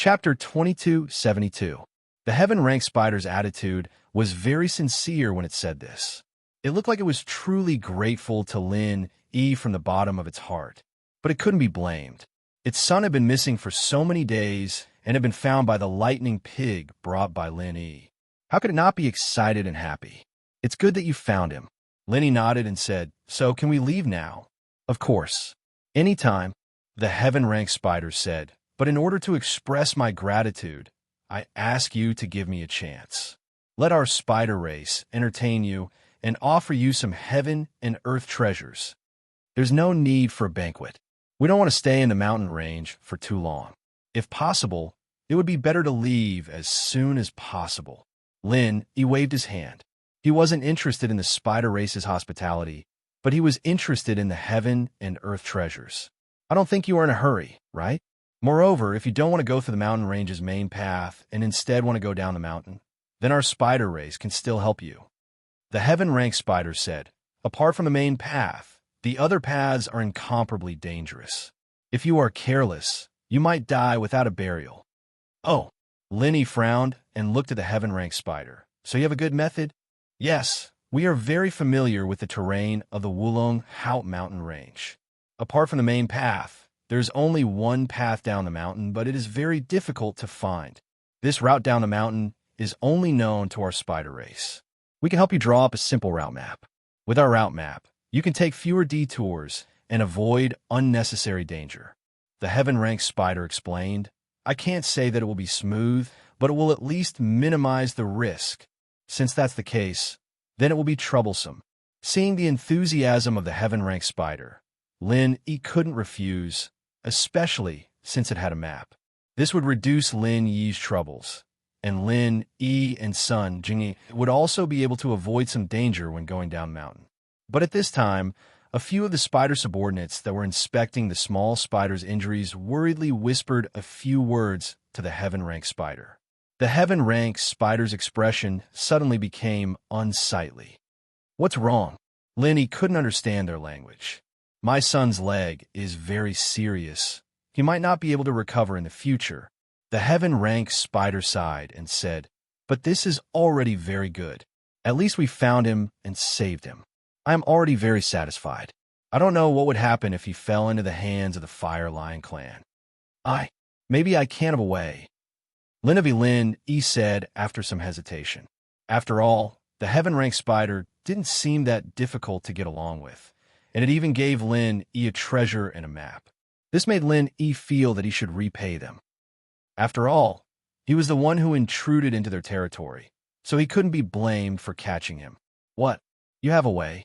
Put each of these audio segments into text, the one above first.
Chapter 2272. The heaven-rank spider's attitude was very sincere when it said this. It looked like it was truly grateful to Lin Yi from the bottom of its heart, but it couldn't be blamed. Its son had been missing for so many days and had been found by the lightning pig brought by Lin Yi. How could it not be excited and happy? It's good that you found him. Lin Yi nodded and said, "So can we leave now?" "Of course. Anytime," the heaven-rank spider said. "But in order to express my gratitude, I ask you to give me a chance. Let our spider race entertain you and offer you some heaven and earth treasures. There's no need for a banquet. We don't want to stay in the mountain range for too long. If possible, it would be better to leave as soon as possible." He waved his hand. He wasn't interested in the spider race's hospitality, but he was interested in the heaven and earth treasures. "I don't think you are in a hurry, right? Moreover, if you don't want to go through the mountain range's main path and instead want to go down the mountain, then our spider race can still help you." The heaven-rank spider said, "Apart from the main path, the other paths are incomparably dangerous. If you are careless, you might die without a burial." "Oh," Linny frowned and looked at the heaven-rank spider. "So you have a good method?" "Yes, we are very familiar with the terrain of the Wulong Haut mountain range. Apart from the main path, there's only one path down the mountain, but it is very difficult to find. This route down the mountain is only known to our spider race. We can help you draw up a simple route map. With our route map, you can take fewer detours and avoid unnecessary danger." The heaven-rank spider explained, "I can't say that it will be smooth, but it will at least minimize the risk. Since that's the case, then it will be troublesome." Seeing the enthusiasm of the heaven-rank spider, Lin Yi couldn't refuse, especially since it had a map. This would reduce Lin Yi's troubles, and Lin Yi and son Jingyi would also be able to avoid some danger when going down the mountain. But at this time, a few of the spider subordinates that were inspecting the small spider's injuries worriedly whispered a few words to the heaven-rank spider. The heaven-rank spider's expression suddenly became unsightly. "What's wrong?" Lin Yi couldn't understand their language. "My son's leg is very serious. He might not be able to recover in the future." The heaven-rank spider sighed and said, "But this is already very good. At least we found him and saved him. I am already very satisfied. I don't know what would happen if he fell into the hands of the Fire Lion clan. Maybe I can have a way." Lin Yi said after some hesitation. After all, the heaven-rank spider didn't seem that difficult to get along with, and it even gave Lin Yi a treasure and a map. This made Lin Yi feel that he should repay them. After all, he was the one who intruded into their territory, so he couldn't be blamed for catching him. "What? You have a way?"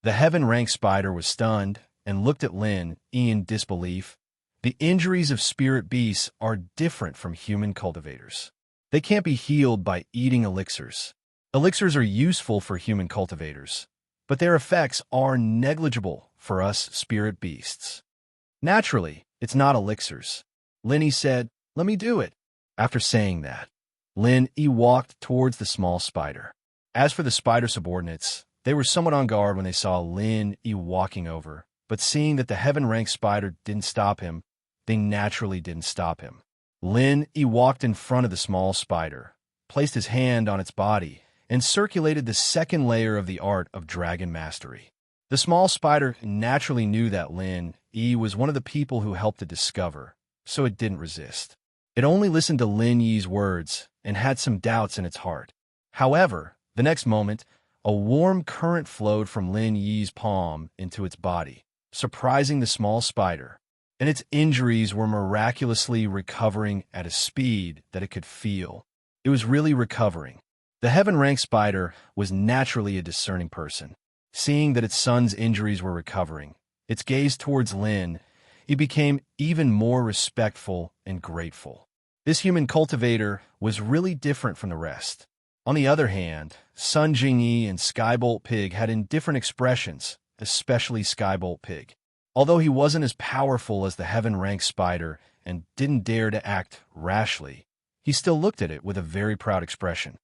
The heaven-rank spider was stunned and looked at Lin Yi in disbelief. The injuries of spirit beasts are different from human cultivators. They can't be healed by eating elixirs. Elixirs are useful for human cultivators, but their effects are negligible for us spirit beasts. "Naturally, it's not elixirs." Lin Yi said, "Let me do it." After saying that, Lin Yi walked towards the small spider. As for the spider subordinates, they were somewhat on guard when they saw Lin Yi walking over, but seeing that the heaven-rank spider didn't stop him, they naturally didn't stop him. Lin Yi walked in front of the small spider, placed his hand on its body, and circulated the second layer of the art of dragon mastery. The small spider naturally knew that Lin Yi was one of the people who helped it discover, so it didn't resist. It only listened to Lin Yi's words and had some doubts in its heart. However, the next moment, a warm current flowed from Lin Yi's palm into its body, surprising the small spider, and its injuries were miraculously recovering at a speed that it could feel. It was really recovering. The heaven-rank spider was naturally a discerning person. Seeing that its son's injuries were recovering, its gaze towards Lin, it became even more respectful and grateful. This human cultivator was really different from the rest. On the other hand, Sun Jingyi and Skybolt Pig had indifferent expressions, especially Skybolt Pig. Although he wasn't as powerful as the heaven-rank spider and didn't dare to act rashly, he still looked at it with a very proud expression.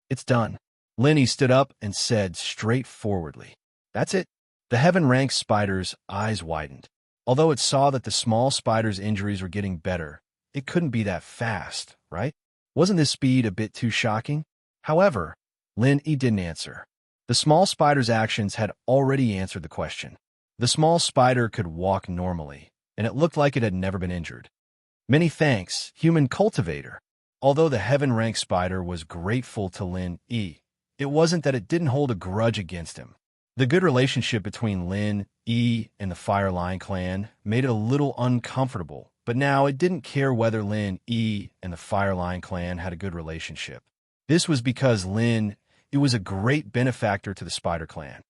"It's done." Lin Yi stood up and said straightforwardly, "That's it." The heaven-rank spider's eyes widened. Although it saw that the small spider's injuries were getting better, it couldn't be that fast, right? Wasn't this speed a bit too shocking? However, Lin Yi didn't answer. The small spider's actions had already answered the question. The small spider could walk normally, and it looked like it had never been injured. Many thanks, human cultivator. Although the heaven-rank spider was grateful to Lin Yi, it wasn't that it didn't hold a grudge against him. The good relationship between Lin Yi and the Fire Lion clan made it a little uncomfortable, but now it didn't care whether Lin Yi and the Fire Lion clan had a good relationship. This was because Lin Yi was a great benefactor to the Spider Clan.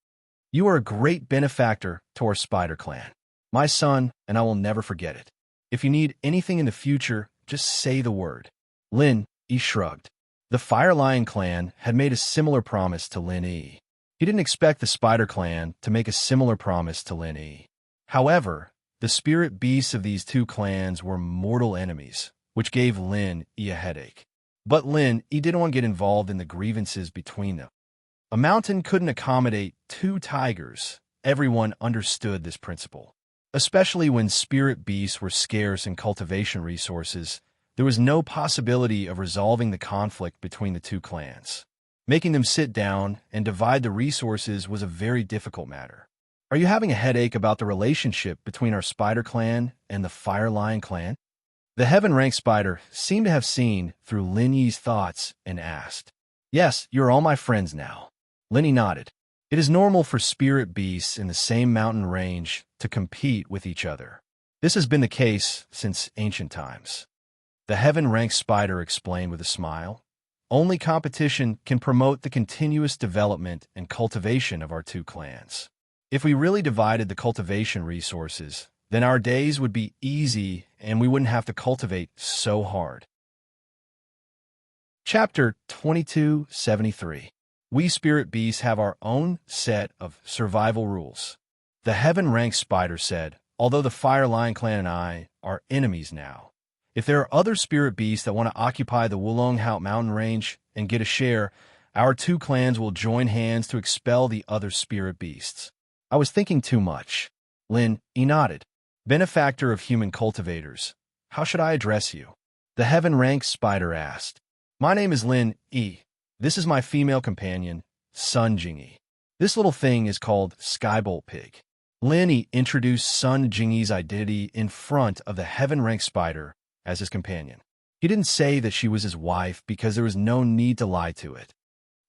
You are a great benefactor to our Spider Clan, my son, and I will never forget it. If you need anything in the future, just say the word. Lin Yi shrugged. The Fire Lion clan had made a similar promise to Lin Yi. He didn't expect the Spider Clan to make a similar promise to Lin Yi. However, the spirit beasts of these two clans were mortal enemies, which gave Lin Yi a headache. But Lin Yi didn't want to get involved in the grievances between them. A mountain couldn't accommodate two tigers. Everyone understood this principle. Especially when spirit beasts were scarce in cultivation resources, there was no possibility of resolving the conflict between the two clans. Making them sit down and divide the resources was a very difficult matter. Are you having a headache about the relationship between our Spider Clan and the Fire Lion clan? The heaven-rank spider seemed to have seen through Lin Yi's thoughts and asked, Yes, you're all my friends now. Lin Yi nodded. It is normal for spirit beasts in the same mountain range to compete with each other. This has been the case since ancient times. The heaven-rank spider explained with a smile. Only competition can promote the continuous development and cultivation of our two clans. If we really divided the cultivation resources, then our days would be easy and we wouldn't have to cultivate so hard. Chapter 2273. We spirit beasts have our own set of survival rules. The heaven-rank spider said, although the Fire Lion clan and I are enemies now, if there are other spirit beasts that want to occupy the Wulonghout mountain range and get a share, our two clans will join hands to expel the other spirit beasts. I was thinking too much. Lin Yi nodded. Benefactor of human cultivators, how should I address you? The heaven-rank spider asked. My name is Lin Yi. This is my female companion, Sun Jingyi. This little thing is called Skybolt Pig. Lin Yi introduced Sun Jingyi's identity in front of the heaven-rank spider as his companion. He didn't say that she was his wife because there was no need to lie to it.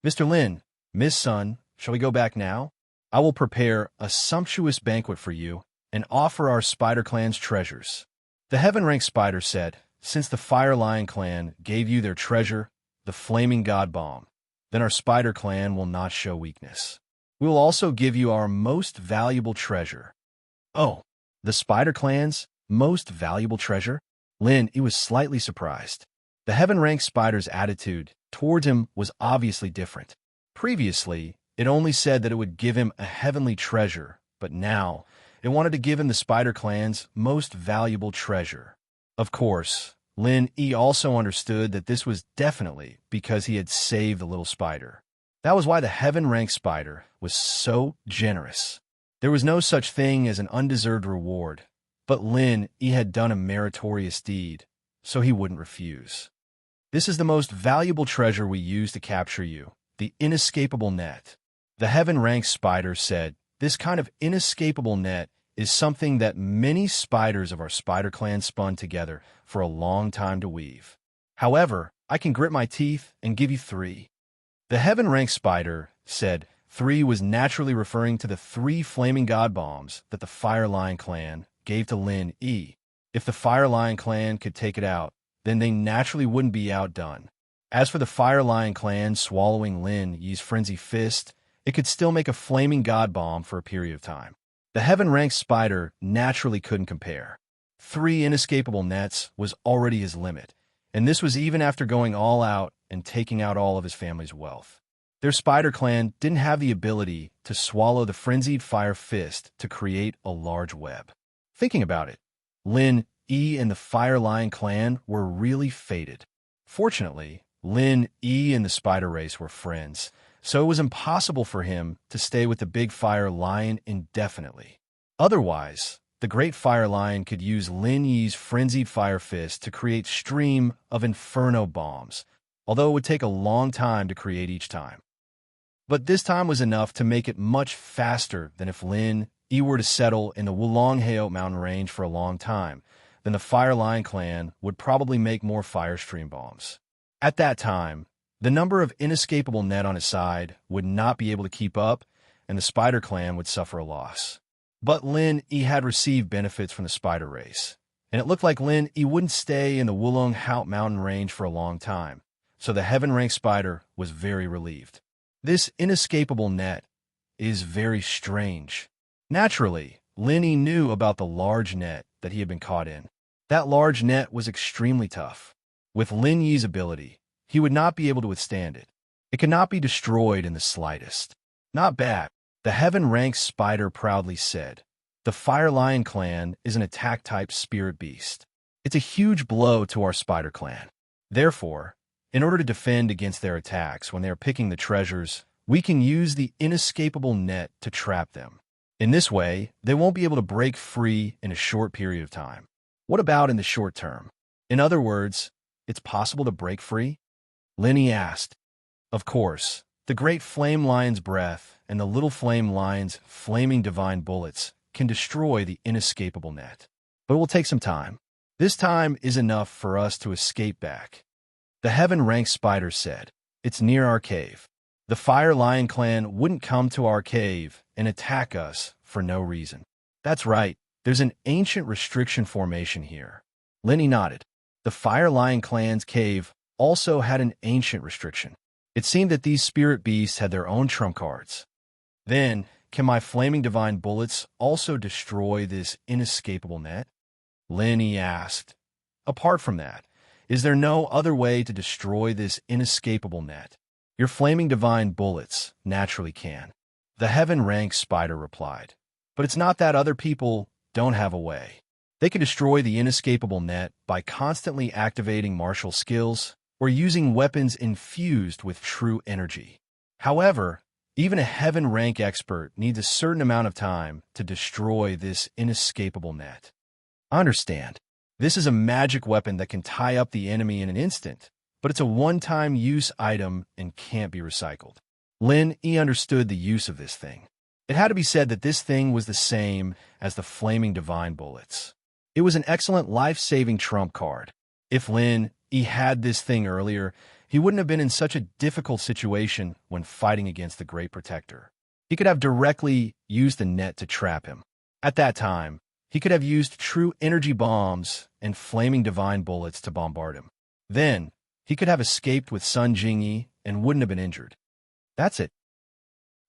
Mr. Lin, Miss Sun, shall we go back now? I will prepare a sumptuous banquet for you and offer our Spider Clan's treasures. The heaven-rank spider said, since the Fire Lion clan gave you their treasure, the Flaming God Bomb, then our Spider Clan will not show weakness. We will also give you our most valuable treasure. Oh, the Spider Clan's most valuable treasure? Lin Yi was slightly surprised. The heaven-rank spider's attitude towards him was obviously different. Previously, it only said that it would give him a heavenly treasure, but now it wanted to give him the Spider Clan's most valuable treasure. Of course, Lin Yi also understood that this was definitely because he had saved the little spider. That was why the heaven-rank spider was so generous. There was no such thing as an undeserved reward, but Lin Yi had done a meritorious deed, so he wouldn't refuse. This is the most valuable treasure we use to capture you, the inescapable net. The heaven-rank spider said, this kind of inescapable net is something that many spiders of our Spider Clan spun together for a long time to weave. However, I can grit my teeth and give you 3. The heaven-rank spider said 3 was naturally referring to the 3 flaming god bombs that the Fire Lion clan gave to Lin Yi. If the Fire Lion clan could take it out, then they naturally wouldn't be outdone. As for the Fire Lion clan swallowing Lin Yi's frenzy fist, it could still make a flaming god bomb for a period of time. The heaven-rank spider naturally couldn't compare. 3 inescapable nets was already his limit, and this was even after going all out and taking out all of his family's wealth. Their Spider Clan didn't have the ability to swallow the frenzied fire fist to create a large web. Thinking about it, Lin Yi and the Fire Lion clan were really fated. Fortunately, Lin Yi and the Spider Race were friends, so it was impossible for him to stay with the Big Fire Lion indefinitely. Otherwise, the Great Fire Lion could use Lin Yi's frenzied fire fist to create stream of inferno bombs, although it would take a long time to create each time. But this time was enough to make it much faster than if Lin Yi were to settle in the Wulongheo mountain range for a long time. Then the Fire Lion clan would probably make more fire stream bombs. At that time, the number of inescapable net on his side would not be able to keep up, and the Spider Clan would suffer a loss. But Lin Yi had received benefits from the spider race, and it looked like Lin Yi wouldn't stay in the Wulonghao mountain range for a long time, so the heaven-rank spider was very relieved. This inescapable net is very strange. Naturally, Lin Yi knew about the large net that he had been caught in. That large net was extremely tough. With Lin Yi's ability, he would not be able to withstand it. It could not be destroyed in the slightest. Not bad, the heaven-rank spider proudly said. The Fire Lion clan is an attack-type spirit beast. It's a huge blow to our spider clan. Therefore, in order to defend against their attacks when they are picking the treasures, we can use the inescapable net to trap them. In this way, they won't be able to break free in a short period of time. What about in the short term? In other words, it's possible to break free? Lin Yi asked. Of course, the great flame lion's breath and the little flame lion's flaming divine bullets can destroy the inescapable net. But it will take some time. This time is enough for us to escape back. The heaven-ranked spider said, it's near our cave. The Fire Lion clan wouldn't come to our cave and attack us for no reason. That's right, there's an ancient restriction formation here. Lin Yi nodded. The Fire Lion clan's cave also had an ancient restriction. It seemed that these spirit beasts had their own trump cards. Then, can my flaming divine bullets also destroy this inescapable net? Lin Yi asked. Apart from that, is there no other way to destroy this inescapable net? Your flaming divine bullets naturally can. The heaven-ranked spider replied. But it's not that other people don't have a way. They can destroy the inescapable net by constantly activating martial skills or using weapons infused with true energy. However, even a heaven-rank expert needs a certain amount of time to destroy this inescapable net. I understand. This is a magic weapon that can tie up the enemy in an instant, but it's a one-time use item and can't be recycled. Lin Yi understood the use of this thing. It had to be said that this thing was the same as the flaming divine bullets. It was an excellent life-saving trump card. If Lin Yi had this thing earlier, he wouldn't have been in such a difficult situation when fighting against the Great Protector. He could have directly used the net to trap him. At that time, he could have used true energy bombs and flaming divine bullets to bombard him. Then, he could have escaped with Sun Jingyi and wouldn't have been injured. That's it.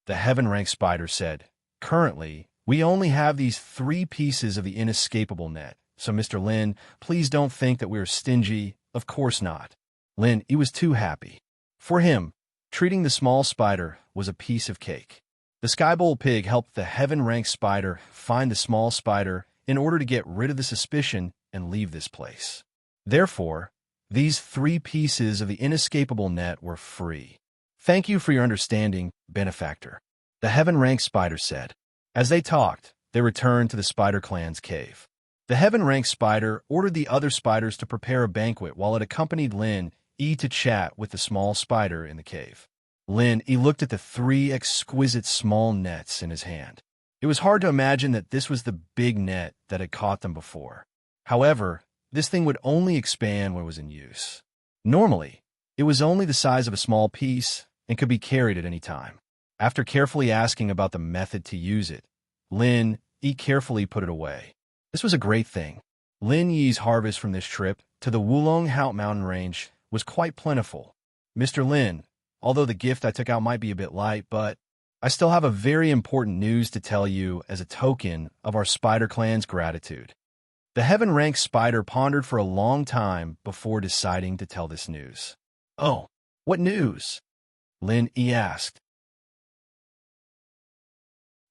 The heaven-ranked spider said, currently, we only have these 3 pieces of the inescapable net, so Mr. Lin, please don't think that we are stingy. Of course not. Lin Yi was too happy. For him, treating the small spider was a piece of cake. The Skybowl pig helped the heaven-ranked spider find the small spider in order to get rid of the suspicion and leave this place. Therefore, these 3 pieces of the inescapable net were free. Thank you for your understanding, benefactor, the heaven-ranked spider said. As they talked, they returned to the Spider Clan's cave. The heaven-ranked spider ordered the other spiders to prepare a banquet while it accompanied Lin Yi to chat with the small spider in the cave. Lin Yi looked at the 3 exquisite small nets in his hand. It was hard to imagine that this was the big net that had caught them before. However, this thing would only expand when it was in use. Normally, it was only the size of a small piece and could be carried at any time. After carefully asking about the method to use it, Lin Yi carefully put it away. This was a great thing. Lin Yi's harvest from this trip to the Wulonghao mountain range was quite plentiful. Mr. Lin, although the gift I took out might be a bit light, but I still have a very important news to tell you as a token of our Spider Clan's gratitude. The heaven-ranked spider pondered for a long time before deciding to tell this news. Oh, what news? Lin Yi asked.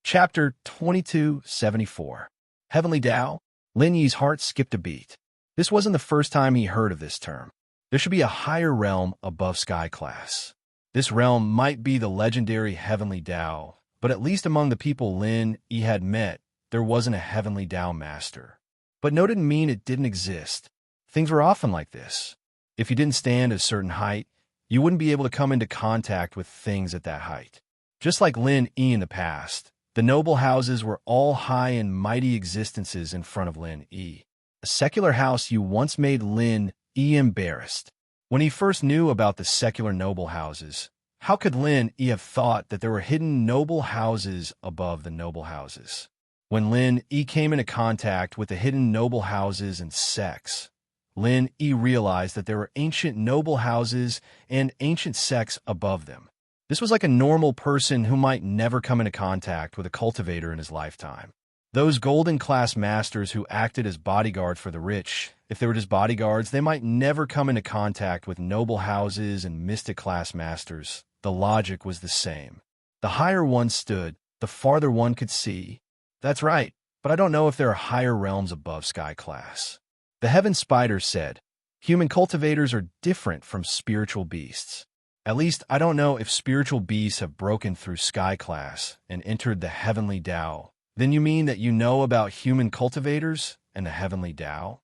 Chapter 2274. Heavenly Tao? Lin Yi's heart skipped a beat. This wasn't the first time he heard of this term. There should be a higher realm above Sky Class. This realm might be the legendary Heavenly Tao, but at least among the people Lin Yi had met, there wasn't a heavenly Tao master. But no didn't mean it didn't exist. Things were often like this. If you didn't stand a certain height, you wouldn't be able to come into contact with things at that height. Just like Lin Yi in the past, the noble houses were all high and mighty existences in front of Lin Yi. A secular house you once made Lin Yi embarrassed. When he first knew about the secular noble houses, how could Lin Yi have thought that there were hidden noble houses above the noble houses? When Lin Yi came into contact with the hidden noble houses and sects, Lin Yi realized that there were ancient noble houses and ancient sects above them. This was like a normal person who might never come into contact with a cultivator in his lifetime. Those golden-class masters who acted as bodyguards for the rich, if they were just bodyguards, they might never come into contact with noble houses and mystic-class masters. The logic was the same. The higher one stood, the farther one could see. That's right, but I don't know if there are higher realms above sky class. The heaven spider said, human cultivators are different from spiritual beasts. At least I don't know if spiritual beasts have broken through sky class and entered the heavenly Tao. Then you mean that you know about human cultivators and the heavenly Tao?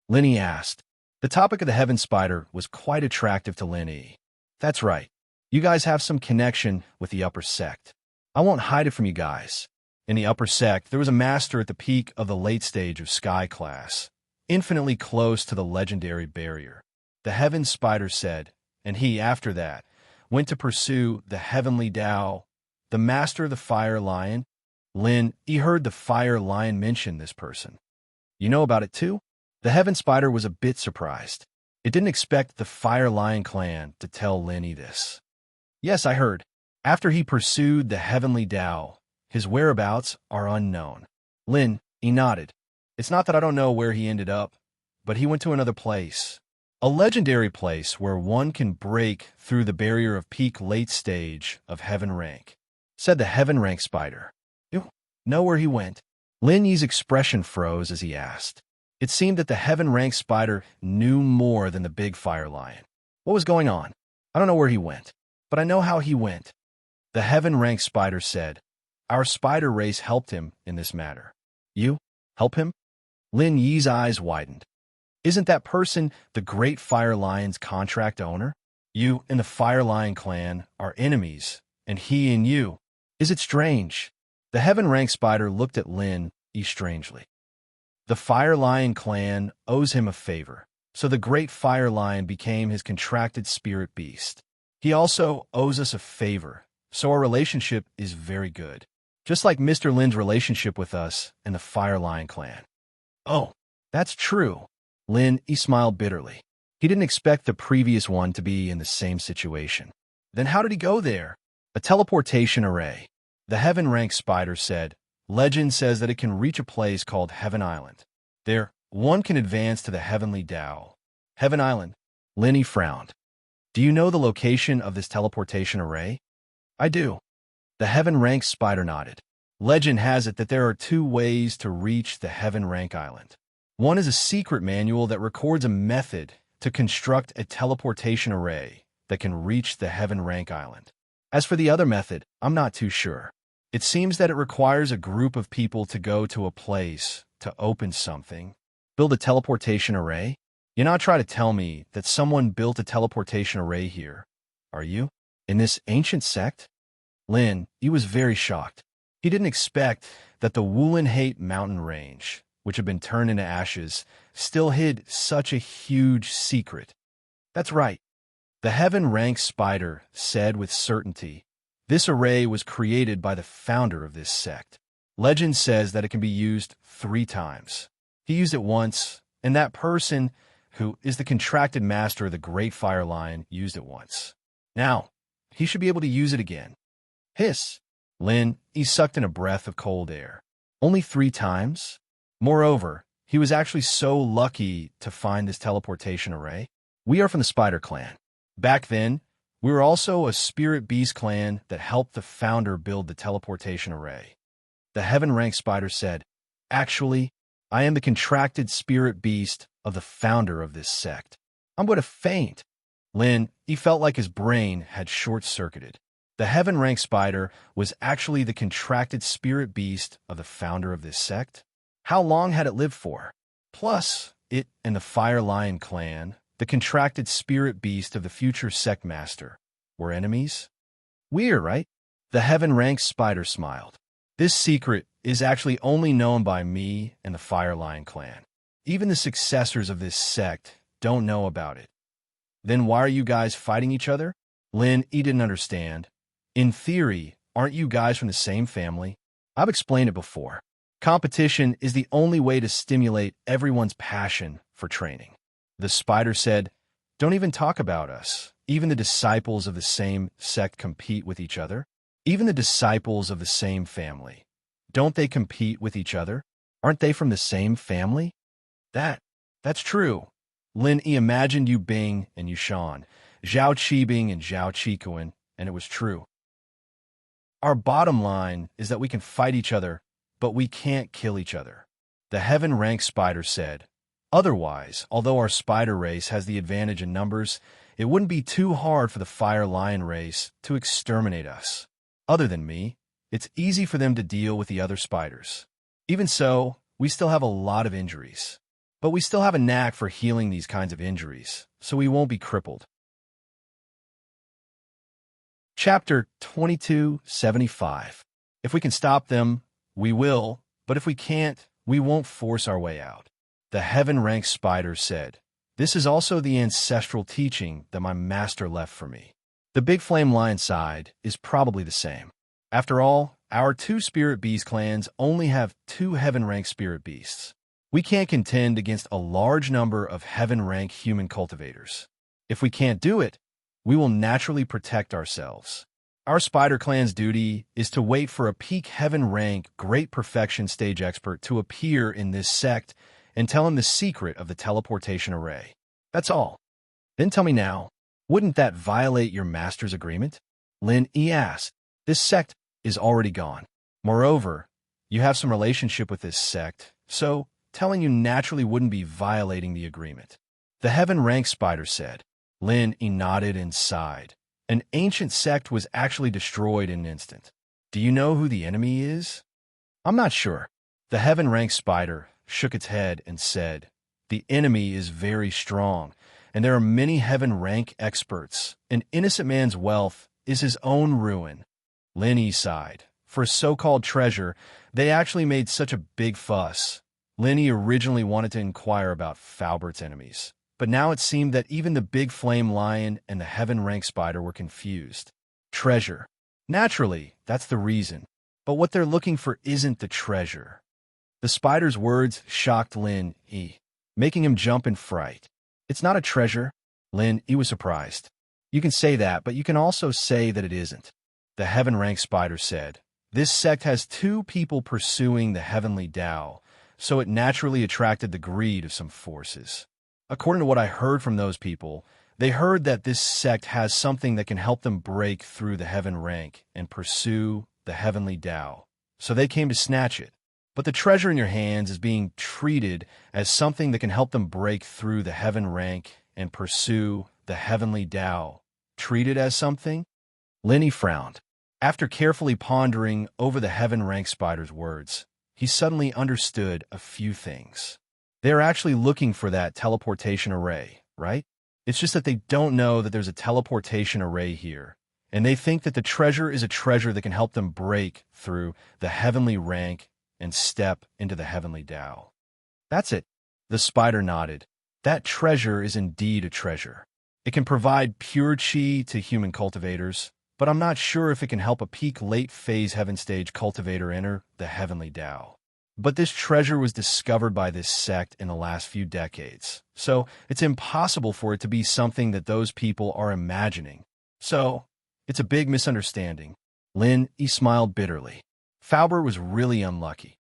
Lin Yi asked. The topic of the heaven spider was quite attractive to Lin Yi. That's right. You guys have some connection with the upper sect. I won't hide it from you guys. In the upper sect, there was a master at the peak of the late stage of sky class, infinitely close to the legendary barrier. The heaven spider said, and he, after that, went to pursue the heavenly Tao, the master of the fire lion. Lin Yi heard the fire lion mention this person. You know about it too? The heaven spider was a bit surprised. It didn't expect the fire lion clan to tell Lin Yi this. Yes, I heard. After he pursued the heavenly Tao, his whereabouts are unknown. Lin Yi nodded. It's not that I don't know where he ended up, but he went to another place. A legendary place where one can break through the barrier of peak late stage of heaven rank, said the heaven rank spider. You know where he went? Lin Yi's expression froze as he asked. It seemed that the heaven rank spider knew more than the big fire lion. What was going on? I don't know where he went, but I know how he went. The heaven rank spider said, our spider race helped him in this matter. You help him? Lin Yi's eyes widened. Isn't that person the great fire lion's contract owner? You and the fire lion clan are enemies, and he and you. Is it strange? The heaven rank spider looked at Lin Yi strangely. The fire lion clan owes him a favor, so the great fire lion became his contracted spirit beast. He also owes us a favor, so our relationship is very good. Just like Mr. Lin's relationship with us and the Fire Lion clan. Oh, that's true. Lin Yi smiled bitterly. He didn't expect the previous one to be in the same situation. Then how did he go there? A teleportation array. The heaven rank spider said, legend says that it can reach a place called Heaven Island. There, one can advance to the heavenly Tao. Heaven Island. Lin Yi frowned. Do you know the location of this teleportation array? I do. The heaven rank spider nodded. Legend has it that there are two ways to reach the heaven rank island. One is a secret manual that records a method to construct a teleportation array that can reach the heaven rank island. As for the other method, I'm not too sure. It seems that it requires a group of people to go to a place to open something. Build a teleportation array? You're not trying to tell me that someone built a teleportation array here, are you? In this ancient sect? Lin Yi was very shocked. He didn't expect that the Wulan-Hate mountain range, which had been turned into ashes, still hid such a huge secret. That's right. The heaven rank spider said with certainty, this array was created by the founder of this sect. Legend says that it can be used 3 times. He used it once, and that person, who is the contracted master of the Great Fire Lion, used it once. Now, he should be able to use it again. Hiss. Lin Yi sucked in a breath of cold air. Only 3 times? Moreover, he was actually so lucky to find this teleportation array. We are from the Spider Clan. Back then, we were also a spirit beast clan that helped the founder build the teleportation array. The heaven rank spider said, actually, I am the contracted spirit beast of the founder of this sect. I'm going to faint. Lin Yi felt like his brain had short-circuited. The heaven-rank spider was actually the contracted spirit beast of the founder of this sect. How long had it lived for? Plus, it and the Fire Lion clan, the contracted spirit beast of the future sect master, were enemies? Weird, right? The heaven-rank spider smiled. This secret is actually only known by me and the Fire Lion clan. Even the successors of this sect don't know about it. Then why are you guys fighting each other? Lin E didn't understand. In theory, aren't you guys from the same family? I've explained it before. Competition is the only way to stimulate everyone's passion for training. The spider said, "Don't even talk about us. Even the disciples of the same sect compete with each other. Even the disciples of the same family. Don't they compete with each other? Aren't they from the same family?" That's true. Lin E imagined Yu Bing and Yu Shan, Zhao Qibing and Zhao Qikuan, and it was true. Our bottom line is that we can fight each other, but we can't kill each other. The heaven-rank spider said. Otherwise, although our spider race has the advantage in numbers, it wouldn't be too hard for the Fire Lion race to exterminate us. Other than me, it's easy for them to deal with the other spiders. Even so, we still have a lot of injuries. But we still have a knack for healing these kinds of injuries, so we won't be crippled. Chapter 2275. If we can stop them, we will, but if we can't, we won't force our way out. The heaven-rank spider said, "This is also the ancestral teaching that my master left for me." The big flame lion side is probably the same. After all, our two spirit beast clans only have two heaven-rank spirit beasts. We can't contend against a large number of heaven-rank human cultivators. If we can't do it, we will naturally protect ourselves. Our spider clan's duty is to wait for a peak heaven-rank great perfection stage expert to appear in this sect and tell him the secret of the teleportation array. That's all. Then tell me now, wouldn't that violate your master's agreement? Lin E asked. This sect is already gone. Moreover, you have some relationship with this sect, so telling you naturally wouldn't be violating the agreement. The heaven-rank spider said. Lin E nodded and sighed. An ancient sect was actually destroyed in an instant. Do you know who the enemy is? I'm not sure. The heaven-rank spider shook its head and said, The enemy is very strong, and there are many heaven-rank experts. An innocent man's wealth is his own ruin. Lin E sighed. For a so-called treasure, they actually made such a big fuss. Lin E originally wanted to inquire about Falbert's enemies, but now it seemed that even the big flame lion and the heaven-rank spider were confused. Treasure. Naturally, that's the reason. But what they're looking for isn't the treasure. The spider's words shocked Lin E, making him jump in fright. It's not a treasure. Lin E was surprised. You can say that, but you can also say that it isn't. The heaven-rank spider said, This sect has two people pursuing the heavenly Tao, so it naturally attracted the greed of some forces. According to what I heard from those people, they heard that this sect has something that can help them break through the heaven rank and pursue the heavenly Tao, so they came to snatch it. But the treasure in your hands is being treated as something that can help them break through the heaven rank and pursue the heavenly Tao. Treated as something? Lin E frowned. After carefully pondering over the heaven-rank spider's words, he suddenly understood a few things. They're actually looking for that teleportation array, right? It's just that they don't know that there's a teleportation array here, and they think that the treasure is a treasure that can help them break through the heavenly rank and step into the heavenly Tao. That's it. The spider nodded. That treasure is indeed a treasure. It can provide pure chi to human cultivators, but I'm not sure if it can help a peak late-phase heaven stage cultivator enter the heavenly Tao. But this treasure was discovered by this sect in the last few decades, so it's impossible for it to be something that those people are imagining. So, it's a big misunderstanding. Lin E smiled bitterly. Falbert was really unlucky.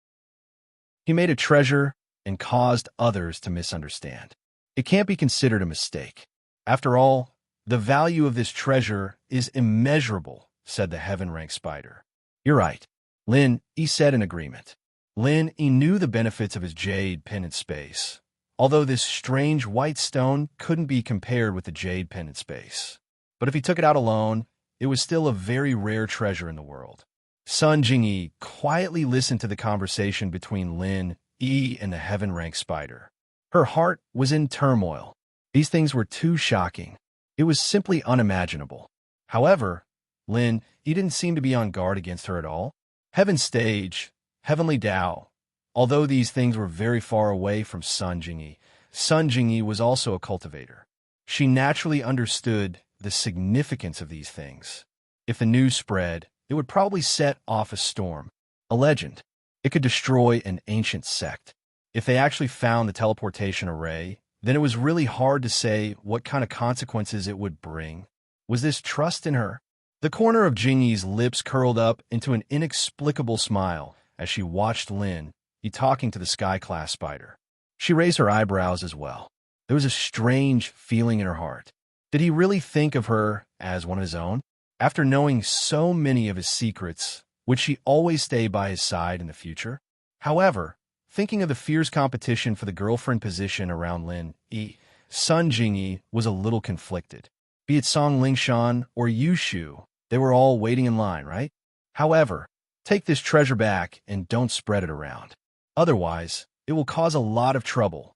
He made a treasure and caused others to misunderstand. It can't be considered a mistake. After all, the value of this treasure is immeasurable, said the heaven-rank spider. You're right, Lin E said in agreement. Lin E knew the benefits of his jade pendant space, although this strange white stone couldn't be compared with the jade pendant space. But if he took it out alone, it was still a very rare treasure in the world. Sun Jingyi quietly listened to the conversation between Lin Yi and the heaven-rank spider. Her heart was in turmoil. These things were too shocking. It was simply unimaginable. However, Lin Yi didn't seem to be on guard against her at all. Heaven Stage, Heavenly Tao. Although these things were very far away from Sun Jingyi was also a cultivator. She naturally understood the significance of these things. If the news spread, it would probably set off a storm, a legend. It could destroy an ancient sect. If they actually found the teleportation array, then it was really hard to say what kind of consequences it would bring. Was this trust in her? The corner of Jingyi's lips curled up into an inexplicable smile as she watched Lin Yi talking to the sky-class spider. She raised her eyebrows as well. There was a strange feeling in her heart. Did he really think of her as one of his own? After knowing so many of his secrets, would she always stay by his side in the future? However, thinking of the fierce competition for the girlfriend position around Lin Yi, Sun Jingyi was a little conflicted. Be it Song Lingshan or Yu Shu, they were all waiting in line, right? However, take this treasure back and don't spread it around. Otherwise, it will cause a lot of trouble.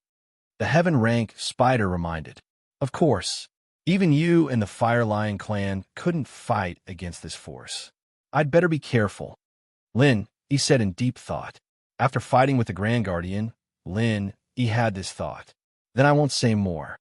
The heaven-rank spider reminded. Of course, even you and the Fire Lion clan couldn't fight against this force. I'd better be careful. Lin Yi said in deep thought. After fighting with the Grand Guardian, Lin Yi had this thought. Then I won't say more.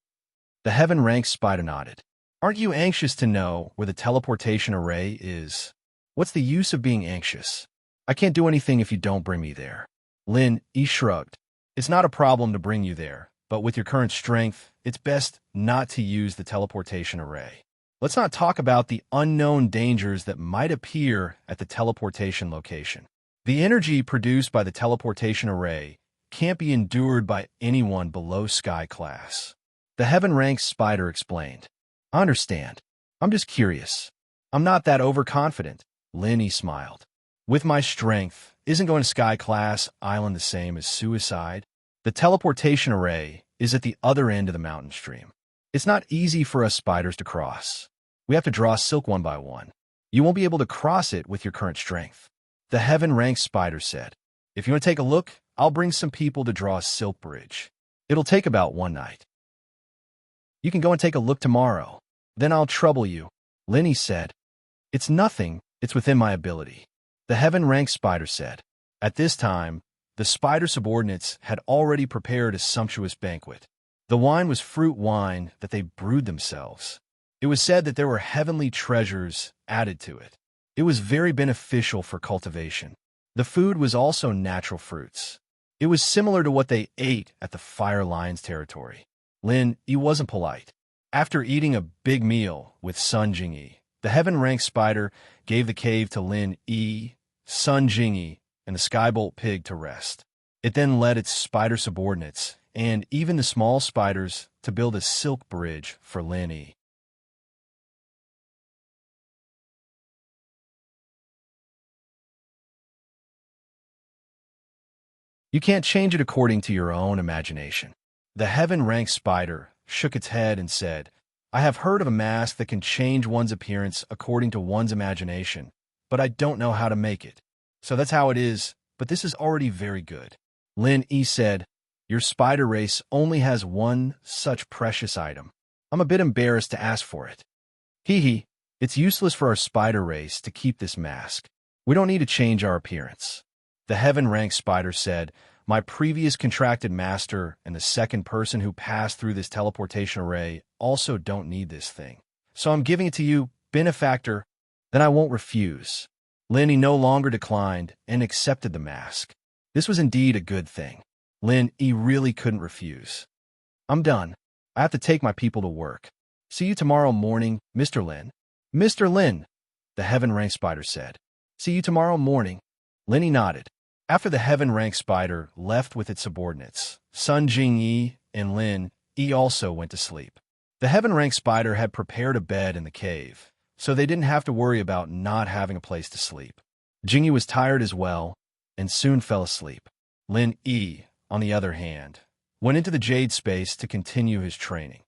The heaven-rank spider nodded. Aren't you anxious to know where the teleportation array is? What's the use of being anxious? I can't do anything if you don't bring me there. Lin Yi shrugged. It's not a problem to bring you there, but with your current strength, it's best not to use the teleportation array. Let's not talk about the unknown dangers that might appear at the teleportation location. The energy produced by the teleportation array can't be endured by anyone below Sky Class. The heaven-rank spider explained. I understand. I'm just curious. I'm not that overconfident. Lin Yi smiled. With my strength, isn't going to Sky Class Island the same as suicide? The teleportation array is at the other end of the mountain stream. It's not easy for us spiders to cross. We have to draw silk one by one. You won't be able to cross it with your current strength. The heaven-rank spider said. If you want to take a look, I'll bring some people to draw a silk bridge. It'll take about one night. You can go and take a look tomorrow. Then I'll trouble you. Lin Yi said. It's nothing. It's within my ability. The heaven-rank spider said. At this time, the spider subordinates had already prepared a sumptuous banquet. The wine was fruit wine that they brewed themselves. It was said that there were heavenly treasures added to it. It was very beneficial for cultivation. The food was also natural fruits. It was similar to what they ate at the Fire Lion's territory. Lin Yi wasn't polite. After eating a big meal with Sun Jingyi, the heaven-rank spider gave the cave to Lin Yi, Sun Jingyi, and the Skybolt pig to rest. It then led its spider subordinates, and even the small spiders, to build a silk bridge for Lin Yi. You can't change it according to your own imagination. The heaven-rank spider shook its head and said, I have heard of a mask that can change one's appearance according to one's imagination, but I don't know how to make it. So that's how it is, but this is already very good. Lin Yi said, your spider race only has one such precious item. I'm a bit embarrassed to ask for it. Hee, it's useless for our spider race to keep this mask. We don't need to change our appearance. The heaven-rank spider said, my previous contracted master and the second person who passed through this teleportation array also don't need this thing. So I'm giving it to you, benefactor. Then I won't refuse. Lin Yi no longer declined and accepted the mask. This was indeed a good thing. Lin Yi really couldn't refuse. I'm done. I have to take my people to work. See you tomorrow morning, Mr. Lin. Mr. Lin, the heaven-rank spider said. See you tomorrow morning. Lin Yi nodded. After the heaven-rank spider left with its subordinates, Sun Jingyi and Lin Yi also went to sleep. The heaven-rank spider had prepared a bed in the cave, so they didn't have to worry about not having a place to sleep. Jingyi was tired as well, and soon fell asleep. Lin Yi, on the other hand, went into the Jade Space to continue his training.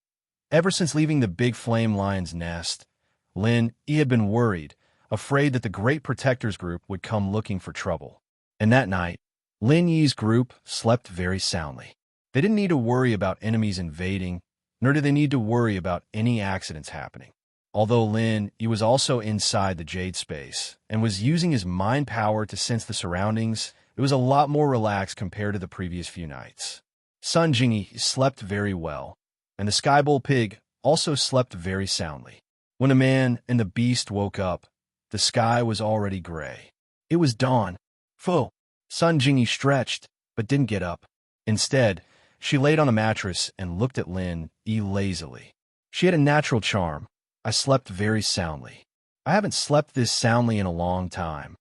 Ever since leaving the big flame lion's nest, Lin Yi had been worried, afraid that the Great Protectors group would come looking for trouble. And that night, Lin Yi's group slept very soundly. They didn't need to worry about enemies invading, nor did they need to worry about any accidents happening. Although Lin Yi was also inside the Jade Space and was using his mind power to sense the surroundings, it was a lot more relaxed compared to the previous few nights. Sun Jingyi slept very well, and the Sky Bull Pig also slept very soundly. When the man and the beast woke up, the sky was already gray. It was dawn. Phew! Sun Jingyi stretched, but didn't get up. Instead, she laid on the mattress and looked at Lin Yi lazily. She had a natural charm. I slept very soundly. I haven't slept this soundly in a long time.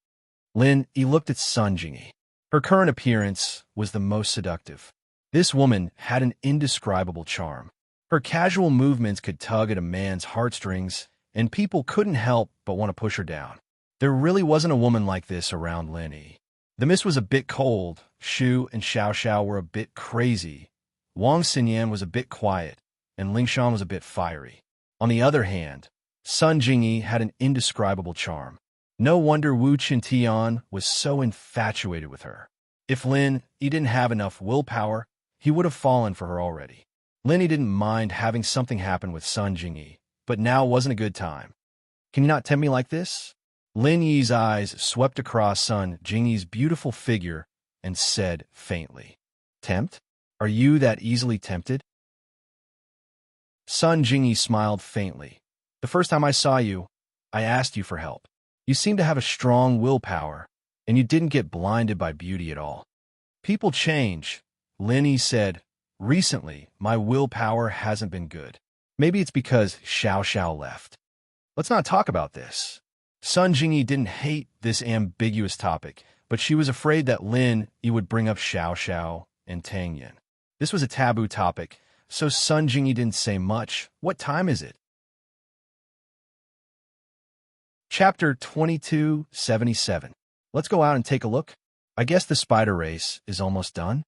Lin Yi looked at Sun Jingyi. Her current appearance was the most seductive. This woman had an indescribable charm. Her casual movements could tug at a man's heartstrings, and people couldn't help but want to push her down. There really wasn't a woman like this around Lin Yi. The mist was a bit cold, Shu and Xiao Xiao were a bit crazy, Wang Xinyan was a bit quiet, and Ling Shan was a bit fiery. On the other hand, Sun Jingyi had an indescribable charm. No wonder Wu Qintian was so infatuated with her. If Lin Yi didn't have enough willpower, he would have fallen for her already. Lin Yi didn't mind having something happen with Sun Jingyi, but now wasn't a good time. Can you not tempt me like this? Lin Yi's eyes swept across Sun Jingyi's beautiful figure and said faintly, "Tempt? Are you that easily tempted?" Sun Jingyi smiled faintly. "The first time I saw you, I asked you for help. You seem to have a strong willpower, and you didn't get blinded by beauty at all." "People change," Lin Yi said. "Recently, my willpower hasn't been good. Maybe it's because Xiao Xiao left." "Let's not talk about this." Sun Jingyi didn't hate this ambiguous topic, but she was afraid that Lin Yi would bring up Xiao Xiao and Tang Yin. This was a taboo topic, so Sun Jingyi didn't say much. "What time is it?" Chapter 2277. "Let's go out and take a look. I guess the spider race is almost done."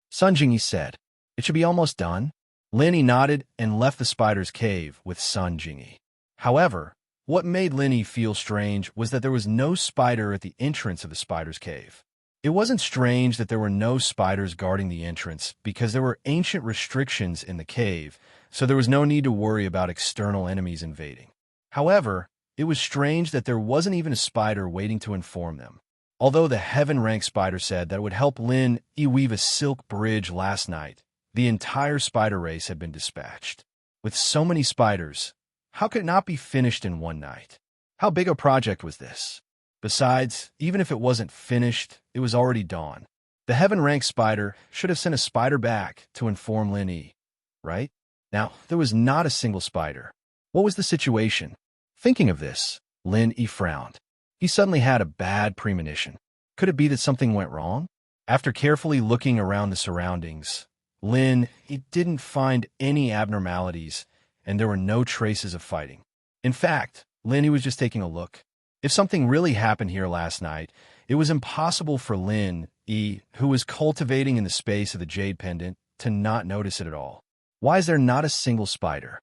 Sun Jingyi said. "It should be almost done." Lin Yi nodded and left the spider's cave with Sun Jingyi. However, what made Lin Yi feel strange was that there was no spider at the entrance of the spider's cave. It wasn't strange that there were no spiders guarding the entrance because there were ancient restrictions in the cave, so there was no need to worry about external enemies invading. However, it was strange that there wasn't even a spider waiting to inform them. Although the heaven-rank spider said that it would help Lin Yi weave a silk bridge last night, the entire spider race had been dispatched. With so many spiders, how could it not be finished in one night? How big a project was this? Besides, even if it wasn't finished, it was already dawn. The heaven-rank spider should have sent a spider back to inform Lin Yi, right? Now, there was not a single spider. What was the situation? Thinking of this, Lin Yi frowned. He suddenly had a bad premonition. Could it be that something went wrong? After carefully looking around the surroundings, Lin Yi didn't find any abnormalities, and there were no traces of fighting. In fact, Lin Yi was just taking a look. If something really happened here last night, it was impossible for Lin Yi, who was cultivating in the space of the Jade Pendant, to not notice it at all. Why is there not a single spider?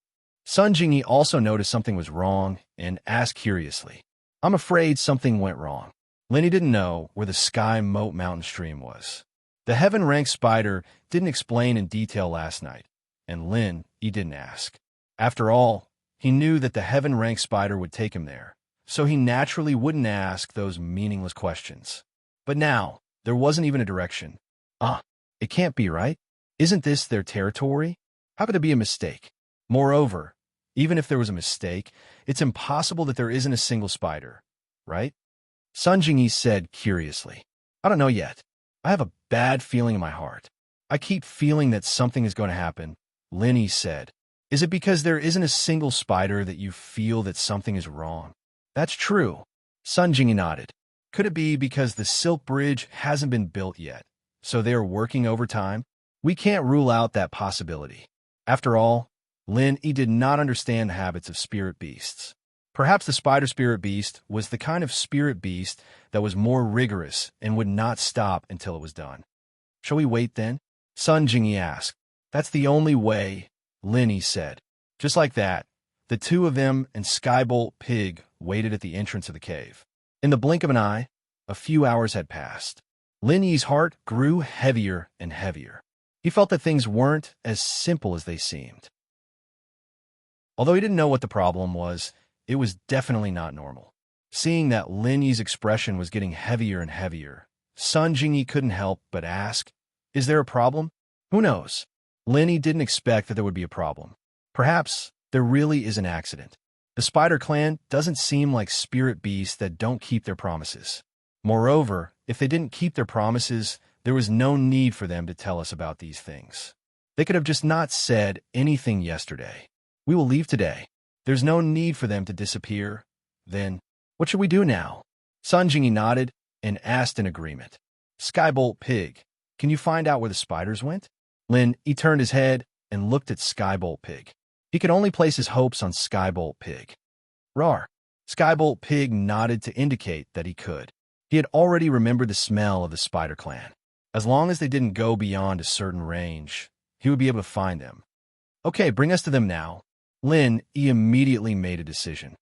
Sun Jingyi also noticed something was wrong and asked curiously. "I'm afraid something went wrong." Lin Yi didn't know where the Sky Moat Mountain stream was. The heaven-ranked spider didn't explain in detail last night, and Lin Yi didn't ask. After all, he knew that the heaven-ranked spider would take him there, so he naturally wouldn't ask those meaningless questions. But now, there wasn't even a direction. It can't be, right? Isn't this their territory? How could there be a mistake? Moreover, even if there was a mistake, it's impossible that there isn't a single spider, right? Sun Jingyi said curiously. "I don't know yet. I have a bad feeling in my heart. I keep feeling that something is going to happen," Lin Yi said. "Is it because there isn't a single spider that you feel that something is wrong?" "That's true." Sun Jingyi nodded. "Could it be because the Silk Bridge hasn't been built yet, so they are working overtime? We can't rule out that possibility." After all, Lin Yi did not understand the habits of spirit beasts. Perhaps the spider spirit beast was the kind of spirit beast that was more rigorous and would not stop until it was done. "Shall we wait then?" Sun Jingyi asked. "That's the only way," Lin Yi said. Just like that, The two of them and Skybolt Pig waited at the entrance of the cave. In the blink of an eye, a few hours had passed. Lin Yi's heart grew heavier and heavier. He felt that things weren't as simple as they seemed. Although he didn't know what the problem was, it was definitely not normal. Seeing that Lin Yi's expression was getting heavier and heavier, Sun Jingyi couldn't help but ask, "Is there a problem?" Who knows? Lin Yi didn't expect that there would be a problem. Perhaps there really is an accident. The Spider Clan doesn't seem like spirit beasts that don't keep their promises. Moreover, if they didn't keep their promises, there was no need for them to tell us about these things. They could have just not said anything yesterday. We will leave today. There's no need for them to disappear. Then, what should we do now? Sun Jingyi nodded and asked in agreement. Skybolt Pig, can you find out where the spiders went? Lin Yi turned his head and looked at Skybolt Pig. He could only place his hopes on Skybolt Pig. Rawr. Skybolt Pig nodded to indicate that he could. He had already remembered the smell of the Spider Clan. As long as they didn't go beyond a certain range, he would be able to find them. Okay, bring us to them now. Lin Yi immediately made a decision.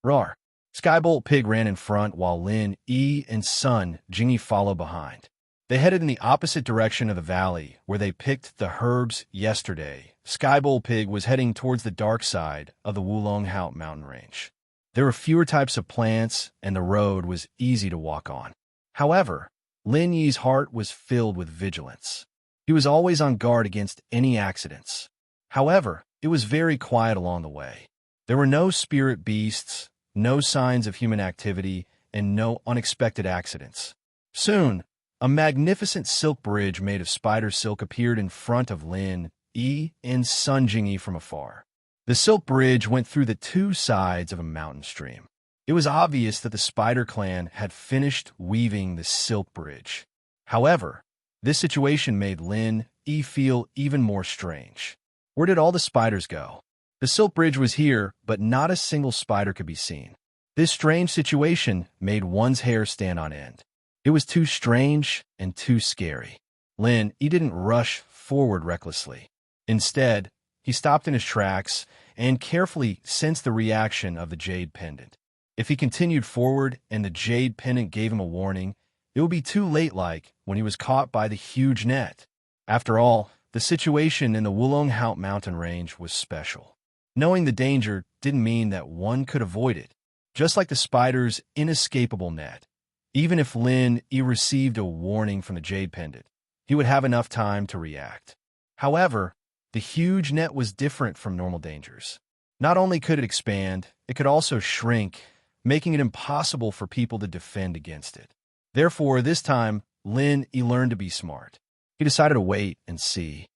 Rawr. Skybolt Pig ran in front while Lin Yi and Sun Jingyi followed behind. They headed in the opposite direction of the valley where they picked the herbs yesterday. Skybolt Pig was heading towards the dark side of the Wulonghout mountain range. There were fewer types of plants and the road was easy to walk on. However, Lin Yi's heart was filled with vigilance. He was always on guard against any accidents. However, it was very quiet along the way. There were no spirit beasts, no signs of human activity, and no unexpected accidents. Soon, a magnificent silk bridge made of spider silk appeared in front of Lin Yi and Sun Jingyi from afar. The silk bridge went through the two sides of a mountain stream. It was obvious that the Spider Clan had finished weaving the silk bridge. However, this situation made Lin Yi feel even more strange. Where did all the spiders go? The silk bridge was here, but not a single spider could be seen. This strange situation made one's hair stand on end. It was too strange and too scary. Lin Yi didn't rush forward recklessly. Instead, he stopped in his tracks and carefully sensed the reaction of the jade pendant. If he continued forward and the jade pendant gave him a warning, it would be too late like when he was caught by the huge net. After all, the situation in the Wulonghout mountain range was special. Knowing the danger didn't mean that one could avoid it, just like the spider's inescapable net. Even if Lin Yi received a warning from the jade pendant, he would have enough time to react. However, the huge net was different from normal dangers. Not only could it expand, it could also shrink, making it impossible for people to defend against it. Therefore, this time, Lin Yi learned to be smart. He decided to wait and see.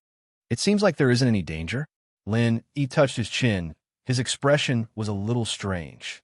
It seems like there isn't any danger. Lin Yi touched his chin. His expression was a little strange.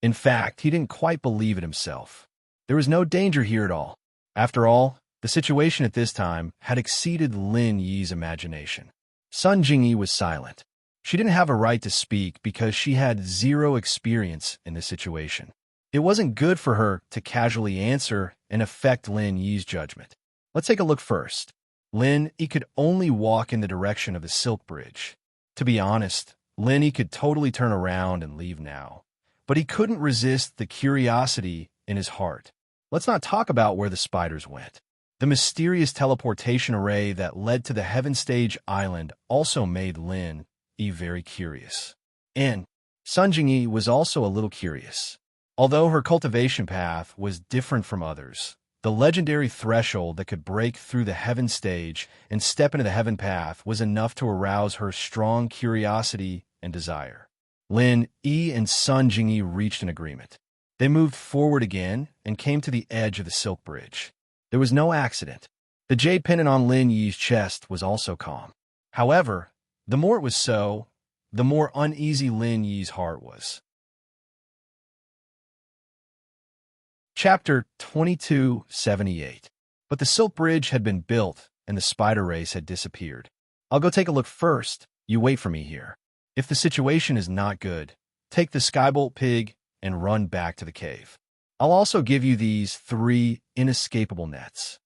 In fact, he didn't quite believe it himself. There was no danger here at all. After all, the situation at this time had exceeded Lin Yi's imagination. Sun Jingyi was silent. She didn't have a right to speak because she had zero experience in this situation. It wasn't good for her to casually answer and affect Lin Yi's judgment. Let's take a look first. Lin Yi could only walk in the direction of the silk bridge. To be honest, Lin Yi could totally turn around and leave now. But he couldn't resist the curiosity in his heart. Let's not talk about where the spiders went. The mysterious teleportation array that led to the Heaven Stage Island also made Lin Yi very curious. And Sun Jingyi was also a little curious. Although her cultivation path was different from others, the legendary threshold that could break through the Heaven Stage and step into the Heaven Path was enough to arouse her strong curiosity and desire. Lin Yi and Sun Jingyi reached an agreement. They moved forward again and came to the edge of the silk bridge. There was no accident. The jade pendant on Lin Yi's chest was also calm. However, the more it was so, the more uneasy Lin Yi's heart was. Chapter 2278. But the silk bridge had been built and the spider race had disappeared. I'll go take a look first. You wait for me here. If the situation is not good, take the Skybolt Pig and run back to the cave. I'll also give you these 3 inescapable nets.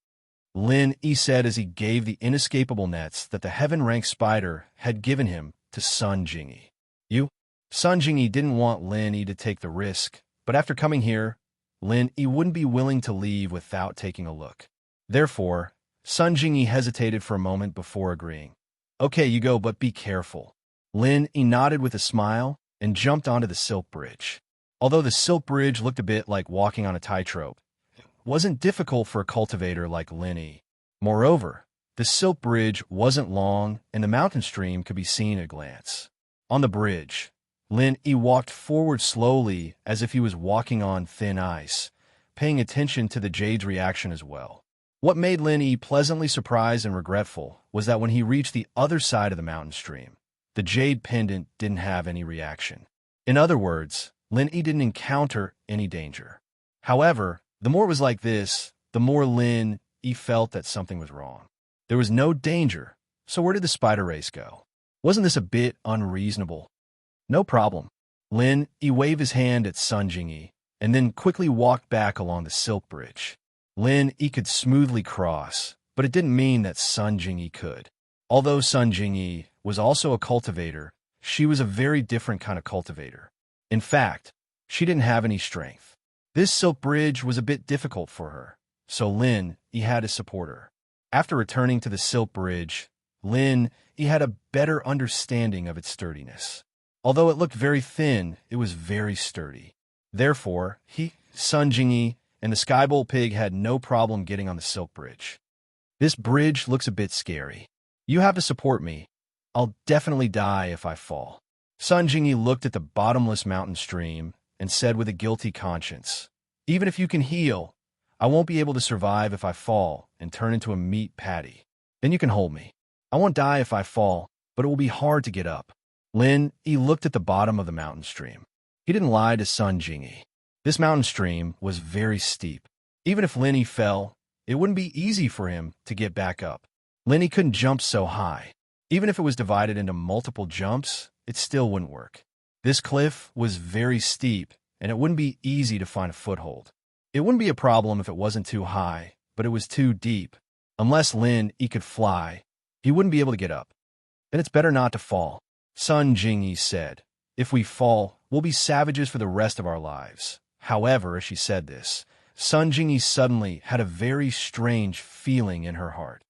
Lin Yi said as he gave the inescapable nets that the heaven-rank spider had given him to Sun Jingyi. You? Sun Jingyi didn't want Lin Yi to take the risk, but after coming here, Lin Yi wouldn't be willing to leave without taking a look. Therefore, Sun Jingyi hesitated for a moment before agreeing. Okay, you go, but be careful. Lin Yi nodded with a smile and jumped onto the silk bridge. Although the silk bridge looked a bit like walking on a tightrope, it wasn't difficult for a cultivator like Lin Yi. Moreover, the silk bridge wasn't long and the mountain stream could be seen at a glance. On the bridge, Lin Yi walked forward slowly as if he was walking on thin ice, paying attention to the jade's reaction as well. What made Lin Yi pleasantly surprised and regretful was that when he reached the other side of the mountain stream, the jade pendant didn't have any reaction. In other words, Lin Yi didn't encounter any danger. However, the more it was like this, the more Lin Yi felt that something was wrong. There was no danger, so where did the spider race go? Wasn't this a bit unreasonable? No problem. Lin Yi waved his hand at Sun Jingyi and then quickly walked back along the silk bridge. Lin Yi could smoothly cross, but it didn't mean that Sun Jingyi could. Although Sun Jingyi was also a cultivator, she was a very different kind of cultivator. In fact, she didn't have any strength. This silk bridge was a bit difficult for her, so Lin Yi had to support her. After returning to the silk bridge, Lin Yi had a better understanding of its sturdiness. Although it looked very thin, it was very sturdy. Therefore, Sun Jingyi, and the Skybolt pig had no problem getting on the silk bridge. This bridge looks a bit scary. You have to support me. I'll definitely die if I fall. Sun Jingyi looked at the bottomless mountain stream and said with a guilty conscience, even if you can heal, I won't be able to survive if I fall and turn into a meat patty. Then you can hold me. I won't die if I fall, but it will be hard to get up. Lin Yi looked at the bottom of the mountain stream. He didn't lie to Sun Jingyi. This mountain stream was very steep. Even if Lin Yi fell, it wouldn't be easy for him to get back up. Lin Yi couldn't jump so high. Even if it was divided into multiple jumps, it still wouldn't work. This cliff was very steep, and it wouldn't be easy to find a foothold. It wouldn't be a problem if it wasn't too high, but it was too deep. Unless Lin Yi could fly, he wouldn't be able to get up. Then it's better not to fall. Sun Jingyi said, if we fall, we'll be savages for the rest of our lives. However, as she said this, Sun Jingyi suddenly had a very strange feeling in her heart.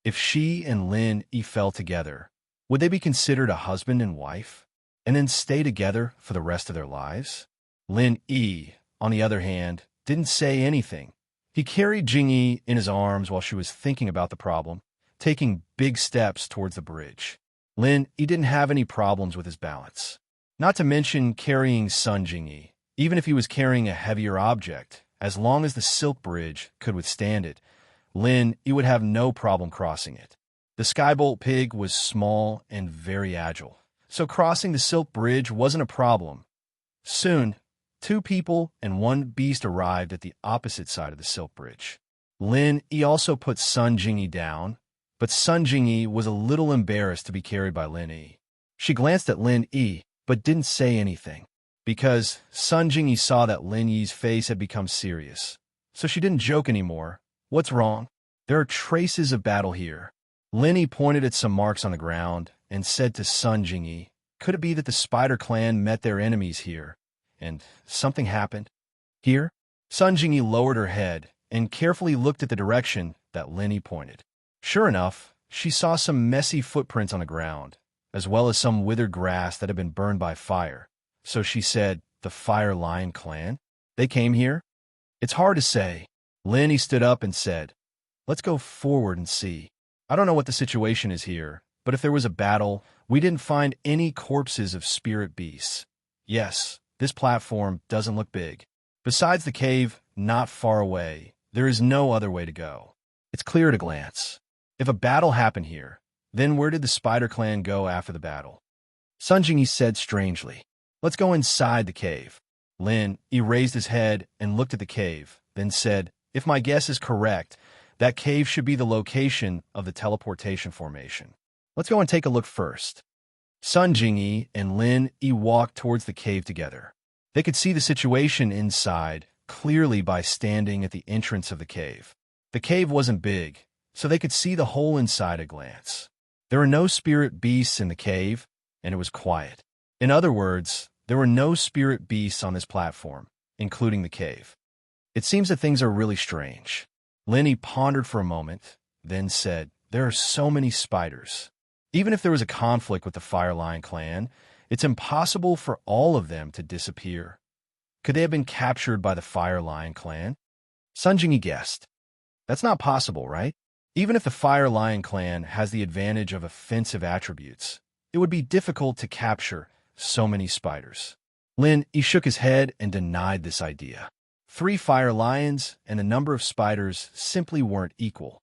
If she and Lin Yi fell together, would they be considered a husband and wife, and then stay together for the rest of their lives? Lin Yi, on the other hand, didn't say anything. He carried Jingyi in his arms while she was thinking about the problem, taking big steps towards the bridge. Lin Yi didn't have any problems with his balance. Not to mention carrying Sun Jingyi. Even if he was carrying a heavier object, as long as the silk bridge could withstand it, Lin Yi would have no problem crossing it. The Skybolt pig was small and very agile, so crossing the silk bridge wasn't a problem. Soon, 2 people and 1 beast arrived at the opposite side of the silk bridge. Lin Yi also put Sun Jingyi down, but Sun Jingyi was a little embarrassed to be carried by Lin Yi. She glanced at Lin Yi, but didn't say anything, because Sun Jingyi saw that Lin Yi's face had become serious. So she didn't joke anymore. What's wrong? There are traces of battle here. Lin Yi pointed at some marks on the ground and said to Sun Jingyi, could it be that the spider clan met their enemies here, and something happened? Here? Sun Jingyi lowered her head and carefully looked at the direction that Lin Yi pointed. Sure enough, she saw some messy footprints on the ground, as well as some withered grass that had been burned by fire. So she said, the Fire Lion clan? They came here? It's hard to say. Lin Yi stood up and said, let's go forward and see. I don't know what the situation is here, but if there was a battle, we didn't find any corpses of spirit beasts. Yes, this platform doesn't look big. Besides the cave, not far away, there is no other way to go. It's clear at a glance. If a battle happened here, then where did the Spider Clan go after the battle? Sun Jingyi said strangely, let's go inside the cave. Lin Yi raised his head and looked at the cave, then said, if my guess is correct, that cave should be the location of the teleportation formation. Let's go and take a look first. Sun Jingyi and Lin Yi walked towards the cave together. They could see the situation inside clearly by standing at the entrance of the cave. The cave wasn't big, so they could see the whole inside at a glance. There were no spirit beasts in the cave, and it was quiet. In other words, there were no spirit beasts on this platform, including the cave. It seems that things are really strange. Lenny pondered for a moment, then said, "There are so many spiders. Even if there was a conflict with the Fire Lion clan, it's impossible for all of them to disappear. Could they have been captured by the Fire Lion clan?" Sun Jingyi guessed. That's not possible, right? Even if the Fire Lion clan has the advantage of offensive attributes, it would be difficult to capture so many spiders. He shook his head and denied this idea. 3 fire lions and the number of spiders simply weren't equal.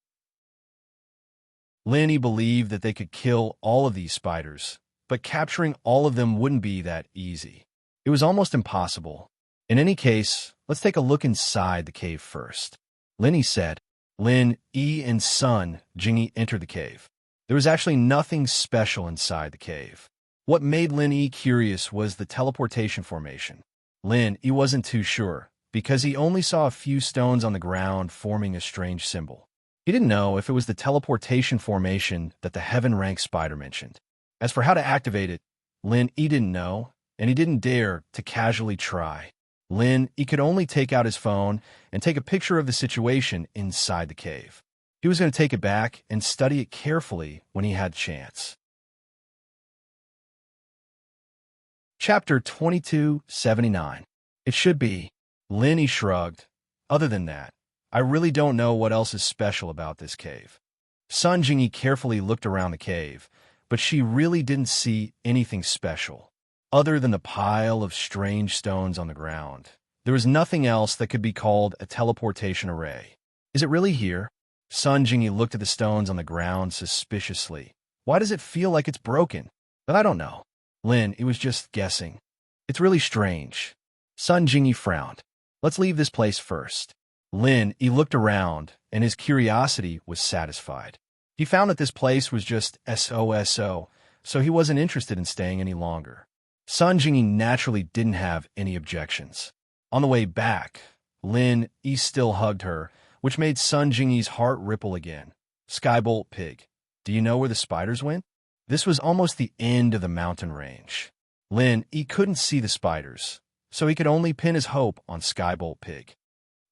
He believed that they could kill all of these spiders, but capturing all of them wouldn't be that easy. It was almost impossible. In any case, let's take a look inside the cave first. Lenny said. Lin, Yi, and Sun Jingyi entered the cave. There was actually nothing special inside the cave. What made Lin Yi curious was the teleportation formation. Lin Yi wasn't too sure, because he only saw a few stones on the ground forming a strange symbol. He didn't know if it was the teleportation formation that the Heaven Rank Spider mentioned. As for how to activate it, Lin Yi didn't know, and he didn't dare to casually try. He could only take out his phone and take a picture of the situation inside the cave. He was going to take it back and study it carefully when he had the chance. Chapter 2279. It should be. Lenny shrugged. Other than that, I really don't know what else is special about this cave. Sun Jingyi carefully looked around the cave, but she really didn't see anything special. Other than the pile of strange stones on the ground, there was nothing else that could be called a teleportation array. Is it really here? Sun Jingyi looked at the stones on the ground suspiciously. Why does it feel like it's broken? But I don't know. He was just guessing. It's really strange. Sun Jingyi frowned. Let's leave this place first. He looked around, and his curiosity was satisfied. He found that this place was just SOSO, so he wasn't interested in staying any longer. Sun Jingyi naturally didn't have any objections. On the way back, Yi still hugged her, which made Sun Jingyi's heart ripple again. Skybolt Pig, do you know where the spiders went? This was almost the end of the mountain range. He couldn't see the spiders, so he could only pin his hope on Skybolt Pig.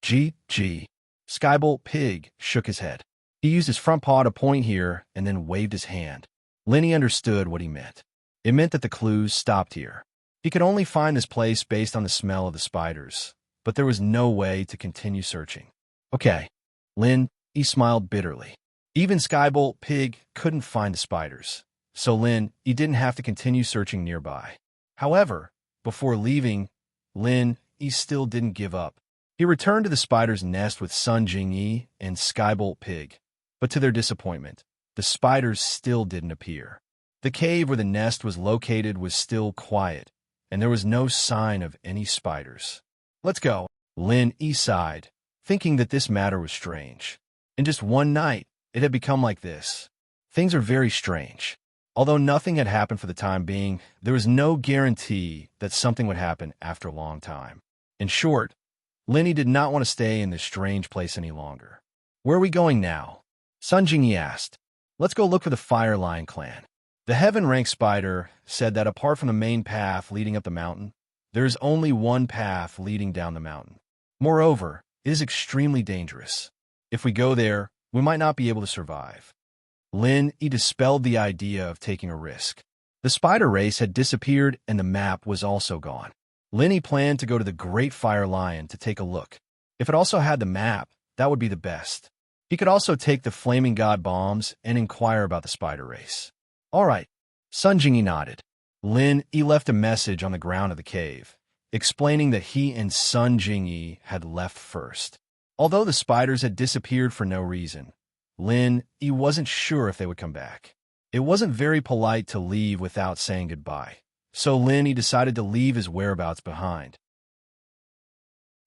Gee. Skybolt Pig shook his head. He used his front paw to point here and then waved his hand. Lenny understood what he meant. It meant that the clues stopped here. He could only find this place based on the smell of the spiders, but there was no way to continue searching. Okay. He smiled bitterly. Even Skybolt Pig couldn't find the spiders, so he didn't have to continue searching nearby. However, before leaving, he still didn't give up. He returned to the spider's nest with Sun Jingyi and Skybolt Pig, but to their disappointment, the spiders still didn't appear. The cave where the nest was located was still quiet, and there was no sign of any spiders. Let's go. He sighed, thinking that this matter was strange. In just one night, it had become like this. Things are very strange. Although nothing had happened for the time being, there was no guarantee that something would happen after a long time. In short, Lenny did not want to stay in this strange place any longer. Where are we going now? Sun Jingyi asked. Let's go look for the Fire Lion clan. The Heaven Rank Spider said that apart from the main path leading up the mountain, there is only one path leading down the mountain. Moreover, it is extremely dangerous. If we go there, we might not be able to survive. He dispelled the idea of taking a risk. The spider race had disappeared and the map was also gone. He planned to go to the Great Fire Lion to take a look. If it also had the map, that would be the best. He could also take the Flaming God bombs and inquire about the spider race. All right. Sun Jingyi nodded. He left a message on the ground of the cave, explaining that he and Sun Jingyi had left first. Although the spiders had disappeared for no reason, he wasn't sure if they would come back. It wasn't very polite to leave without saying goodbye, so he decided to leave his whereabouts behind.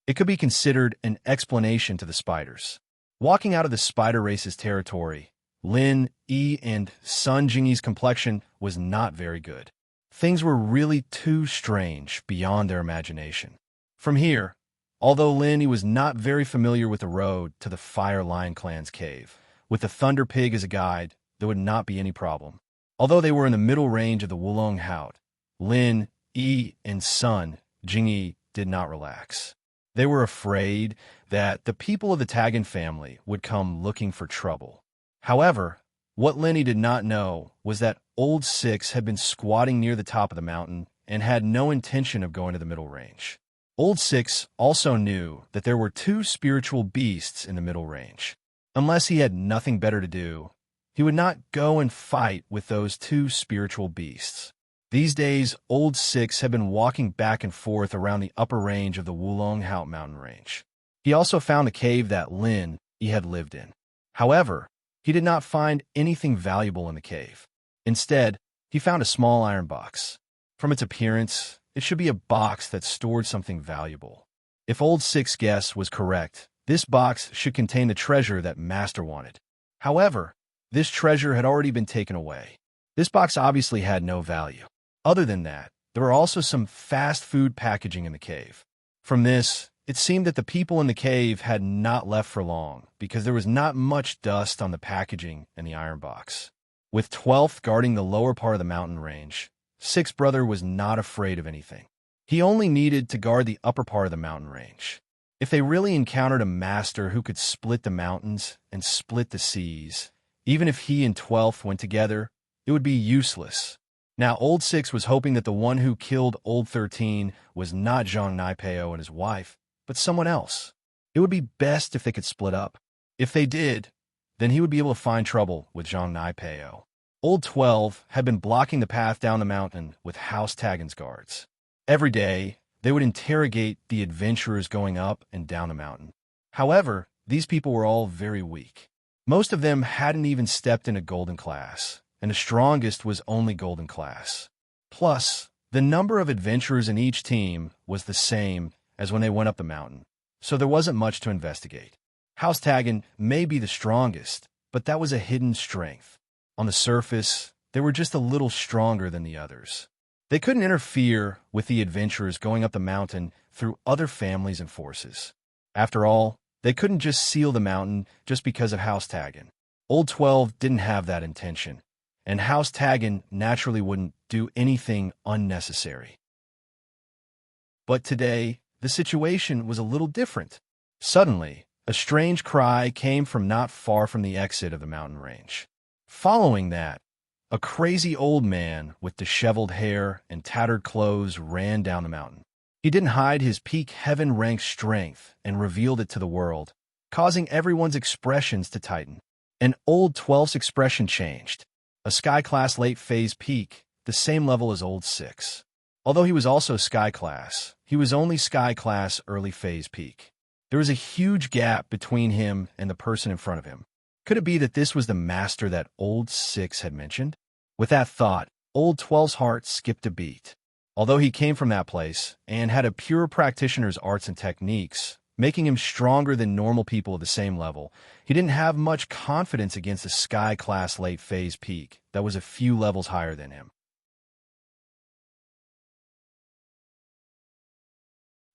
It could be considered an explanation to the spiders. Walking out of the spider race's territory, Yi, and Sun Jingyi's complexion was not very good. Things were really too strange beyond their imagination. From here, although Yi was not very familiar with the road to the Fire Lion clan's cave, with the Thunder Pig as a guide, there would not be any problem. Although they were in the middle range of the Wulong Haut, Lin, Yi, and son, Jingyi, did not relax. They were afraid that the people of the Tagan family would come looking for trouble. However, what Linny did not know was that Old Six had been squatting near the top of the mountain and had no intention of going to the middle range. Old Six also knew that there were two spiritual beasts in the middle range. Unless he had nothing better to do, he would not go and fight with those two spiritual beasts. These days, Old Six had been walking back and forth around the upper range of the Wulong Haut mountain range. He also found the cave that Lin he had lived in. However, he did not find anything valuable in the cave. Instead, he found a small iron box. From its appearance, it should be a box that stored something valuable. If Old Six's guess was correct, this box should contain the treasure that Master wanted. However, this treasure had already been taken away. This box obviously had no value. Other than that, there were also some fast food packaging in the cave. From this, it seemed that the people in the cave had not left for long because there was not much dust on the packaging and the iron box. With 12th guarding the lower part of the mountain range, Sixth Brother was not afraid of anything. He only needed to guard the upper part of the mountain range. If they really encountered a master who could split the mountains and split the seas, even if he and 12th went together, it would be useless. Now, Old Six was hoping that the one who killed Old 13 was not Zhang Naipeo and his wife, but someone else. It would be best if they could split up. If they did, then he would be able to find trouble with Zhang Naipeo. Old 12 had been blocking the path down the mountain with House Tagan's guards. Every day, they would interrogate the adventurers going up and down the mountain. However, these people were all very weak. Most of them hadn't even stepped into Golden Class, and the strongest was only Golden Class. Plus, the number of adventurers in each team was the same as when they went up the mountain, so there wasn't much to investigate. House Tagan may be the strongest, but that was a hidden strength. On the surface, they were just a little stronger than the others. They couldn't interfere with the adventurers going up the mountain through other families and forces. After all, they couldn't just seal the mountain just because of House Tagan. Old 12 didn't have that intention, and House Tagan naturally wouldn't do anything unnecessary. But today, the situation was a little different. Suddenly, a strange cry came from not far from the exit of the mountain range. Following that, a crazy old man with disheveled hair and tattered clothes ran down the mountain. He didn't hide his peak heaven-rank strength and revealed it to the world, causing everyone's expressions to tighten. And Old 12's expression changed. A Sky Class late phase peak, the same level as Old 6. Although he was also Sky Class, he was only Sky Class early phase peak. There was a huge gap between him and the person in front of him. Could it be that this was the master that Old 6 had mentioned? With that thought, Old 12's heart skipped a beat. Although he came from that place and had a pure practitioner's arts and techniques, making him stronger than normal people of the same level, he didn't have much confidence against a Sky Class late phase peak that was a few levels higher than him.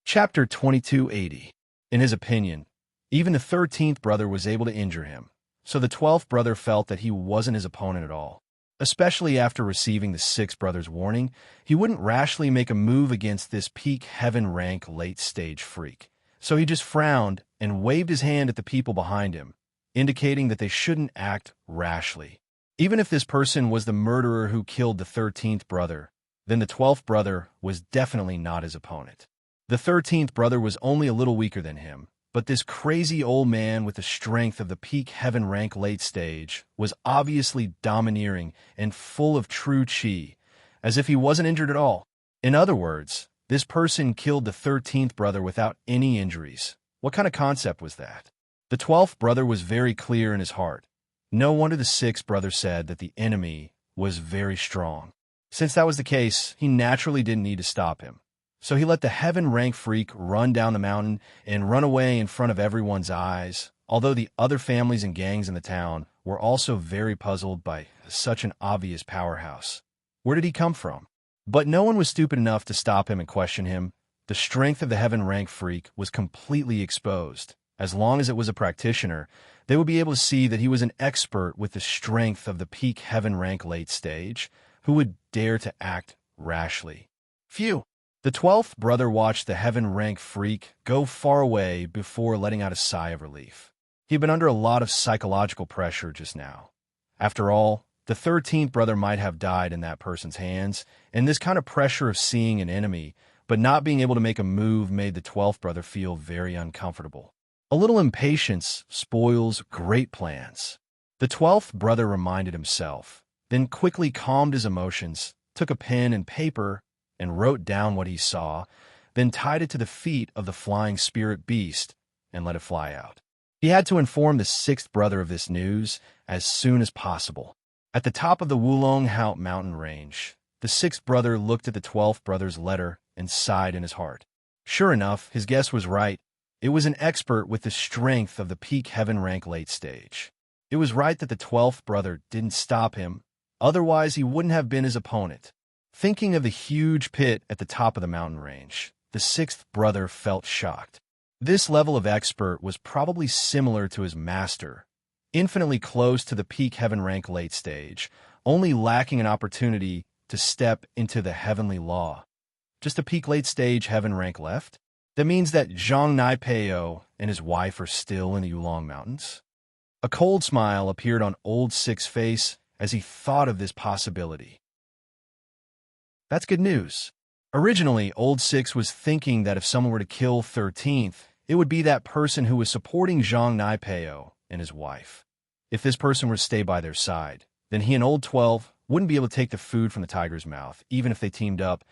Chapter 2280. In his opinion, even the 13th brother was able to injure him, so the 12th brother felt that he wasn't his opponent at all. Especially after receiving the 6th brother's warning, he wouldn't rashly make a move against this peak heaven-rank late-stage freak. So he just frowned and waved his hand at the people behind him, indicating that they shouldn't act rashly. Even if this person was the murderer who killed the 13th brother, then the 12th brother was definitely not his opponent. The 13th brother was only a little weaker than him, but this crazy old man with the strength of the peak heaven-rank late stage was obviously domineering and full of true chi, as if he wasn't injured at all. In other words, this person killed the 13th brother without any injuries. What kind of concept was that? The 12th brother was very clear in his heart. No wonder the 6th brother said that the enemy was very strong. Since that was the case, he naturally didn't need to stop him. So he let the heaven-rank freak run down the mountain and run away in front of everyone's eyes, although the other families and gangs in the town were also very puzzled by such an obvious powerhouse. Where did he come from? But no one was stupid enough to stop him and question him. The strength of the heaven-rank freak was completely exposed, As long as it was a practitioner, they would be able to see that he was an expert with the strength of the peak heaven rank late stage, who would dare to act rashly. Phew! The 12th brother watched the heaven rank freak go far away before letting out a sigh of relief. He'd been under a lot of psychological pressure just now. After all, the 13th brother might have died in that person's hands, and this kind of pressure of seeing an enemy but not being able to make a move made the 12th brother feel very uncomfortable. A little impatience spoils great plans. The 12th brother reminded himself, then quickly calmed his emotions, took a pen and paper, and wrote down what he saw, then tied it to the feet of the flying spirit beast and let it fly out. He had to inform the 6th brother of this news as soon as possible. At the top of the Wulong Haut mountain range, the 6th brother looked at the 12th brother's letter and sighed in his heart. Sure enough, his guess was right. It was an expert with the strength of the peak heaven rank late stage. It was right that the 12th brother didn't stop him, otherwise he wouldn't have been his opponent. Thinking of the huge pit at the top of the mountain range, the 6th brother felt shocked. This level of expert was probably similar to his master, infinitely close to the peak heaven rank late stage, only lacking an opportunity to step into the heavenly law. Just a peak late stage heaven rank left? That means that Zhang Naipeo and his wife are still in the Yulong Mountains? A cold smile appeared on Old Six's face as he thought of this possibility. That's good news. Originally, Old Six was thinking that if someone were to kill 13th, it would be that person who was supporting Zhang Naipeo and his wife. If this person were to stay by their side, then he and Old 12 wouldn't be able to take the food from the tiger's mouth. Even if they teamed up,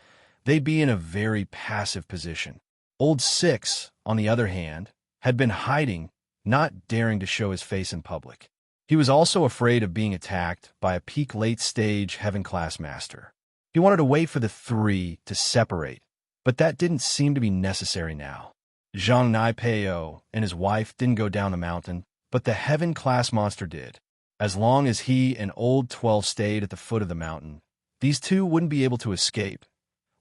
they'd be in a very passive position. Old Six, on the other hand, had been hiding, not daring to show his face in public. He was also afraid of being attacked by a peak late-stage heaven-class master. He wanted to wait for the three to separate, but that didn't seem to be necessary now. Zhang Naipeo and his wife didn't go down the mountain, but the heaven-class monster did. As long as he and Old 12 stayed at the foot of the mountain, these two wouldn't be able to escape.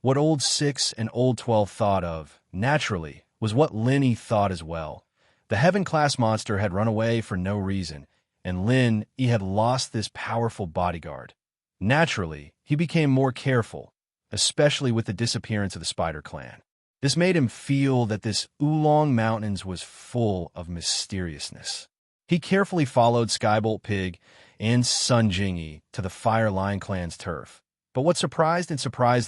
What Old 6 and Old 12 thought of, naturally, was what Lin Yi thought as well. The heaven-class monster had run away for no reason, and Lin Yi had lost this powerful bodyguard. Naturally, he became more careful, especially with the disappearance of the Spider Clan. This made him feel that this Oolong Mountains was full of mysteriousness. He carefully followed Skybolt Pig and Sun Jingyi to the Fire Lion Clan's turf. But what surprised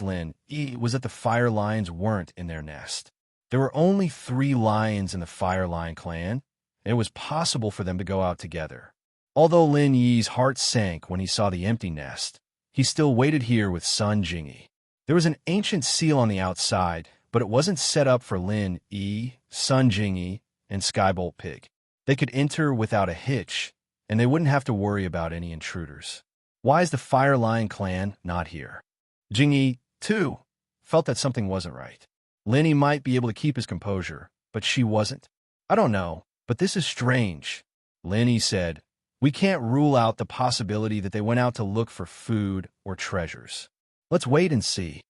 Lin Yi was that the Fire Lions weren't in their nest. There were only 3 lions in the Fire Lion Clan, and it was possible for them to go out together. Although Lin Yi's heart sank when he saw the empty nest, he still waited here with Sun Jingyi. There was an ancient seal on the outside, but it wasn't set up for Lin Yi, Sun Jingyi, and Skybolt Pig. They could enter without a hitch, and they wouldn't have to worry about any intruders. Why is the Fire Lion Clan not here? Jingyi, too, felt that something wasn't right. Lin Yi might be able to keep his composure, but she wasn't. I don't know, but this is strange, Lin Yi said. We can't rule out the possibility that they went out to look for food or treasures. Let's wait and see.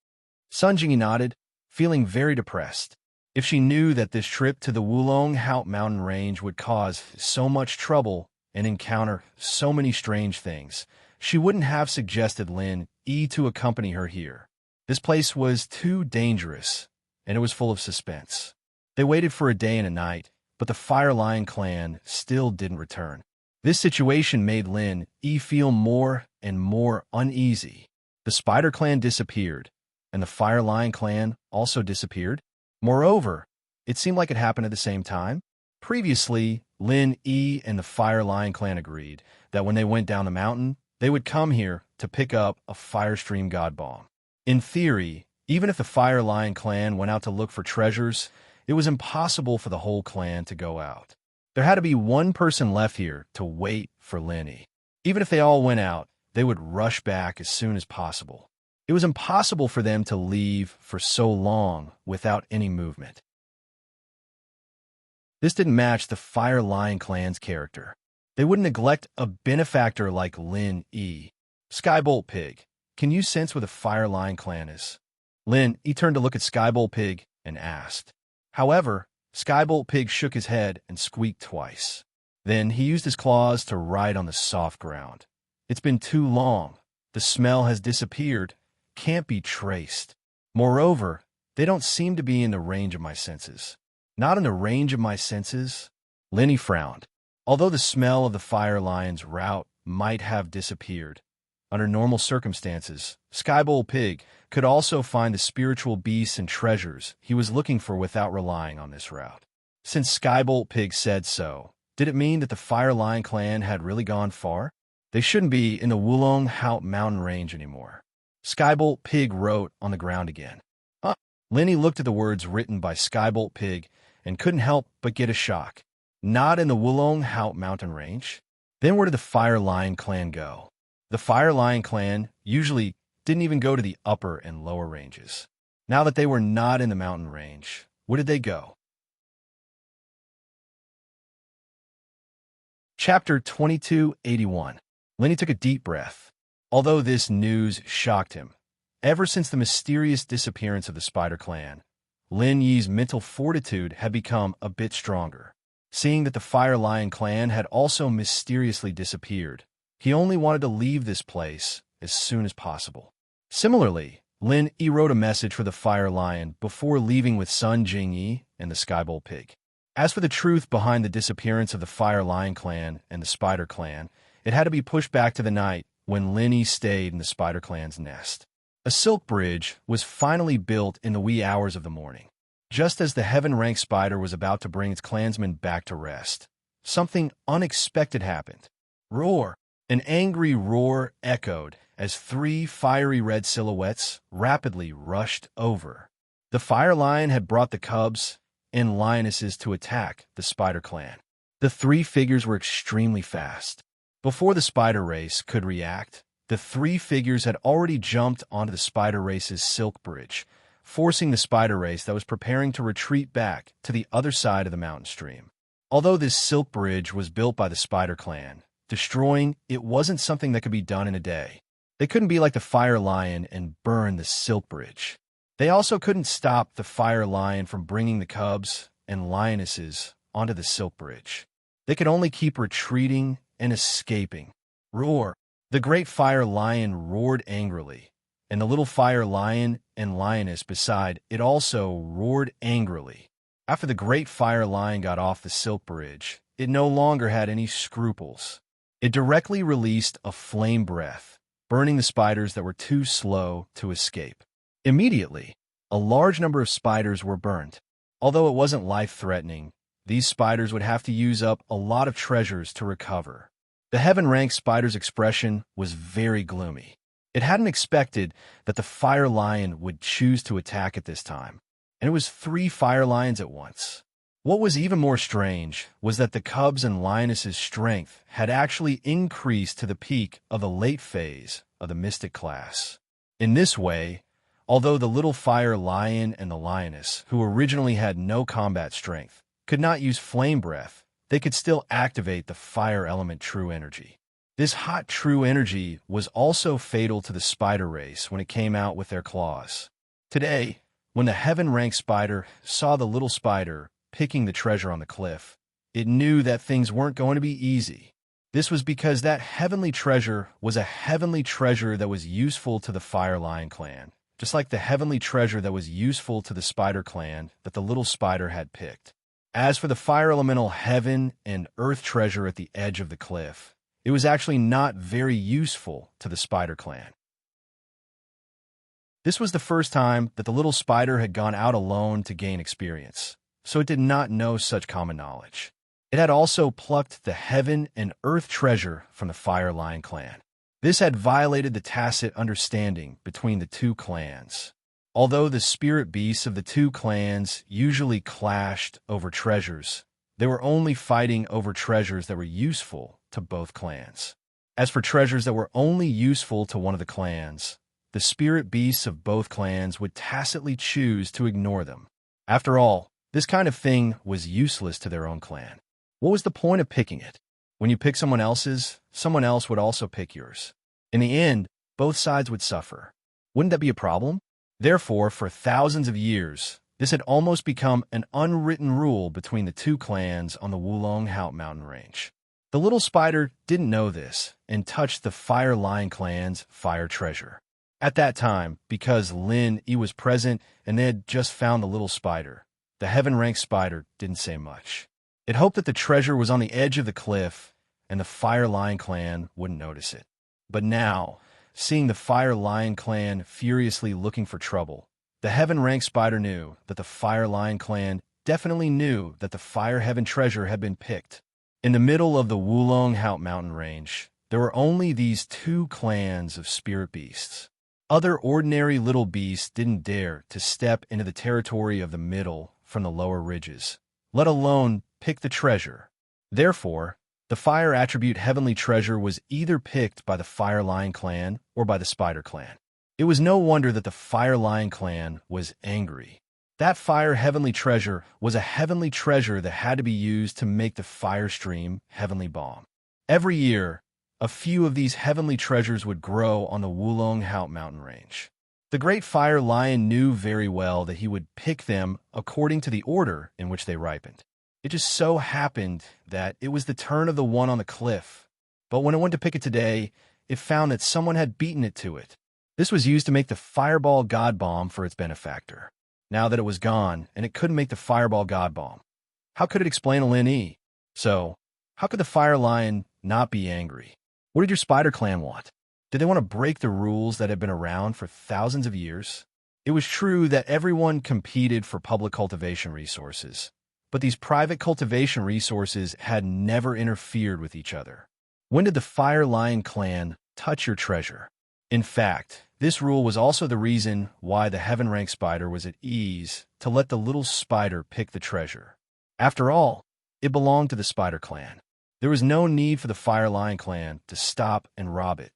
Sun Jingyi nodded, feeling very depressed. If she knew that this trip to the Wulong Haut mountain range would cause so much trouble and encounter so many strange things, she wouldn't have suggested Lin Yi to accompany her here. This place was too dangerous, and it was full of suspense. They waited for a day and a night, but the Fire Lion Clan still didn't return. This situation made Lin Yi feel more and more uneasy. The Spider Clan disappeared, and the Fire Lion Clan also disappeared. Moreover, it seemed like it happened at the same time. Previously, Lin Yi and the Fire Lion Clan agreed that when they went down the mountain, they would come here to pick up a Firestream God Bomb. In theory, even if the Fire Lion Clan went out to look for treasures, it was impossible for the whole clan to go out. There had to be one person left here to wait for Lin Yi. Even if they all went out, they would rush back as soon as possible. It was impossible for them to leave for so long without any movement. This didn't match the Fire Lion Clan's character. They wouldn't neglect a benefactor like Lin Yi. Skybolt Pig, can you sense where the Fire Lion Clan is? Lin Yi turned to look at Skybolt Pig and asked. However, Skybolt Pig shook his head and squeaked twice. Then he used his claws to write on the soft ground. It's been too long. The smell has disappeared. Can't be traced. Moreover, they don't seem to be in the range of my senses. Not in the range of my senses? Lenny frowned. Although the smell of the fire lion's route might have disappeared, under normal circumstances, Skybolt Pig could also find the spiritual beasts and treasures he was looking for without relying on this route. Since Skybolt Pig said so, did it mean that the Fire Lion clan had really gone far? They shouldn't be in the Wulong Haut mountain range anymore. Skybolt Pig wrote on the ground again. Lenny looked at the words written by Skybolt Pig and couldn't help but get a shock. Not in the Wulong Haut mountain range? Then where did the Fire Lion clan go? The Fire Lion clan usually didn't even go to the upper and lower ranges. Now that they were not in the mountain range, where did they go? Chapter 2281. Lenny took a deep breath. Although this news shocked him, ever since the mysterious disappearance of the Spider Clan, Lin Yi's mental fortitude had become a bit stronger. Seeing that the Fire Lion clan had also mysteriously disappeared, he only wanted to leave this place as soon as possible. Similarly, Lin Yi wrote a message for the Fire Lion before leaving with Sun Jingyi and the Skybolt Pig. As for the truth behind the disappearance of the Fire Lion clan and the Spider Clan, it had to be pushed back to the night when Lin Yi stayed in the Spider Clan's nest. A silk bridge was finally built in the wee hours of the morning. Just as the heaven-rank spider was about to bring its clansmen back to rest, something unexpected happened. Roar! An angry roar echoed as three fiery red silhouettes rapidly rushed over. The Fire Lion had brought the cubs and lionesses to attack the Spider Clan. The three figures were extremely fast. Before the Spider Race could react, the three figures had already jumped onto the Spider Race's silk bridge, forcing the Spider Race that was preparing to retreat back to the other side of the mountain stream. Although this silk bridge was built by the Spider Clan, destroying it wasn't something that could be done in a day. They couldn't be like the Fire Lion and burn the silk bridge. They also couldn't stop the Fire Lion from bringing the cubs and lionesses onto the silk bridge. They could only keep retreating and escaping. Roar! The great Fire Lion roared angrily, and the little Fire Lion and lioness beside it also roared angrily. After the great Fire Lion got off the silk bridge, it no longer had any scruples. It directly released a flame breath, burning the spiders that were too slow to escape. Immediately, a large number of spiders were burned. Although it wasn't life-threatening, these spiders would have to use up a lot of treasures to recover. The heaven-rank spider's expression was very gloomy. It hadn't expected that the Fire Lion would choose to attack at this time, and it was three Fire Lions at once. What was even more strange was that the cubs and lionesses' strength had actually increased to the peak of the late phase of the Mystic class. In this way, although the little Fire Lion and the lioness, who originally had no combat strength, could not use flame breath, they could still activate the fire element true energy. This hot true energy was also fatal to the spider race when it came out with their claws. Today, when the heaven-rank spider saw the little spider picking the treasure on the cliff, it knew that things weren't going to be easy. This was because that heavenly treasure was a heavenly treasure that was useful to the Fire Lion clan, just like the heavenly treasure that was useful to the Spider Clan that the little spider had picked. As for the fire elemental heaven and earth treasure at the edge of the cliff, it was actually not very useful to the Spider Clan. This was the first time that the little spider had gone out alone to gain experience, so it did not know such common knowledge. It had also plucked the heaven and earth treasure from the Fire Lion clan. This had violated the tacit understanding between the two clans. Although the spirit beasts of the two clans usually clashed over treasures, they were only fighting over treasures that were useful to both clans. As for treasures that were only useful to one of the clans, the spirit beasts of both clans would tacitly choose to ignore them. After all, this kind of thing was useless to their own clan. What was the point of picking it? When you pick someone else's, someone else would also pick yours. In the end, both sides would suffer. Wouldn't that be a problem? Therefore, for thousands of years, This had almost become an unwritten rule between the two clans on the Wulong Hout mountain range. The little spider didn't know this and touched the Fire Lion clan's fire treasure. At that time, because Lin Yi was present and they had just found the little spider, the heaven-ranked spider didn't say much. It hoped that the treasure was on the edge of the cliff and the Fire Lion clan wouldn't notice it. But now, seeing the Fire Lion clan furiously looking for trouble, the heaven-ranked spider knew that the Fire Lion clan definitely knew that the Fire Heaven treasure had been picked. In the middle of the Wulong Hout mountain range, there were only these two clans of spirit beasts. Other ordinary little beasts didn't dare to step into the territory of the middle from the lower ridges, let alone pick the treasure. Therefore, the fire attribute heavenly treasure was either picked by the Fire Lion clan or by the Spider clan. It was no wonder that the Fire Lion clan was angry. That fire heavenly treasure was a heavenly treasure that had to be used to make the fire stream heavenly bomb. Every year, a few of these heavenly treasures would grow on the Wulong Hout mountain range. The Great Fire Lion knew very well that he would pick them according to the order in which they ripened. It just so happened that it was the turn of the one on the cliff, but when it went to pick it today, it found that someone had beaten it to it. This was used to make the Fireball God Bomb for its benefactor. Now that it was gone, and it couldn't make the Fireball God Bomb, how could it explain to Lin Yi? So, how could the Fire Lion not be angry? What did your Spider clan want? Did they want to break the rules that had been around for thousands of years? It was true that everyone competed for public cultivation resources, but these private cultivation resources had never interfered with each other. When did the Fire Lion clan touch your treasure? In fact, this rule was also the reason why the heaven-ranked spider was at ease to let the little spider pick the treasure. After all, it belonged to the Spider clan. There was no need for the Fire Lion clan to stop and rob it.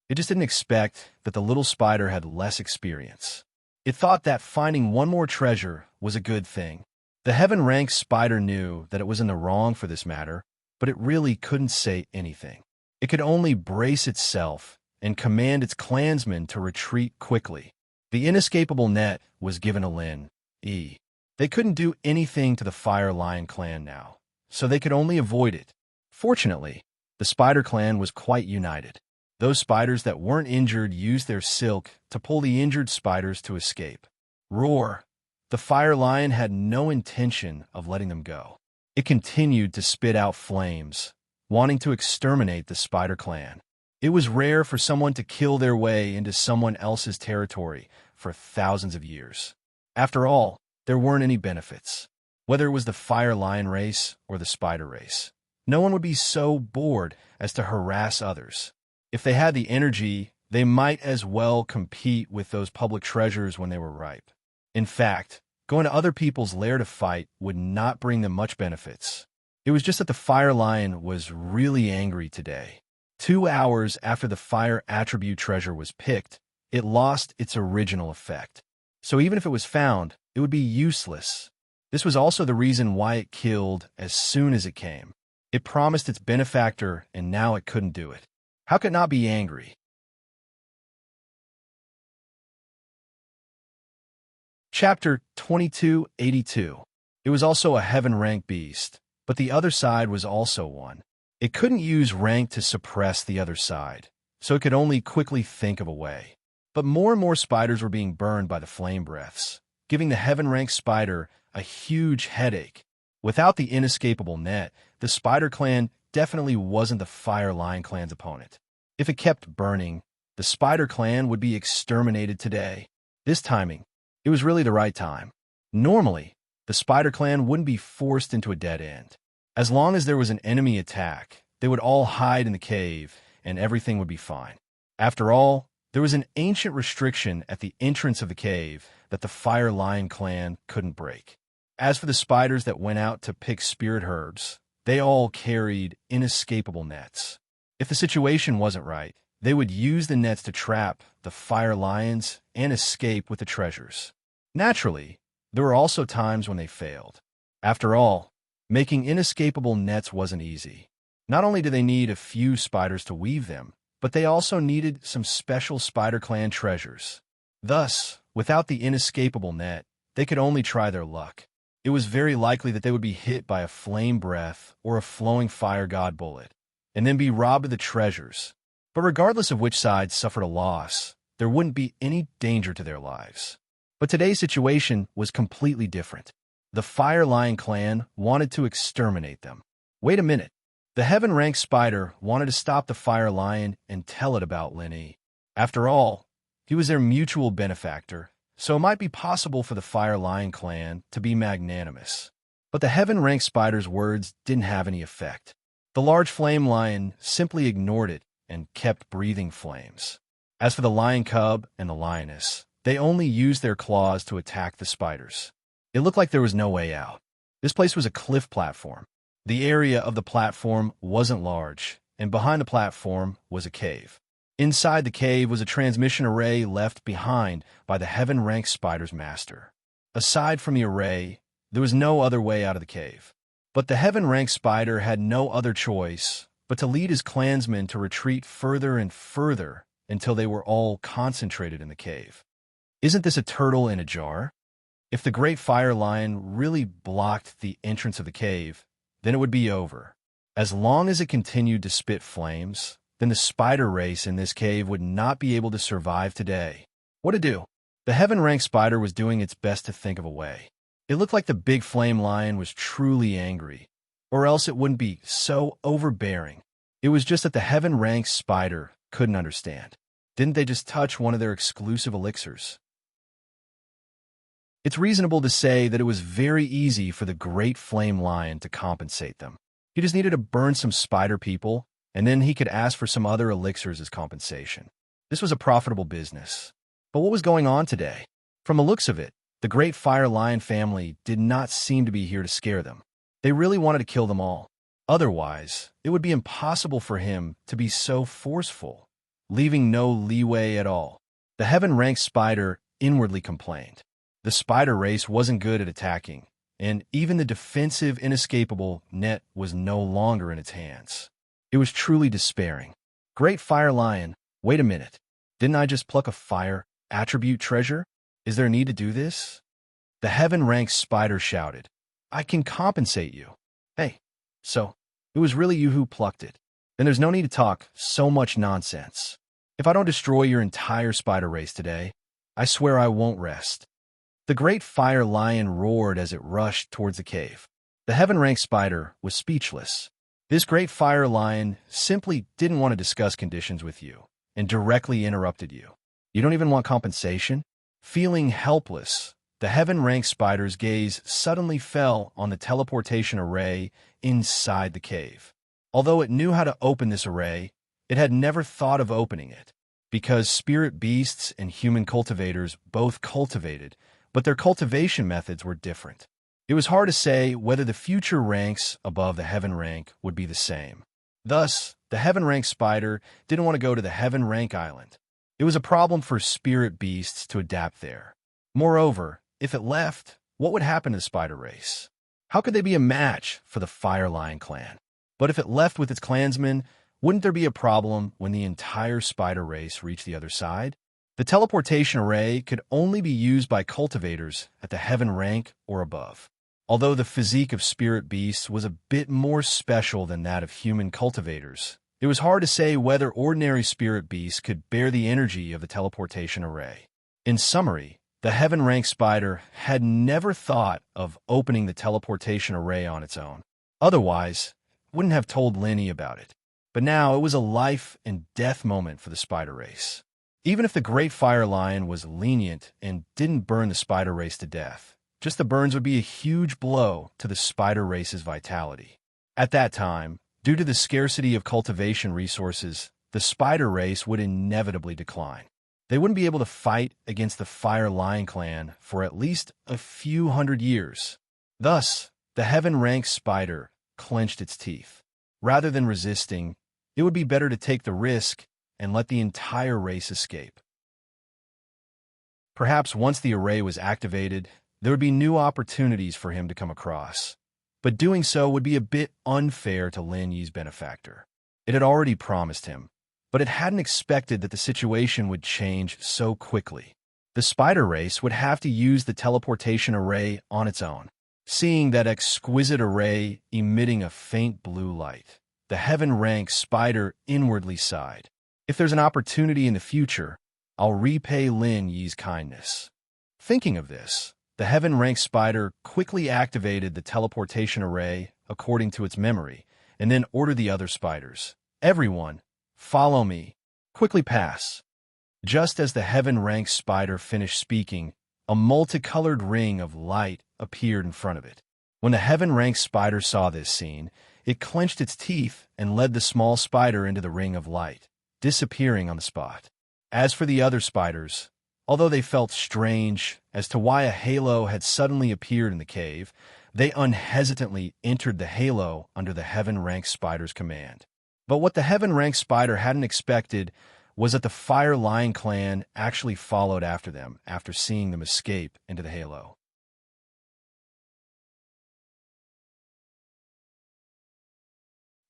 It just didn't expect that the little spider had less experience. It thought that finding one more treasure was a good thing. The heaven-ranked spider knew that it was in the wrong for this matter, but it really couldn't say anything. It could only brace itself and command its clansmen to retreat quickly. The inescapable net was given to Lin Yi. They couldn't do anything to the Fire Lion clan now, so they could only avoid it. Fortunately, the Spider clan was quite united. Those spiders that weren't injured used their silk to pull the injured spiders to escape. Roar! The Fire Lion had no intention of letting them go. It continued to spit out flames, wanting to exterminate the Spider clan. It was rare for someone to kill their way into someone else's territory for thousands of years. After all, there weren't any benefits. Whether it was the Fire Lion race or the Spider race, no one would be so bored as to harass others. If they had the energy, they might as well compete with those public treasures when they were ripe. In fact, going to other people's lair to fight would not bring them much benefits. It was just that the Fire Lion was really angry today. 2 hours after the fire attribute treasure was picked, it lost its original effect. So even if it was found, it would be useless. This was also the reason why it killed as soon as it came. It promised its benefactor, and now it couldn't do it. How could it not be angry? Chapter 2282. It was also a heaven-ranked beast, but the other side was also one. It couldn't use rank to suppress the other side, so it could only quickly think of a way. But more and more spiders were being burned by the flame breaths, giving the heaven-ranked spider a huge headache. Without the inescapable net, the Spider clan definitely wasn't the Fire Lion clan's opponent. If it kept burning, the Spider clan would be exterminated today. This timing, it was really the right time. Normally, the Spider clan wouldn't be forced into a dead end. As long as there was an enemy attack, they would all hide in the cave, and everything would be fine. After all, there was an ancient restriction at the entrance of the cave that the Fire Lion clan couldn't break. As for the spiders that went out to pick spirit herbs, they all carried inescapable nets. If the situation wasn't right, they would use the nets to trap the Fire Lions and escape with the treasures. Naturally, there were also times when they failed. After all, making inescapable nets wasn't easy. Not only did they need a few spiders to weave them, but they also needed some special Spider clan treasures. Thus, Without the inescapable net, they could only try their luck. It was very likely that they would be hit by a flame breath or a flowing fire god bullet, and then be robbed of the treasures. But regardless of which side suffered a loss, there wouldn't be any danger to their lives. But today's situation was completely different. The Fire Lion clan wanted to exterminate them. Wait a minute. The Heaven-ranked spider wanted to stop the Fire Lion and tell it about Lin Yi. After all, he was their mutual benefactor, so it might be possible for the Fire Lion clan to be magnanimous. But the Heaven-ranked spider's words didn't have any effect. The large flame lion simply ignored it and kept breathing flames. As for the lion cub and the lioness, they only used their claws to attack the spiders. It looked like there was no way out. This place was a cliff platform. The area of the platform wasn't large, and behind the platform was a cave. Inside the cave was a transmission array left behind by the Heaven-ranked spider's master. Aside from the array, there was no other way out of the cave. But the Heaven-ranked spider had no other choice but to lead his clansmen to retreat further and further until they were all concentrated in the cave. Isn't this a turtle in a jar? If the great fire lion really blocked the entrance of the cave, then it would be over. As long as it continued to spit flames, then the spider race in this cave would not be able to survive today. What to do? The Heaven-ranked spider was doing its best to think of a way. It looked like the big flame lion was truly angry, or else it wouldn't be so overbearing. It was just that the Heaven-ranked spider couldn't understand. Didn't they just touch one of their exclusive elixirs? It's reasonable to say that it was very easy for the great flame lion to compensate them. He just needed to burn some spider people, and then he could ask for some other elixirs as compensation. This was a profitable business. But what was going on today? From the looks of it, the great fire lion family did not seem to be here to scare them. They really wanted to kill them all. Otherwise, it would be impossible for him to be so forceful, leaving no leeway at all. The Heaven-ranked spider inwardly complained. The spider race wasn't good at attacking, and even the defensive, inescapable net was no longer in its hands. It was truly despairing. Great Fire Lion, wait a minute. Didn't I just pluck a fire attribute treasure? Is there a need to do this? The Heaven-ranked spider shouted. I can compensate you. Hey, so it was really you who plucked it. Then there's no need to talk so much nonsense. If I don't destroy your entire spider race today, I swear I won't rest. The great fire lion roared as it rushed towards the cave. The Heaven-ranked spider was speechless. This great fire lion simply didn't want to discuss conditions with you and directly interrupted you. You don't even want compensation? Feeling helpless, the Heaven-ranked spider's gaze suddenly fell on the teleportation array inside the cave. Although it knew how to open this array, it had never thought of opening it, because spirit beasts and human cultivators both cultivated, but their cultivation methods were different. It was hard to say whether the future ranks above the Heaven rank would be the same. Thus, the Heaven-ranked spider didn't want to go to the Heaven rank island. It was a problem for spirit beasts to adapt there. Moreover, if it left, what would happen to the spider race? How could they be a match for the Fire Lion clan? But if it left with its clansmen, wouldn't there be a problem when the entire spider race reached the other side? The teleportation array could only be used by cultivators at the Heaven rank or above. Although the physique of spirit beasts was a bit more special than that of human cultivators, it was hard to say whether ordinary spirit beasts could bear the energy of the teleportation array. In summary, the Heaven-ranked spider had never thought of opening the teleportation array on its own. Otherwise, it wouldn't have told Lin Yi about it. But now it was a life and death moment for the spider race. Even if the great fire lion was lenient and didn't burn the spider race to death, just the burns would be a huge blow to the spider race's vitality. At that time, due to the scarcity of cultivation resources, the spider race would inevitably decline. They wouldn't be able to fight against the Fire Lion clan for at least a few hundred years. Thus, the Heaven-ranked spider clenched its teeth. Rather than resisting, it would be better to take the risk and let the entire race escape. Perhaps once the array was activated, there would be new opportunities for him to come across. But doing so would be a bit unfair to Lin Yi's benefactor. It had already promised him, but it hadn't expected that the situation would change so quickly. the spider race would have to use the teleportation array on its own. Seeing that exquisite array emitting a faint blue light, the heaven-rank spider inwardly sighed. If there's an opportunity in the future, I'll repay Lin Yi's kindness. Thinking of this, the heaven-rank spider quickly activated the teleportation array according to its memory, and then ordered the other spiders. Everyone, follow me. Quickly pass. Just as the heaven-rank spider finished speaking, a multicolored ring of light appeared in front of it. When the heaven-rank spider saw this scene, it clenched its teeth and led the small spider into the ring of light, disappearing on the spot. As for the other spiders, although they felt strange as to why a halo had suddenly appeared in the cave, they unhesitantly entered the halo under the heaven-rank spider's command. But what the heaven-rank spider hadn't expected was that the Fire Lion clan actually followed after them after seeing them escape into the halo.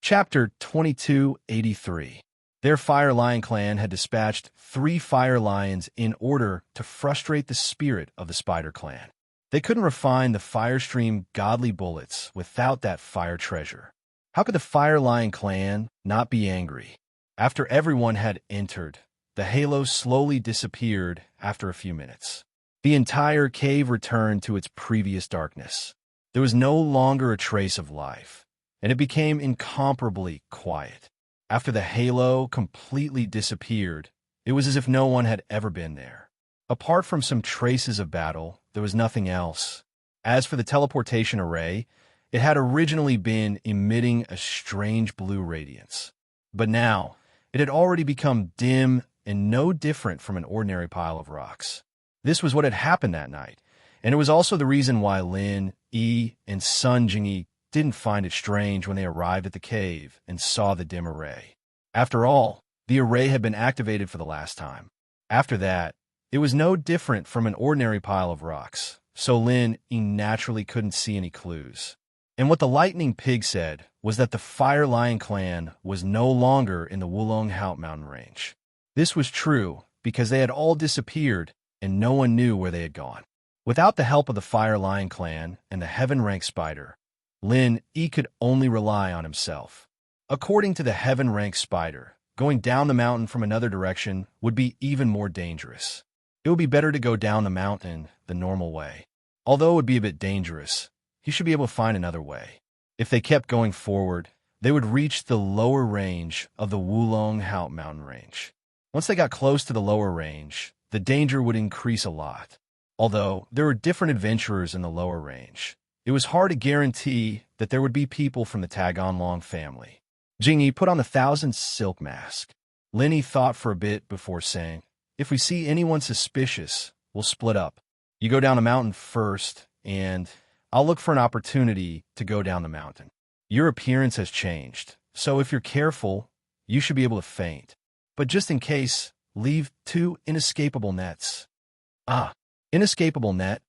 Chapter 2283. Their Fire Lion clan had dispatched 3 fire lions in order to frustrate the spirit of the Spider clan. They couldn't refine the Firestream godly bullets without that fire treasure. How could the Fire Lion clan not be angry? After everyone had entered, the halo slowly disappeared after a few minutes. The entire cave returned to its previous darkness. There was no longer a trace of life, and it became incomparably quiet. After the halo completely disappeared, it was as if no one had ever been there. Apart from some traces of battle, there was nothing else. As for the teleportation array, it had originally been emitting a strange blue radiance. But now, it had already become dim and no different from an ordinary pile of rocks. This was what had happened that night, and it was also the reason why Lin, Yi, and Sun Jingyi didn't find it strange when they arrived at the cave and saw the dim array. After all, the array had been activated for the last time. After that, it was no different from an ordinary pile of rocks, so Lin Yi naturally couldn't see any clues. And what the Lightning Pig said was that the Fire Lion clan was no longer in the Wulong Haut mountain range. This was true because they had all disappeared and no one knew where they had gone. Without the help of the Fire Lion clan and the Heaven-rank spider, Lin Yi could only rely on himself. According to the Heaven-rank spider, going down the mountain from another direction would be even more dangerous. It would be better to go down the mountain the normal way. Although it would be a bit dangerous, he should be able to find another way. If they kept going forward, they would reach the lower range of the Wulong Haut mountain range. Once they got close to the lower range, the danger would increase a lot. Although there were different adventurers in the lower range, it was hard to guarantee that there would be people from the Tagonlong family. Jingyi put on the Thousand Silk Mask. Lin Yi thought for a bit before saying, "If we see anyone suspicious, we'll split up. You go down the mountain first, and I'll look for an opportunity to go down the mountain. Your appearance has changed, so if you're careful, you should be able to feint. But just in case, leave 2 inescapable nets." "Ah, inescapable net?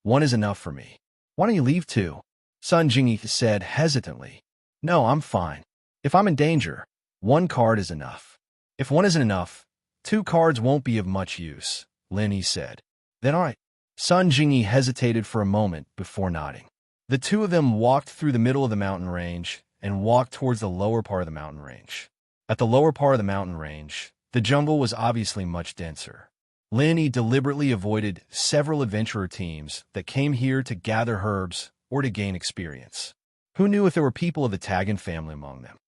1 is enough for me. Why don't you leave 2? Sun Jingyi said hesitantly. "No, I'm fine. If I'm in danger, 1 card is enough. If 1 isn't enough, 2 cards won't be of much use," Lin Yi said. "Then all right." Sun Jingyi hesitated for a moment before nodding. The 2 of them walked through the middle of the mountain range and walked towards the lower part of the mountain range. At the lower part of the mountain range, the jungle was obviously much denser. Lin Yi deliberately avoided several adventurer teams that came here to gather herbs or to gain experience. Who knew if there were people of the Tagon family among them?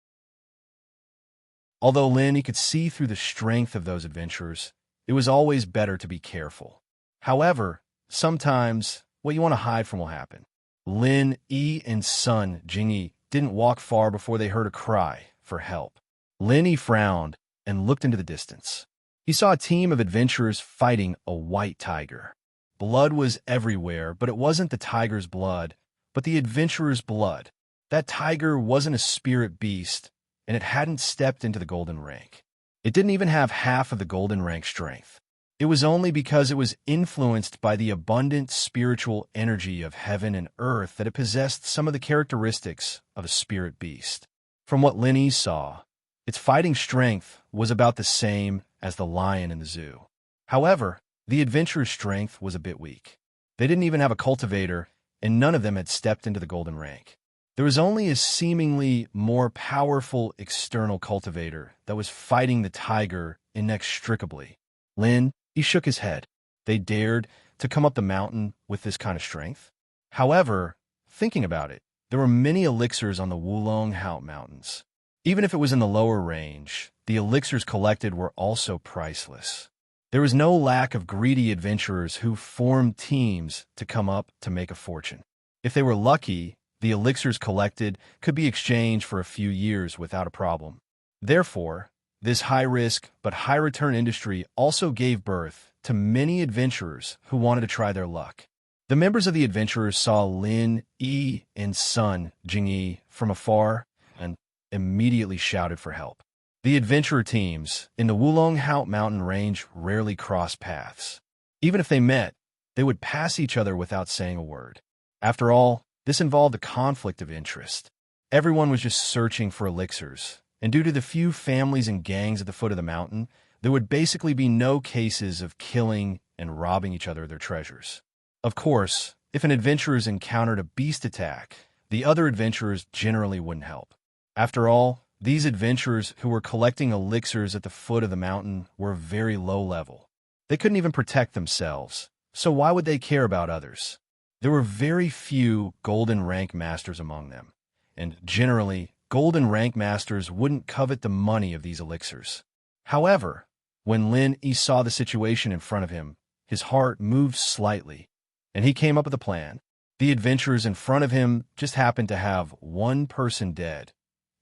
Although Lin Yi could see through the strength of those adventurers, it was always better to be careful. However, sometimes what you want to hide from will happen. Lin Yi and Sun Jingyi didn't walk far before they heard a cry for help. Lin Yi frowned and looked into the distance. He saw a team of adventurers fighting a white tiger. Blood was everywhere, but it wasn't the tiger's blood, but the adventurer's blood. That tiger wasn't a spirit beast, and it hadn't stepped into the golden rank. It didn't even have half of the golden rank strength. It was only because it was influenced by the abundant spiritual energy of heaven and earth that it possessed some of the characteristics of a spirit beast. From what Lin Yi saw, its fighting strength was about the same as the lion in the zoo. However, The adventurer's strength was a bit weak. They didn't even have a cultivator, and none of them had stepped into the golden rank. There was only a seemingly more powerful external cultivator that was fighting the tiger inextricably. Lin, he shook his head. They dared to come up the mountain with this kind of strength? However, thinking about it, there were many elixirs on the Wulong Haut Mountains. Even if it was in the lower range, the elixirs collected were also priceless. There was no lack of greedy adventurers who formed teams to come up to make a fortune. If they were lucky, the elixirs collected could be exchanged for a few years without a problem. Therefore, this high-risk but high-return industry also gave birth to many adventurers who wanted to try their luck. The members of the adventurers saw Lin Yi and son Jingyi from afar and immediately shouted for help. The adventurer teams in the Wulong Haut mountain range rarely crossed paths. Even if they met, they would pass each other without saying a word. After all, this involved a conflict of interest. Everyone was just searching for elixirs, and due to the few families and gangs at the foot of the mountain, there would basically be no cases of killing and robbing each other of their treasures. Of course, if an adventurers encountered a beast attack, the other adventurers generally wouldn't help. After all, these adventurers who were collecting elixirs at the foot of the mountain were very low level. They couldn't even protect themselves, so why would they care about others? There were very few golden rank masters among them, and generally, golden rank masters wouldn't covet the money of these elixirs. However, when Lin Yi saw the situation in front of him, his heart moved slightly, and he came up with a plan. The adventurers in front of him just happened to have one person dead,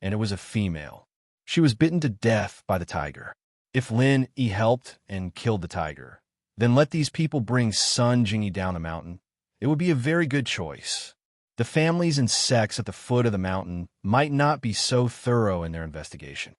and it was a female. She was bitten to death by the tiger. If Lin Yi helped and killed the tiger, then let these people bring Sun Jingyi down the mountain. It would be a very good choice. The families and sects at the foot of the mountain might not be so thorough in their investigation.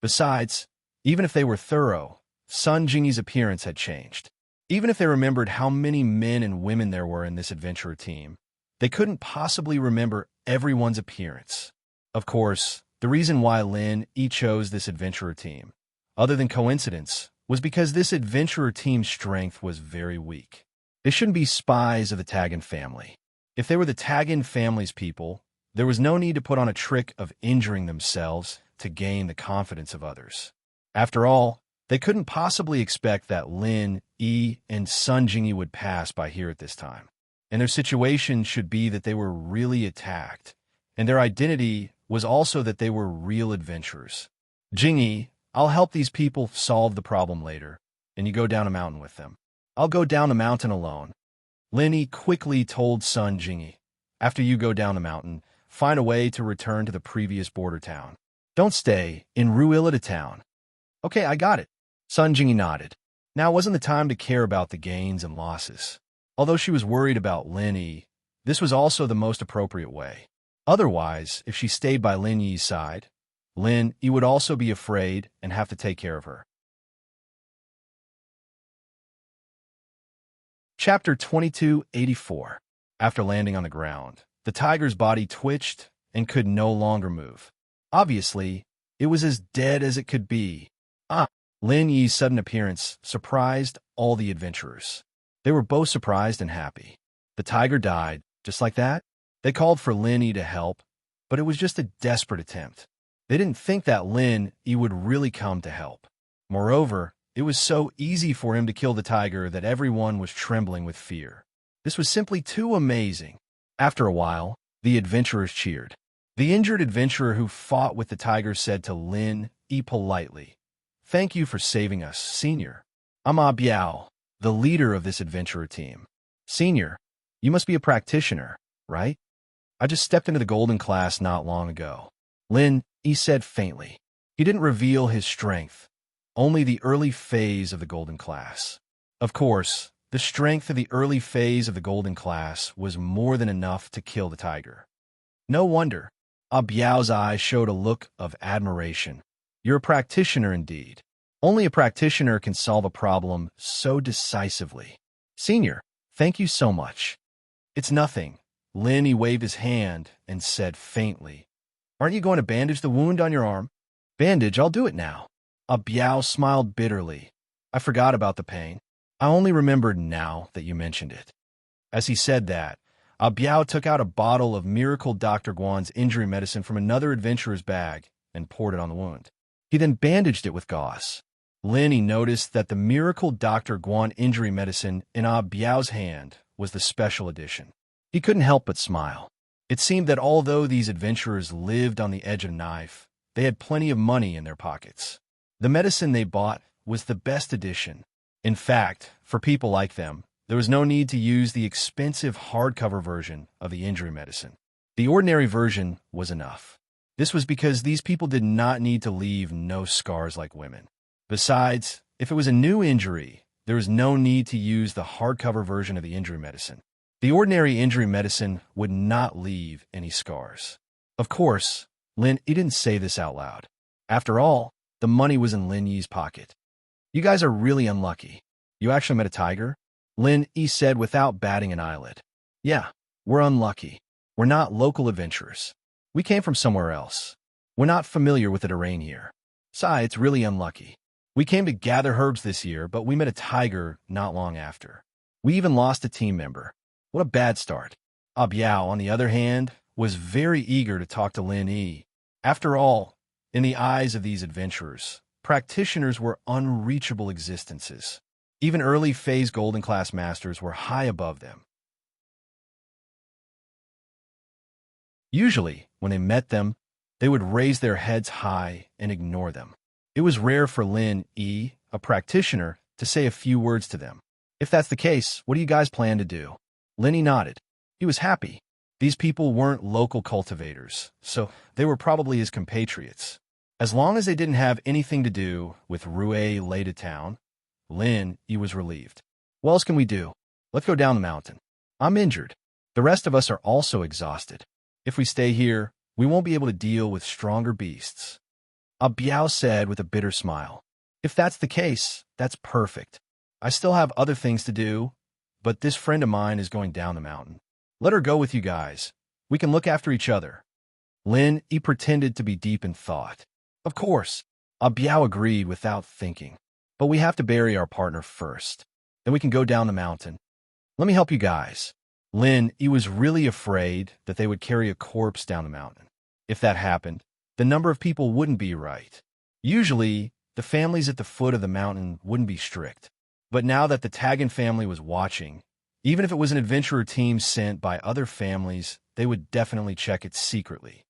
Besides, even if they were thorough, Sun Jingyi's appearance had changed. Even if they remembered how many men and women there were in this adventurer team, they couldn't possibly remember everyone's appearance. Of course, the reason why Lin Yi chose this adventurer team, other than coincidence, was because this adventurer team's strength was very weak. They shouldn't be spies of the Tagan family. If they were the Tagan family's people, there was no need to put on a trick of injuring themselves to gain the confidence of others. After all, they couldn't possibly expect that Lin Yi and Sun Jingyi would pass by here at this time. And their situation should be that they were really attacked, and their identity was also that they were real adventurers. Jingyi, I'll help these people solve the problem later, and you go down a mountain with them. I'll go down the mountain alone. Lin Yi quickly told Sun Jingyi, after you go down the mountain, find a way to return to the previous border town. Don't stay in Ruilita town. Okay, I got it. Sun Jingyi nodded. Now wasn't the time to care about the gains and losses. Although she was worried about Lin Yi, this was also the most appropriate way. Otherwise, if she stayed by Lin Yi's side, Lin Yi would also be afraid and have to take care of her. Chapter 2284. After landing on the ground, the tiger's body twitched and could no longer move. Obviously, it was as dead as it could be. Lin Yi's sudden appearance surprised all the adventurers. They were both surprised and happy. The tiger died, just like that. They called for Lin Yi to help, but it was just a desperate attempt. They didn't think that Lin Yi would really come to help. Moreover, it was so easy for him to kill the tiger that everyone was trembling with fear. This was simply too amazing. After a while, the adventurers cheered. The injured adventurer who fought with the tiger said to Lin Yi politely, "Thank you for saving us, Senior. I'm Biao, the leader of this adventurer team. Senior, you must be a practitioner, right? I just stepped into the golden class not long ago." Lin Yi said faintly. He didn't reveal his strength, only the early phase of the golden class. Of course, the strength of the early phase of the golden class was more than enough to kill the tiger. No wonder. Biao's eyes showed a look of admiration. You're a practitioner indeed. Only a practitioner can solve a problem so decisively. Senior, thank you so much. It's nothing. Lin Yi waved his hand and said faintly, "Aren't you going to bandage the wound on your arm?" "Bandage, I'll do it now." Biao smiled bitterly. I forgot about the pain. I only remembered now that you mentioned it." As he said that, Biao took out a bottle of Miracle Dr. Guan's injury medicine from another adventurer's bag and poured it on the wound. He then bandaged it with gauze. Lin noticed that the Miracle Dr. Guan injury medicine in Biao's hand was the special edition. He couldn't help but smile. It seemed that although these adventurers lived on the edge of a knife, they had plenty of money in their pockets. The medicine they bought was the best edition. In fact, for people like them, there was no need to use the expensive hardcover version of the injury medicine. The ordinary version was enough. This was because these people did not need to leave no scars like women. Besides, if it was a new injury, there was no need to use the hardcover version of the injury medicine. The ordinary injury medicine would not leave any scars. Of course, Lin Yi didn't say this out loud. After all, the money was in Lin Yi's pocket. "You guys are really unlucky. You actually met a tiger?" Lin Yi said without batting an eyelid. "Yeah, we're unlucky. We're not local adventurers. We came from somewhere else. We're not familiar with the terrain here. Besides, it's really unlucky. We came to gather herbs this year, but we met a tiger not long after. We even lost a team member. What a bad start." Biao, on the other hand, was very eager to talk to Lin Yi. After all, in the eyes of these adventurers, practitioners were unreachable existences. Even early phase golden class masters were high above them. Usually, when they met them, they would raise their heads high and ignore them. It was rare for Lin Yi, a practitioner, to say a few words to them. "If that's the case, what do you guys plan to do?" Lin Yi nodded. He was happy. These people weren't local cultivators, so they were probably his compatriots. As long as they didn't have anything to do with Rue Leda Town, Lin Yi was relieved. "What else can we do? Let's go down the mountain. I'm injured. The rest of us are also exhausted. If we stay here, we won't be able to deal with stronger beasts." Biao said with a bitter smile. "If that's the case, that's perfect. I still have other things to do, but this friend of mine is going down the mountain. Let her go with you guys. We can look after each other." Lin Yi pretended to be deep in thought. "Of course," Biao agreed without thinking. "But we have to bury our partner first. Then we can go down the mountain. Let me help you guys." Lin Yi was really afraid that they would carry a corpse down the mountain. If that happened, the number of people wouldn't be right. Usually, the families at the foot of the mountain wouldn't be strict. But now that the Tagan family was watching, even if it was an adventurer team sent by other families, they would definitely check it secretly.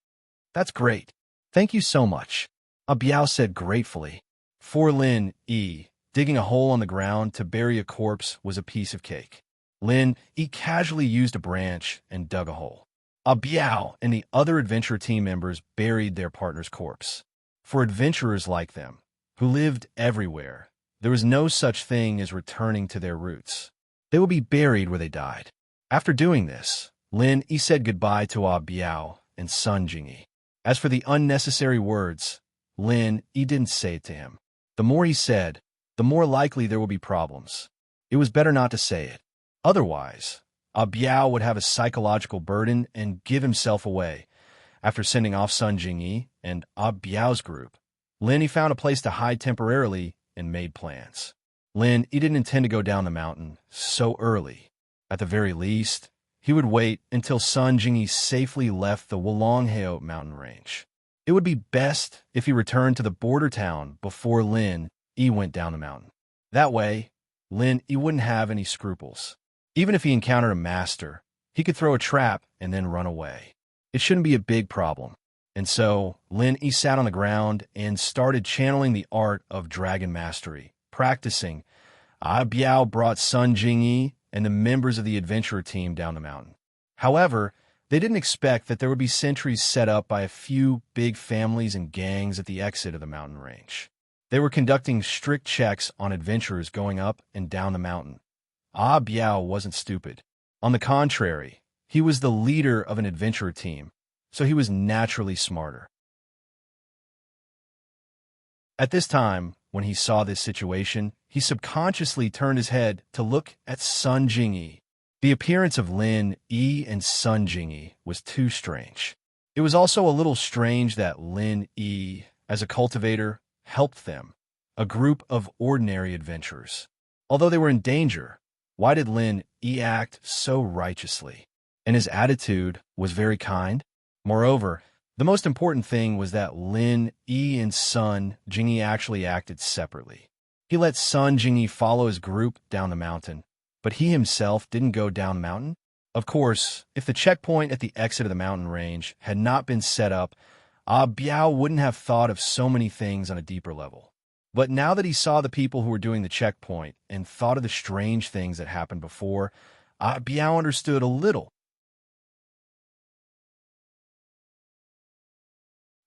"That's great. Thank you so much," Biao said gratefully. For Lin Yi, digging a hole on the ground to bury a corpse was a piece of cake. Lin Yi casually used a branch and dug a hole. Biao and the other adventure team members buried their partner's corpse. For adventurers like them, who lived everywhere, there was no such thing as returning to their roots. They would be buried where they died. After doing this, Lin Yi said goodbye to Biao and Sun Jingyi. As for the unnecessary words, Lin Yi didn't say it to him. The more he said, the more likely there would be problems. It was better not to say it. Otherwise, Biao would have a psychological burden and give himself away. After sending off Sun Jingyi and Biao's group, Lin Yi found a place to hide temporarily and made plans. Lin Yi didn't intend to go down the mountain so early. At the very least, he would wait until Sun Jingyi safely left the Wulonghao mountain range. It would be best if he returned to the border town before Lin Yi went down the mountain. That way, Lin Yi wouldn't have any scruples. Even if he encountered a master, he could throw a trap and then run away. It shouldn't be a big problem. And so, Lin Yi sat on the ground and started channeling the art of dragon mastery, practicing. Biao brought Sun Jingyi and the members of the adventurer team down the mountain. However, they didn't expect that there would be sentries set up by a few big families and gangs at the exit of the mountain range. They were conducting strict checks on adventurers going up and down the mountain. Biao wasn't stupid. On the contrary, he was the leader of an adventurer team, so he was naturally smarter. At this time, when he saw this situation, he subconsciously turned his head to look at Sun Jingyi. The appearance of Lin Yi and Sun Jingyi was too strange. It was also a little strange that Lin Yi, as a cultivator, helped them. a group of ordinary adventurers. Although they were in danger, why did Lin Yi act so righteously? And his attitude was very kind. Moreover, the most important thing was that Lin Yi and Sun Jingyi actually acted separately. He let Sun Jingyi follow his group down the mountain, but he himself didn't go down the mountain. Of course, if the checkpoint at the exit of the mountain range had not been set up, Biao wouldn't have thought of so many things on a deeper level. But now that he saw the people who were doing the checkpoint and thought of the strange things that happened before, Biao understood a little.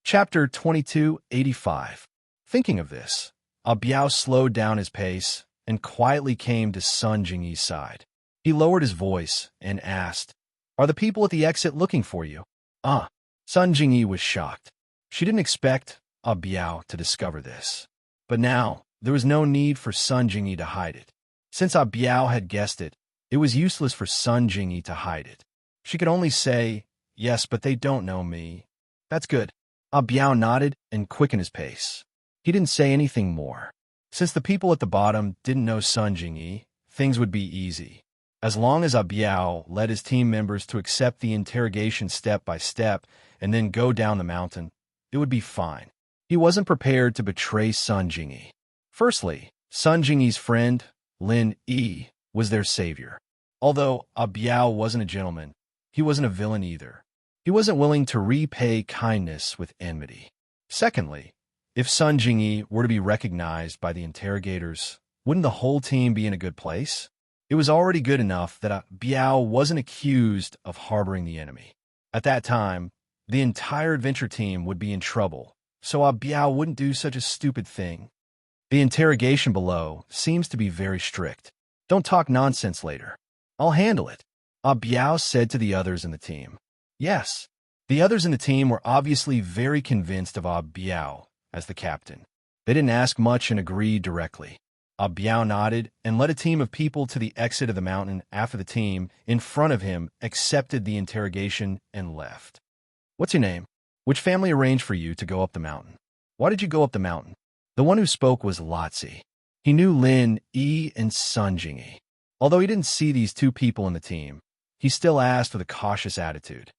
Chapter 2285. Thinking of this, Biao slowed down his pace and quietly came to Sun Jingyi's side. He lowered his voice and asked, "Are the people at the exit looking for you?" Sun Jingyi was shocked. She didn't expect Biao to discover this. But now, there was no need for Sun Jingyi to hide it. Since Biao had guessed it, it was useless for Sun Jingyi to hide it. She could only say, "Yes, but they don't know me." "That's good." Biao nodded and quickened his pace. He didn't say anything more. Since the people at the bottom didn't know Sun Jingyi, things would be easy. As long as Biao led his team members to accept the interrogation step by step and then go down the mountain, it would be fine. He wasn't prepared to betray Sun Jingyi. Firstly, Sun Jingyi's friend, Lin Yi, was their savior. Although Biao wasn't a gentleman, he wasn't a villain either. He wasn't willing to repay kindness with enmity. Secondly, if Sun Jingyi were to be recognized by the interrogators, wouldn't the whole team be in a good place? It was already good enough that Biao wasn't accused of harboring the enemy. At that time, the entire adventure team would be in trouble, so Biao wouldn't do such a stupid thing. The interrogation below seems to be very strict. Don't talk nonsense later. I'll handle it, Biao said to the others in the team. Yes, the others in the team were obviously very convinced of Biao as the captain. They didn't ask much and agreed directly. Biao nodded and led a team of people to the exit of the mountain after the team in front of him accepted the interrogation and left. What's your name? Which family arranged for you to go up the mountain? Why did you go up the mountain? The one who spoke was Lotzi. He knew Lin Yi and Sun Jingyi. Although he didn't see these two people in the team, he still asked with a cautious attitude.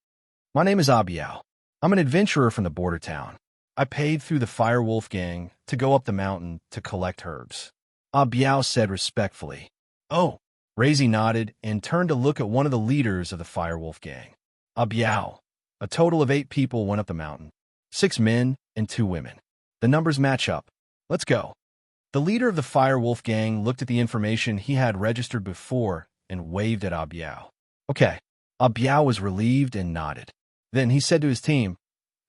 My name is Biao. I'm an adventurer from the border town. I paid through the Firewolf gang to go up the mountain to collect herbs. Biao said respectfully. Oh. Razi nodded and turned to look at one of the leaders of the Firewolf gang. Biao. A total of 8 people went up the mountain. 6 men and 2 women. The numbers match up. Let's go. The leader of the Firewolf gang looked at the information he had registered before and waved at Biao. Okay. Biao was relieved and nodded. Then he said to his team,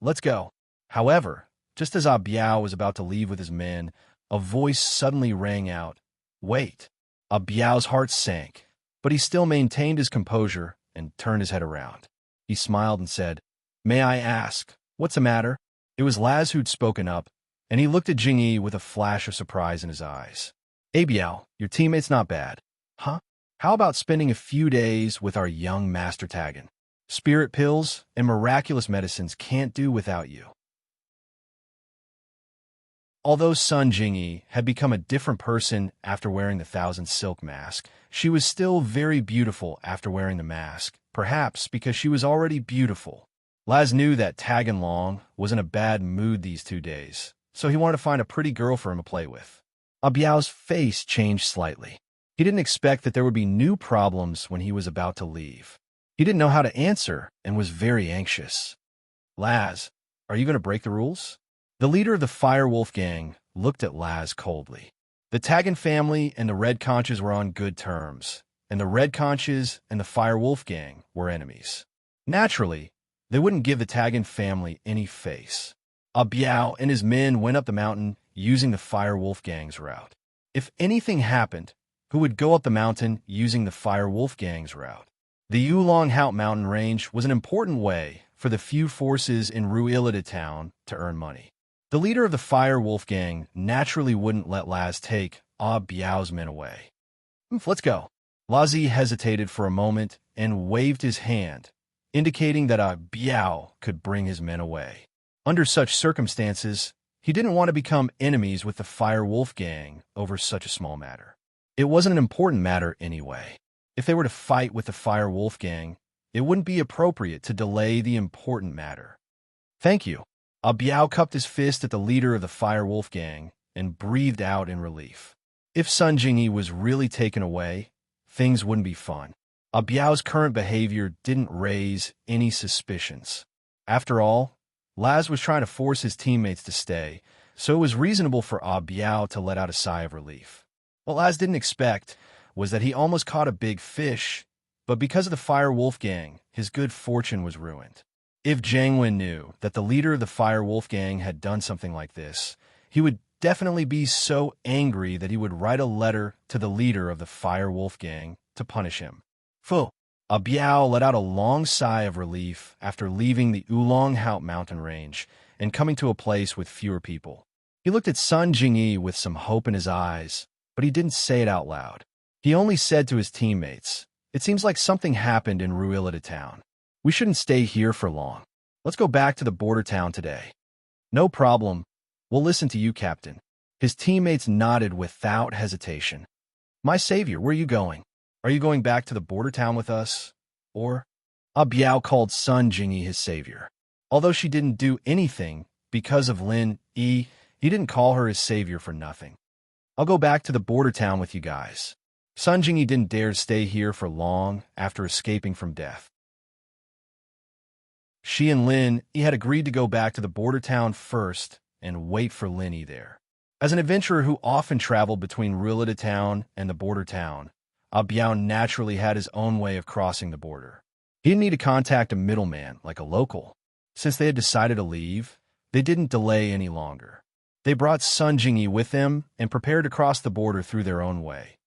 "Let's go." However, just as Biao was about to leave with his men, a voice suddenly rang out. Wait. Biao's heart sank, but he still maintained his composure and turned his head around. He smiled and said, "May I ask, what's the matter?" It was Laz who'd spoken up, and he looked at Jingyi with a flash of surprise in his eyes. "Hey Biao, your teammate's not bad." "Huh? How about spending a few days with our young Master Tagan? Spirit pills and miraculous medicines can't do without you." Although Sun Jingyi had become a different person after wearing the Thousand Silk Mask, she was still very beautiful after wearing the mask, perhaps because she was already beautiful. Laz knew that Tagan Long was in a bad mood these 2 days, so he wanted to find a pretty girl for him to play with. Biao's face changed slightly. He didn't expect that there would be new problems when he was about to leave. He didn't know how to answer and was very anxious. "Laz, are you going to break the rules?" The leader of the Firewolf gang looked at Laz coldly. The Tagan family and the Red Conches were on good terms, and the Red Conches and the Firewolf gang were enemies. Naturally, they wouldn't give the Tagan family any face. Biao and his men went up the mountain using the Firewolf gang's route. If anything happened, who would go up the mountain using the Firewolf gang's route? The Oolong Hout mountain range was an important way for the few forces in Ruilida town to earn money. The leader of the Firewolf gang naturally wouldn't let Laz take Biao's men away. "Let's go." Lazi hesitated for a moment and waved his hand, indicating that Biao could bring his men away. Under such circumstances, He didn't want to become enemies with the Fire Wolf gang over such a small matter. It wasn't an important matter anyway. If they were to fight with the Fire Wolf gang, it wouldn't be appropriate to delay the important matter. Thank you. Biao cupped his fist at the leader of the Fire Wolf gang and breathed out in relief. If Sun Jingyi was really taken away, things wouldn't be fun. Biao's current behavior didn't raise any suspicions. After all, Laz was trying to force his teammates to stay, so it was reasonable for Biao to let out a sigh of relief. What Laz didn't expect was that he almost caught a big fish, but because of the Fire Wolf gang, his good fortune was ruined. If Jiang Wen knew that the leader of the Fire Wolf gang had done something like this, he would definitely be so angry that he would write a letter to the leader of the Fire Wolf gang to punish him. Fu. Biao let out a long sigh of relief after leaving the Oolong Haut mountain range and coming to a place with fewer people. He looked at Sun Jingyi with some hope in his eyes, but he didn't say it out loud. He only said to his teammates, "It seems like something happened in Ruilita town. We shouldn't stay here for long. Let's go back to the border town today." "No problem. We'll listen to you, Captain." His teammates nodded without hesitation. "My savior, where are you going? Are you going back to the border town with us? Or?" Biao called Sun Jingyi his savior. Although she didn't do anything because of Lin Yi, he didn't call her his savior for nothing. "I'll go back to the border town with you guys." Sun Jingyi didn't dare to stay here for long after escaping from death. She and Lin Yi had agreed to go back to the border town first and wait for Lin Yi there. As an adventurer who often traveled between Ruilita town and the border town, Biao naturally had his own way of crossing the border. He didn't need to contact a middleman like a local. Since they had decided to leave, they didn't delay any longer. They brought Sun Jingyi with them and prepared to cross the border through their own way.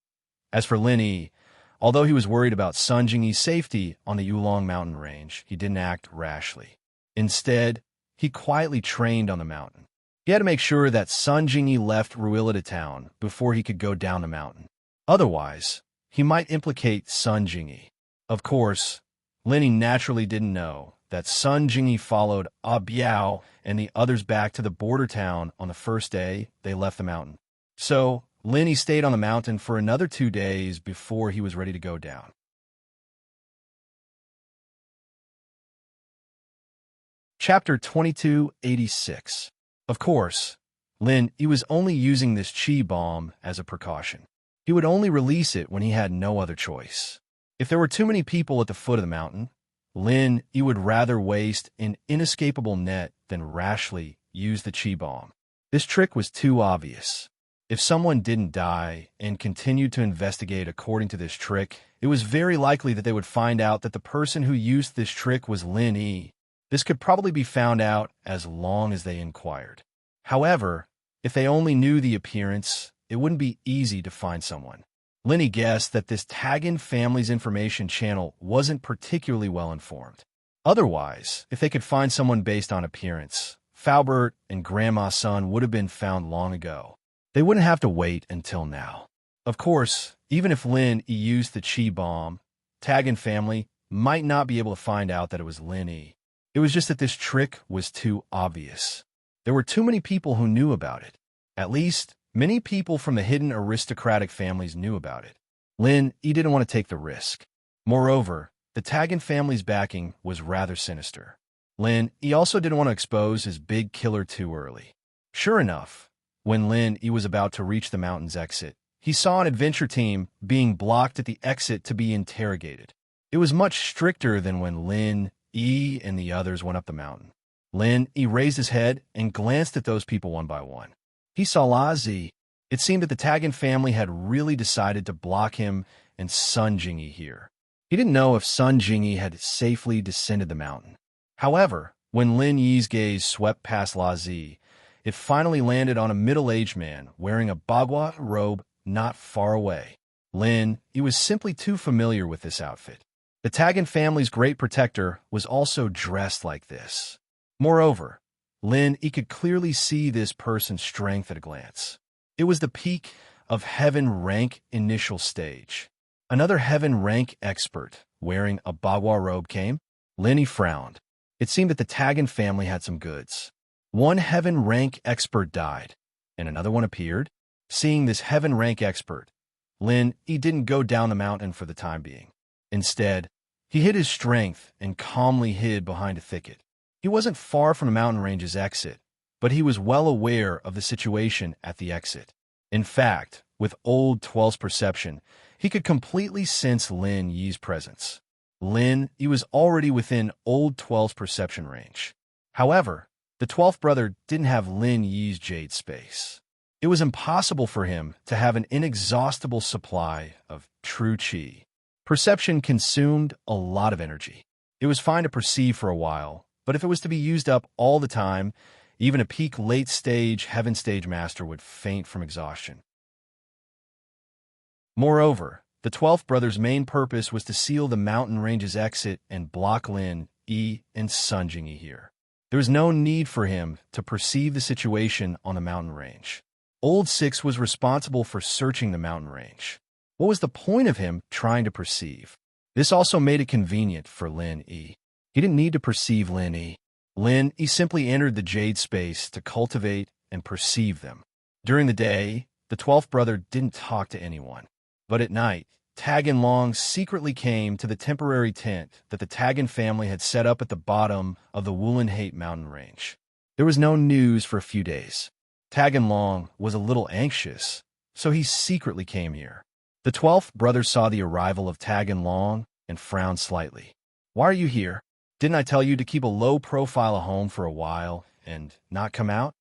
As for Lin Yi, although he was worried about Sun Jingyi's safety on the Oolong mountain range, he didn't act rashly. Instead, he quietly trained on the mountain. He had to make sure that Sun Jingyi left Ruilita town before he could go down the mountain. Otherwise, he might implicate Sun Jingyi. Of course, Lin Yi naturally didn't know that Sun Jingyi followed Biao and the others back to the border town on the first day they left the mountain. So, Lin Yi stayed on the mountain for another 2 days before he was ready to go down. Chapter 2286. Of course, Lin Yi was only using this chi bomb as a precaution. He would only release it when he had no other choice. If there were too many people at the foot of the mountain, Lin Yi would rather waste an inescapable net than rashly use the chi bomb. This trick was too obvious. If someone didn't die and continued to investigate according to this trick, it was very likely that they would find out that the person who used this trick was Lin Yi. This could probably be found out as long as they inquired. However, if they only knew the appearance, it wouldn't be easy to find someone. Lin Yi guessed that this Tagan family's information channel wasn't particularly well informed. Otherwise, if they could find someone based on appearance, Faubert and Grandma Sun would have been found long ago. They wouldn't have to wait until now. Of course, even if Lin Yi used the chi bomb, Tagan family might not be able to find out that it was Lin Yi. It was just that this trick was too obvious. There were too many people who knew about it. At least, many people from the hidden aristocratic families knew about it. Lin Yi didn't want to take the risk. Moreover, the Tagan family's backing was rather sinister. Lin Yi also didn't want to expose his big killer too early. Sure enough, when Lin Yi was about to reach the mountain's exit, he saw an adventure team being blocked at the exit to be interrogated. It was much stricter than when Lin Yi and the others went up the mountain. Lin Yi raised his head and glanced at those people one by one. He saw Lazi. It seemed that the Tagan family had really decided to block him and Sun Jingyi here. He didn't know if Sun Jingyi had safely descended the mountain. However, when Lin Yi's gaze swept past Lazi, it finally landed on a middle-aged man wearing a bagua robe not far away. Lin Yi was simply too familiar with this outfit. The Tagan family's great protector was also dressed like this. Moreover, Lin Yi could clearly see this person's strength at a glance. It was the peak of Heaven Rank initial stage. Another Heaven Rank expert wearing a bagua robe came. Lin Yi frowned. It seemed that the Tagan family had some goods. One heaven rank expert died, and another one appeared. Seeing this heaven rank expert, he didn't go down the mountain for the time being. Instead, he hid his strength and calmly hid behind a thicket. He wasn't far from the mountain range's exit, but he was well aware of the situation at the exit. In fact, with Old 12's perception, he could completely sense Lin Yi's presence. He was already within Old 12's perception range. However, the 12th brother didn't have Lin Yi's jade space. It was impossible for him to have an inexhaustible supply of true qi. Perception consumed a lot of energy. It was fine to perceive for a while, but if it was to be used up all the time, even a peak late-stage heaven stage master would faint from exhaustion. Moreover, the 12th brother's main purpose was to seal the mountain range's exit and block Lin Yi and Sun Jingyi here. There was no need for him to perceive the situation on the mountain range. Old 6 was responsible for searching the mountain range. What was the point of him trying to perceive? This also made it convenient for Lin Yi. He didn't need to perceive Lin Yi. Lin Yi simply entered the jade space to cultivate and perceive them. During the day, the 12th brother didn't talk to anyone. But at night, Tag and Long secretly came to the temporary tent that the Tagan family had set up at the bottom of the Wulan-Hate mountain range. There was no news for a few days. Tag and Long was a little anxious, so he secretly came here. The 12th brother saw the arrival of Tag and Long and frowned slightly. "Why are you here? Didn't I tell you to keep a low profile at home for a while and not come out?"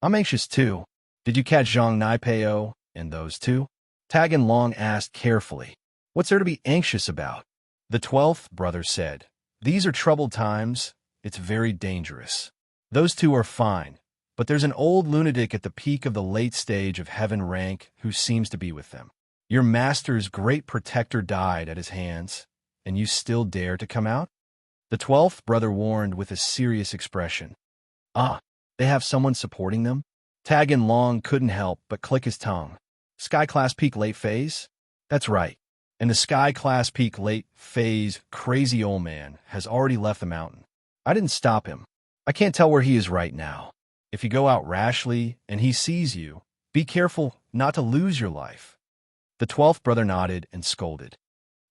"I'm anxious too. Did you catch Zhang Naipeo and those two?" Tag and Long asked carefully. "What's there to be anxious about?" The 12th brother said, "These are troubled times. It's very dangerous. Those two are fine, but there's an old lunatic at the peak of the late stage of heaven rank who seems to be with them. Your master's great protector died at his hands, and you still dare to come out?" The 12th brother warned with a serious expression. "Ah, they have someone supporting them?" Tag and Long couldn't help but click his tongue. "Sky Class Peak Late Phase?" "That's right. And the Sky Class Peak Late Phase crazy old man has already left the mountain. I didn't stop him. I can't tell where he is right now. If you go out rashly and he sees you, be careful not to lose your life." The 12th brother nodded and scolded.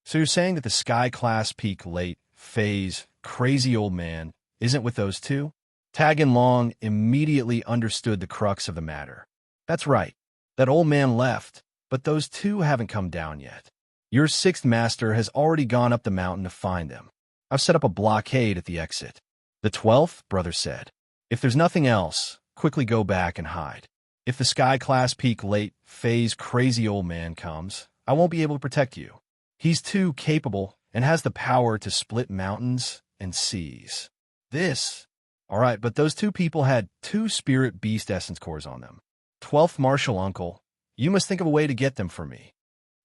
"So you're saying that the Sky Class Peak Late Phase crazy old man isn't with those two?" Tag and Long immediately understood the crux of the matter. "That's right. That old man left, but those two haven't come down yet. Your 6th master has already gone up the mountain to find them. I've set up a blockade at the exit." The 12th brother said, "If there's nothing else, quickly go back and hide. If the Sky Class Peak Late Phase crazy old man comes, I won't be able to protect you. He's too capable and has the power to split mountains and seas. All right, but those two people had 2 spirit beast essence cores on them. 12th Marshal Uncle, you must think of a way to get them for me."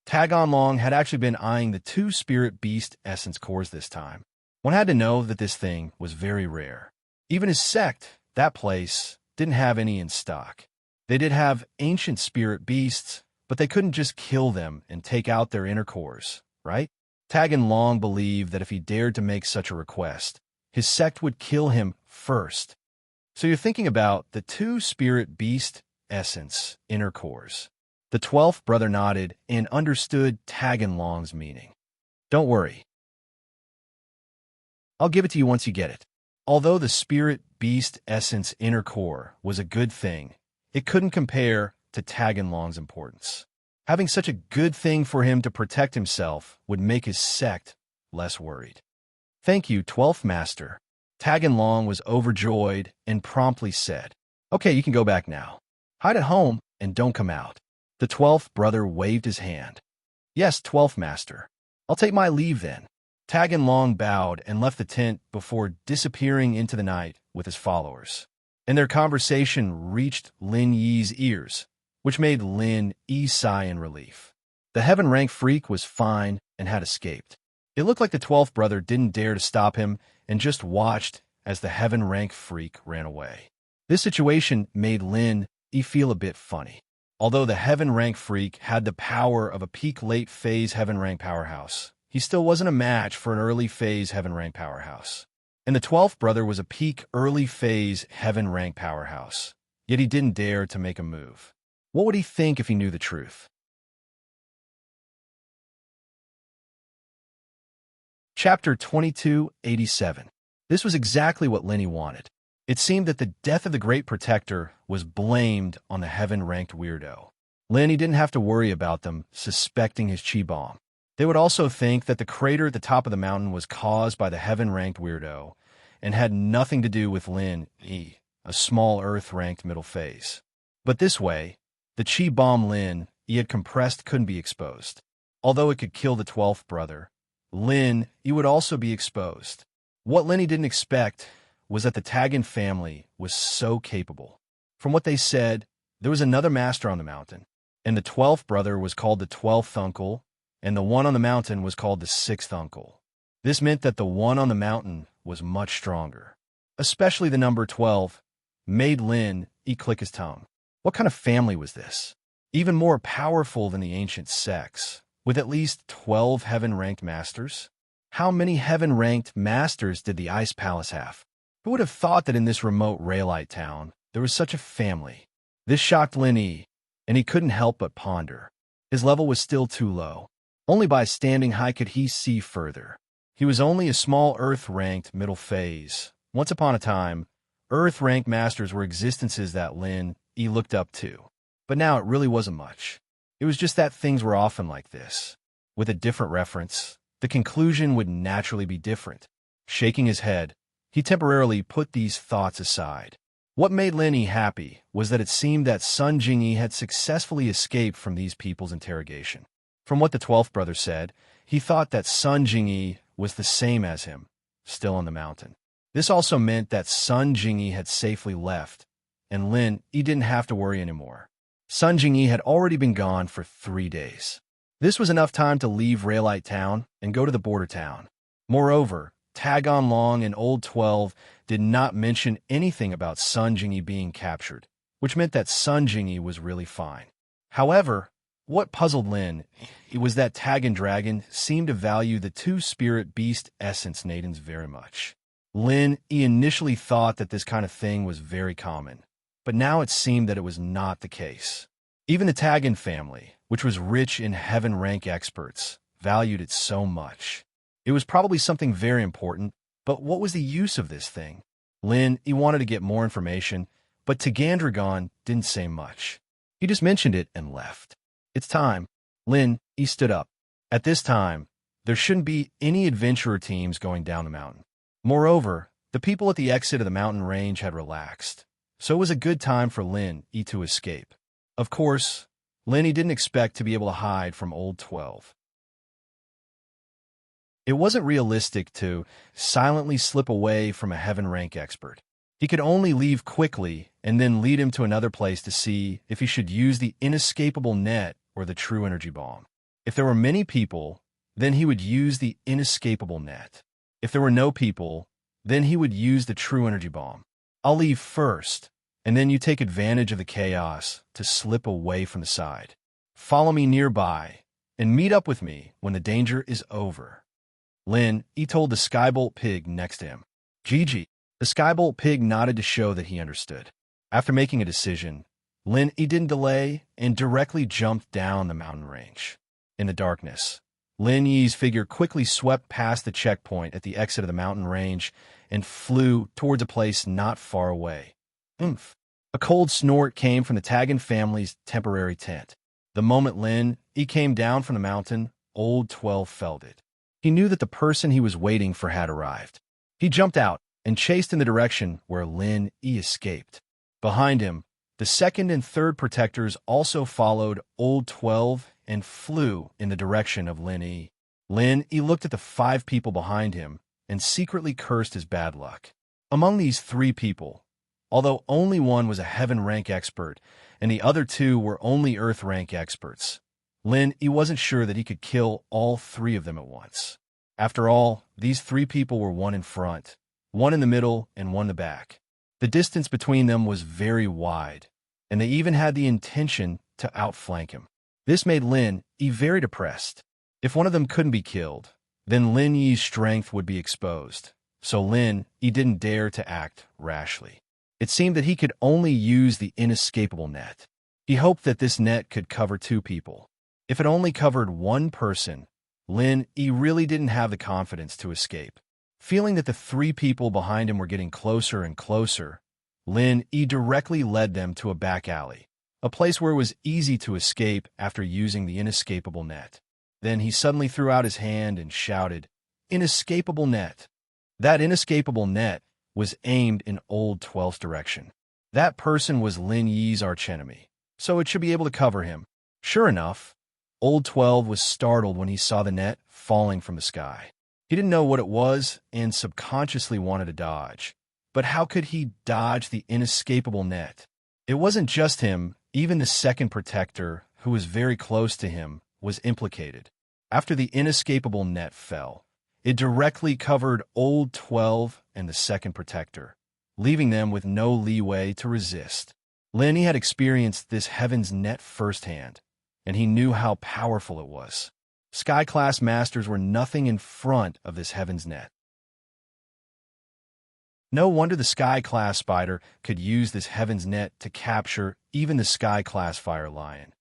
Tagon Long had actually been eyeing the 2 spirit beast essence cores this time. One had to know that this thing was very rare. Even his sect, that place, didn't have any in stock. They did have ancient spirit beasts, but they couldn't just kill them and take out their inner cores, right? Tagon Long believed that if he dared to make such a request, his sect would kill him first. "So you're thinking about the 2 spirit beast essence inner cores." The 12th brother nodded and understood Tagon Long's meaning. "Don't worry. I'll give it to you once you get it." Although the spirit beast essence inner core was a good thing, it couldn't compare to Tagon Long's importance. Having such a good thing for him to protect himself would make his sect less worried. "Thank you, 12th Master." Tagon Long was overjoyed and promptly said, "Okay, you can go back now. Hide at home and don't come out." The 12th brother waved his hand. "Yes, 12th Master. I'll take my leave then." Tagon Long bowed and left the tent before disappearing into the night with his followers. And their conversation reached Lin Yi's ears, which made Lin Yi sigh in relief. The heaven rank freak was fine and had escaped. It looked like the 12th brother didn't dare to stop him and just watched as the heaven rank freak ran away. This situation made Lin Yi feel a bit funny. Although the heaven rank freak had the power of a peak late phase heaven rank powerhouse, he still wasn't a match for an early phase heaven rank powerhouse. And the 12th brother was a peak early phase heaven rank powerhouse. Yet he didn't dare to make a move. What would he think if he knew the truth? Chapter 2287. This was exactly what Lenny wanted. It seemed that the death of the Great Protector was blamed on the heaven-ranked weirdo. Lenny didn't have to worry about them suspecting his chi bomb. They would also think that the crater at the top of the mountain was caused by the heaven-ranked weirdo and had nothing to do with Lin E, a small Earth-ranked middle phase. But this way, the chi bomb Lin E had compressed couldn't be exposed. Although it could kill the 12th brother, Lin E would also be exposed. What Lenny didn't expect was that the Tagan family was so capable. From what they said, there was another master on the mountain, and the 12th brother was called the 12th uncle, and the one on the mountain was called the 6th uncle. This meant that the one on the mountain was much stronger. Especially the number 12 made Lin E click his tongue. What kind of family was this? Even more powerful than the ancient sects, with at least 12 heaven-ranked masters? How many heaven-ranked masters did the Ice Palace have? Who would have thought that in this remote Raylite town there was such a family? This shocked Lin E, and he couldn't help but ponder. His level was still too low. Only by standing high could he see further. He was only a small Earth-ranked middle phase. Once upon a time, Earth-ranked masters were existences that Lin E looked up to. But now it really wasn't much. It was just that things were often like this. With a different reference, the conclusion would naturally be different. Shaking his head, he temporarily put these thoughts aside. What made Lin E happy was that it seemed that Sun Jingyi had successfully escaped from these people's interrogation. From what the 12th brother said, he thought that Sun Jingyi was the same as him, still on the mountain. This also meant that Sun Jingyi had safely left, and Lin E didn't have to worry anymore. Sun Jingyi had already been gone for 3 days. This was enough time to leave Raylite Town and go to the border town. Moreover, Tagon Long and Old 12 did not mention anything about Sun Jingyi being captured, which meant that Sun Jingyi was really fine. However, what puzzled Lin was that Tagon Dragon seemed to value the two-spirit beast essence Nadens very much. Lin initially thought that this kind of thing was very common, but now it seemed that it was not the case. Even the Tagon family, which was rich in heaven rank experts, valued it so much. It was probably something very important, but what was the use of this thing? Lin wanted to get more information, but Tagandragon didn't say much. He just mentioned it and left. It's time. Lin stood up. At this time, there shouldn't be any adventurer teams going down the mountain. Moreover, the people at the exit of the mountain range had relaxed, so it was a good time for Lin to escape. Of course, Lin didn't expect to be able to hide from Old 12. It wasn't realistic to silently slip away from a heaven rank expert. He could only leave quickly and then lead him to another place to see if he should use the inescapable net or the true energy bomb. If there were many people, then he would use the inescapable net. If there were no people, then he would use the true energy bomb. I'll leave first, and then you take advantage of the chaos to slip away from the side. Follow me nearby, and meet up with me when the danger is over. Lin told the Skybolt pig next to him. Gigi. The Skybolt pig nodded to show that he understood. After making a decision, Lin didn't delay and directly jumped down the mountain range. In the darkness, Lin Yi's figure quickly swept past the checkpoint at the exit of the mountain range and flew towards a place not far away. Oomph! A cold snort came from the Tagan family's temporary tent. The moment Lin came down from the mountain, Old 12 felt it. He knew that the person he was waiting for had arrived. He jumped out and chased in the direction where Lin escaped. Behind him, the second and third protectors also followed Old 12 and flew in the direction of Lin E. Lin E looked at the 5 people behind him and secretly cursed his bad luck. Among these 3 people, although only one was a heaven rank expert and the other 2 were only earth rank experts, Lin E wasn't sure that he could kill all 3 of them at once. After all, these 3 people were one in front, one in the middle, and one in the back. The distance between them was very wide, and they even had the intention to outflank him. This made Lin E very depressed. If one of them couldn't be killed, then Lin Yi's strength would be exposed, so he didn't dare to act rashly. It seemed that he could only use the inescapable net. He hoped that this net could cover 2 people. If it only covered 1 person, he really didn't have the confidence to escape. Feeling that the 3 people behind him were getting closer and closer, he directly led them to a back alley, a place where it was easy to escape after using the inescapable net. Then he suddenly threw out his hand and shouted, "Inescapable net!" That inescapable net was aimed in Old 12's direction. That person was Lin Yi's archenemy, so it should be able to cover him. Sure enough, Old 12 was startled when he saw the net falling from the sky. He didn't know what it was and subconsciously wanted to dodge. But how could he dodge the inescapable net? It wasn't just him, even the second protector, who was very close to him, was implicated. After the inescapable net fell, it directly covered Old 12 and the second protector, leaving them with no leeway to resist. He had experienced this heaven's net firsthand, and he knew how powerful it was. Sky-class masters were nothing in front of this heaven's net. No wonder the Sky-class spider could use this heaven's net to capture even the Sky-class fire lion.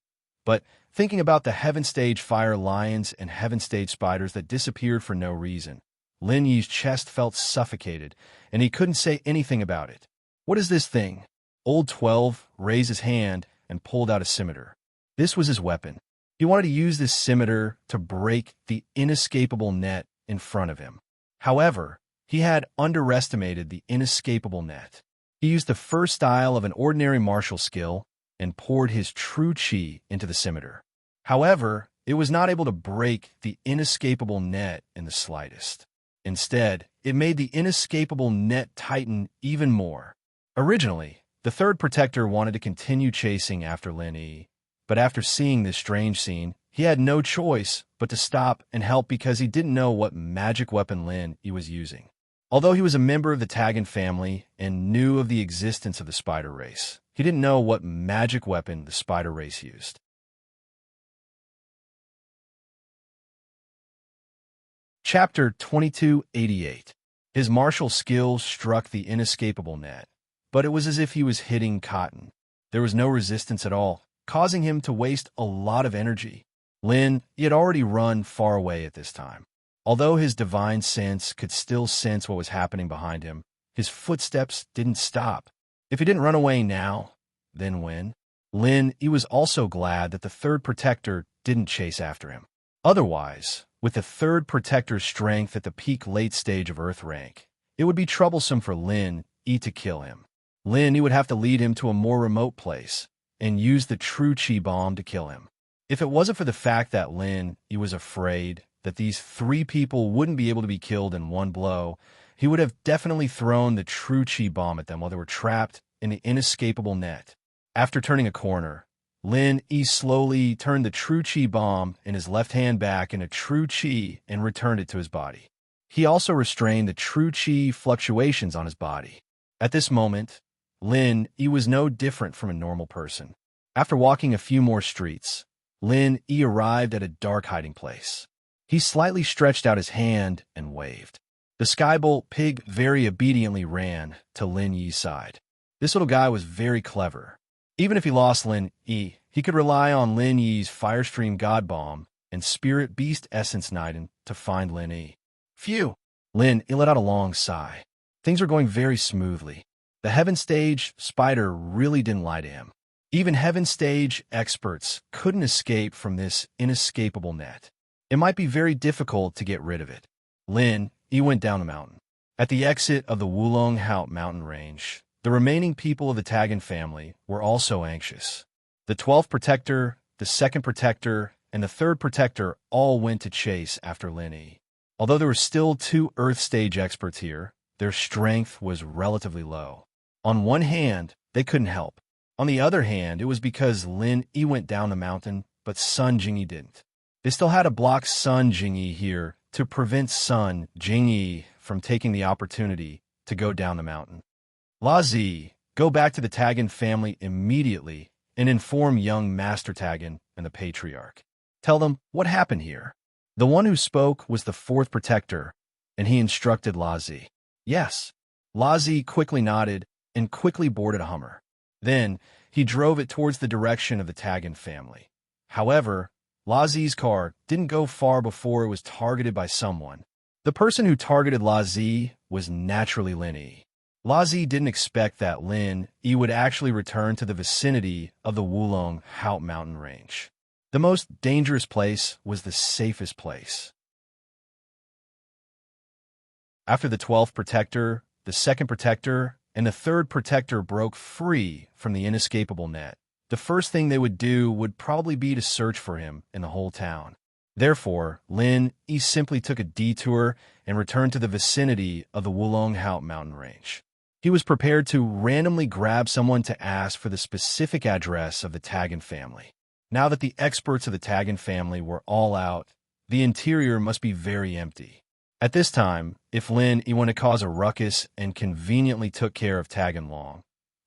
But thinking about the Heaven Stage fire lions and Heaven Stage spiders that disappeared for no reason, Lin Yi's chest felt suffocated, and he couldn't say anything about it. What is this thing? Old 12 raised his hand and pulled out a scimitar. This was his weapon. He wanted to use this scimitar to break the inescapable net in front of him. However, he had underestimated the inescapable net. He used the first style of an ordinary martial skill and poured his true chi into the scimitar. However, it was not able to break the inescapable net in the slightest. Instead, it made the inescapable net tighten even more. Originally, the third protector wanted to continue chasing after Lin Yi, but after seeing this strange scene, he had no choice but to stop and help because he didn't know what magic weapon Lin Yi was using. Although he was a member of the Tagan family and knew of the existence of the spider race, he didn't know what magic weapon the spider race used. Chapter 2288. His martial skills struck the inescapable net, but it was as if he was hitting cotton. There was no resistance at all, causing him to waste a lot of energy. He had already run far away at this time. Although his divine sense could still sense what was happening behind him, his footsteps didn't stop. If he didn't run away now, then when? He was also glad that the third protector didn't chase after him. Otherwise, with the third protector's strength at the peak late stage of Earth rank, it would be troublesome for Lin Yi to kill him. He would have to lead him to a more remote place and use the true chi bomb to kill him. If it wasn't for the fact that Yi was afraid that these 3 people wouldn't be able to be killed in one blow, he would have definitely thrown the true chi bomb at them while they were trapped in the inescapable net. After turning a corner, Yi slowly turned the true chi bomb in his left hand back into true chi and returned it to his body. He also restrained the true chi fluctuations on his body. At this moment, Yi was no different from a normal person. After walking a few more streets, Yi arrived at a dark hiding place. He slightly stretched out his hand and waved. The Skybolt pig very obediently ran to Lin Yi's side. This little guy was very clever. Even if he lost Lin Yi, he could rely on Lin Yi's Firestream God Bomb and Spirit Beast Essence Niden to find Lin Yi. Phew! He let out a long sigh. Things were going very smoothly. The Heaven Stage spider really didn't lie to him. Even Heaven Stage experts couldn't escape from this inescapable net. It might be very difficult to get rid of it. He went down the mountain. At the exit of the Wulong Haut mountain range, the remaining people of the Tagan family were also anxious. The 12th protector, the 2nd protector, and the 3rd protector all went to chase after Yi. Although there were still 2 Earth Stage experts here, their strength was relatively low. On one hand, they couldn't help. On the other hand, it was because Yi went down the mountain, but Sun Jingyi didn't. They still had to block Sun Jingyi here to prevent Sun Jingyi from taking the opportunity to go down the mountain. Lazi, go back to the Tagan family immediately and inform young Master Tagan and the Patriarch. Tell them what happened here. The one who spoke was the 4th protector, and he instructed Lazi. Yes. Lazi quickly nodded and quickly boarded a Hummer. Then, he drove it towards the direction of the Taggin family. However, Lazi's car didn't go far before it was targeted by someone. The person who targeted Lazi was naturally Lin Yi. Lazi didn't expect that Lin Yi would actually return to the vicinity of the Wulong Haut mountain range. The most dangerous place was the safest place. After the 12th protector, the 2nd protector, and the 3rd protector broke free from the inescapable net, the first thing they would do would probably be to search for him in the whole town. Therefore, Lin Yi simply took a detour and returned to the vicinity of the Wulong Haut mountain range. He was prepared to randomly grab someone to ask for the specific address of the Taggin family. Now that the experts of the Taggin family were all out, the interior must be very empty. At this time, if Lin Yi wanted to cause a ruckus and conveniently took care of Taggin Long,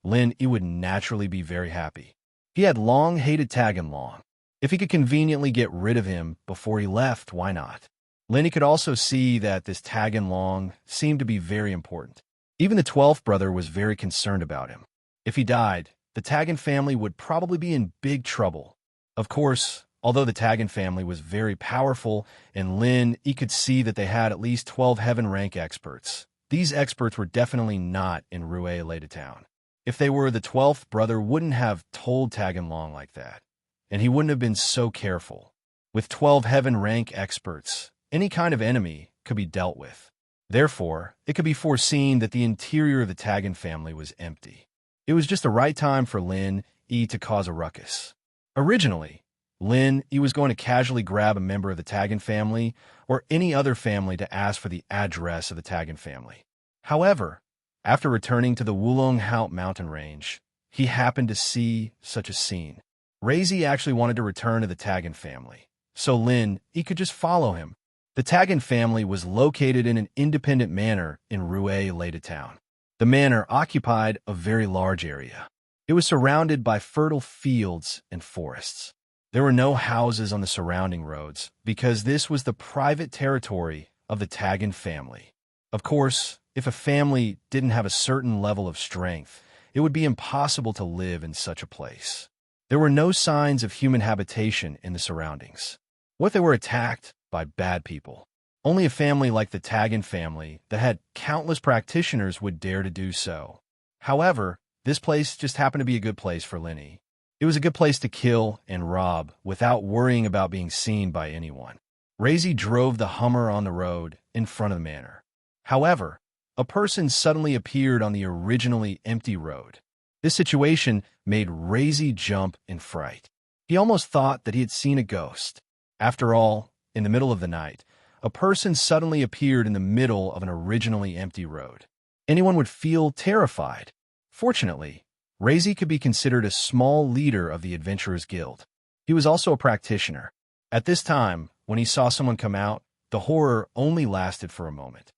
Lin Yi would naturally be very happy. He had long hated Taggin Long. If he could conveniently get rid of him before he left, why not? Lin Yi could also see that this Taggin Long seemed to be very important. Even the 12th brother was very concerned about him. If he died, the Taggin family would probably be in big trouble. Of course, although the Taggin family was very powerful and Lin Yi could see that they had at least 12 heaven rank experts, these experts were definitely not in Rue Leda Town. If they were, the 12th brother wouldn't have told Taggin Long like that, and he wouldn't have been so careful. With 12 heaven rank experts, any kind of enemy could be dealt with. Therefore, it could be foreseen that the interior of the Taggin family was empty. It was just the right time for Lin Yi to cause a ruckus. Originally, Lin Yi was going to casually grab a member of the Taggin family or any other family to ask for the address of the Taggin family. However, after returning to the Wulong Haut mountain range, he happened to see such a scene. Razi actually wanted to return to the Taggin family, so Lin Yi could just follow him. The Taggin family was located in an independent manor in Rue Leda Town. The manor occupied a very large area. It was surrounded by fertile fields and forests. There were no houses on the surrounding roads because this was the private territory of the Taggin family. Of course, if a family didn't have a certain level of strength, it would be impossible to live in such a place. There were no signs of human habitation in the surroundings. What if they were attacked by bad people? Only a family like the Taggin family that had countless practitioners would dare to do so. However, this place just happened to be a good place for Lin Yi. It was a good place to kill and rob without worrying about being seen by anyone. Razi drove the Hummer on the road in front of the manor. However, a person suddenly appeared on the originally empty road. This situation made Razi jump in fright. He almost thought that he had seen a ghost. After all, in the middle of the night, a person suddenly appeared in the middle of an originally empty road. Anyone would feel terrified. Fortunately, Razi could be considered a small leader of the Adventurers Guild. He was also a practitioner. At this time, when he saw someone come out, the horror only lasted for a moment.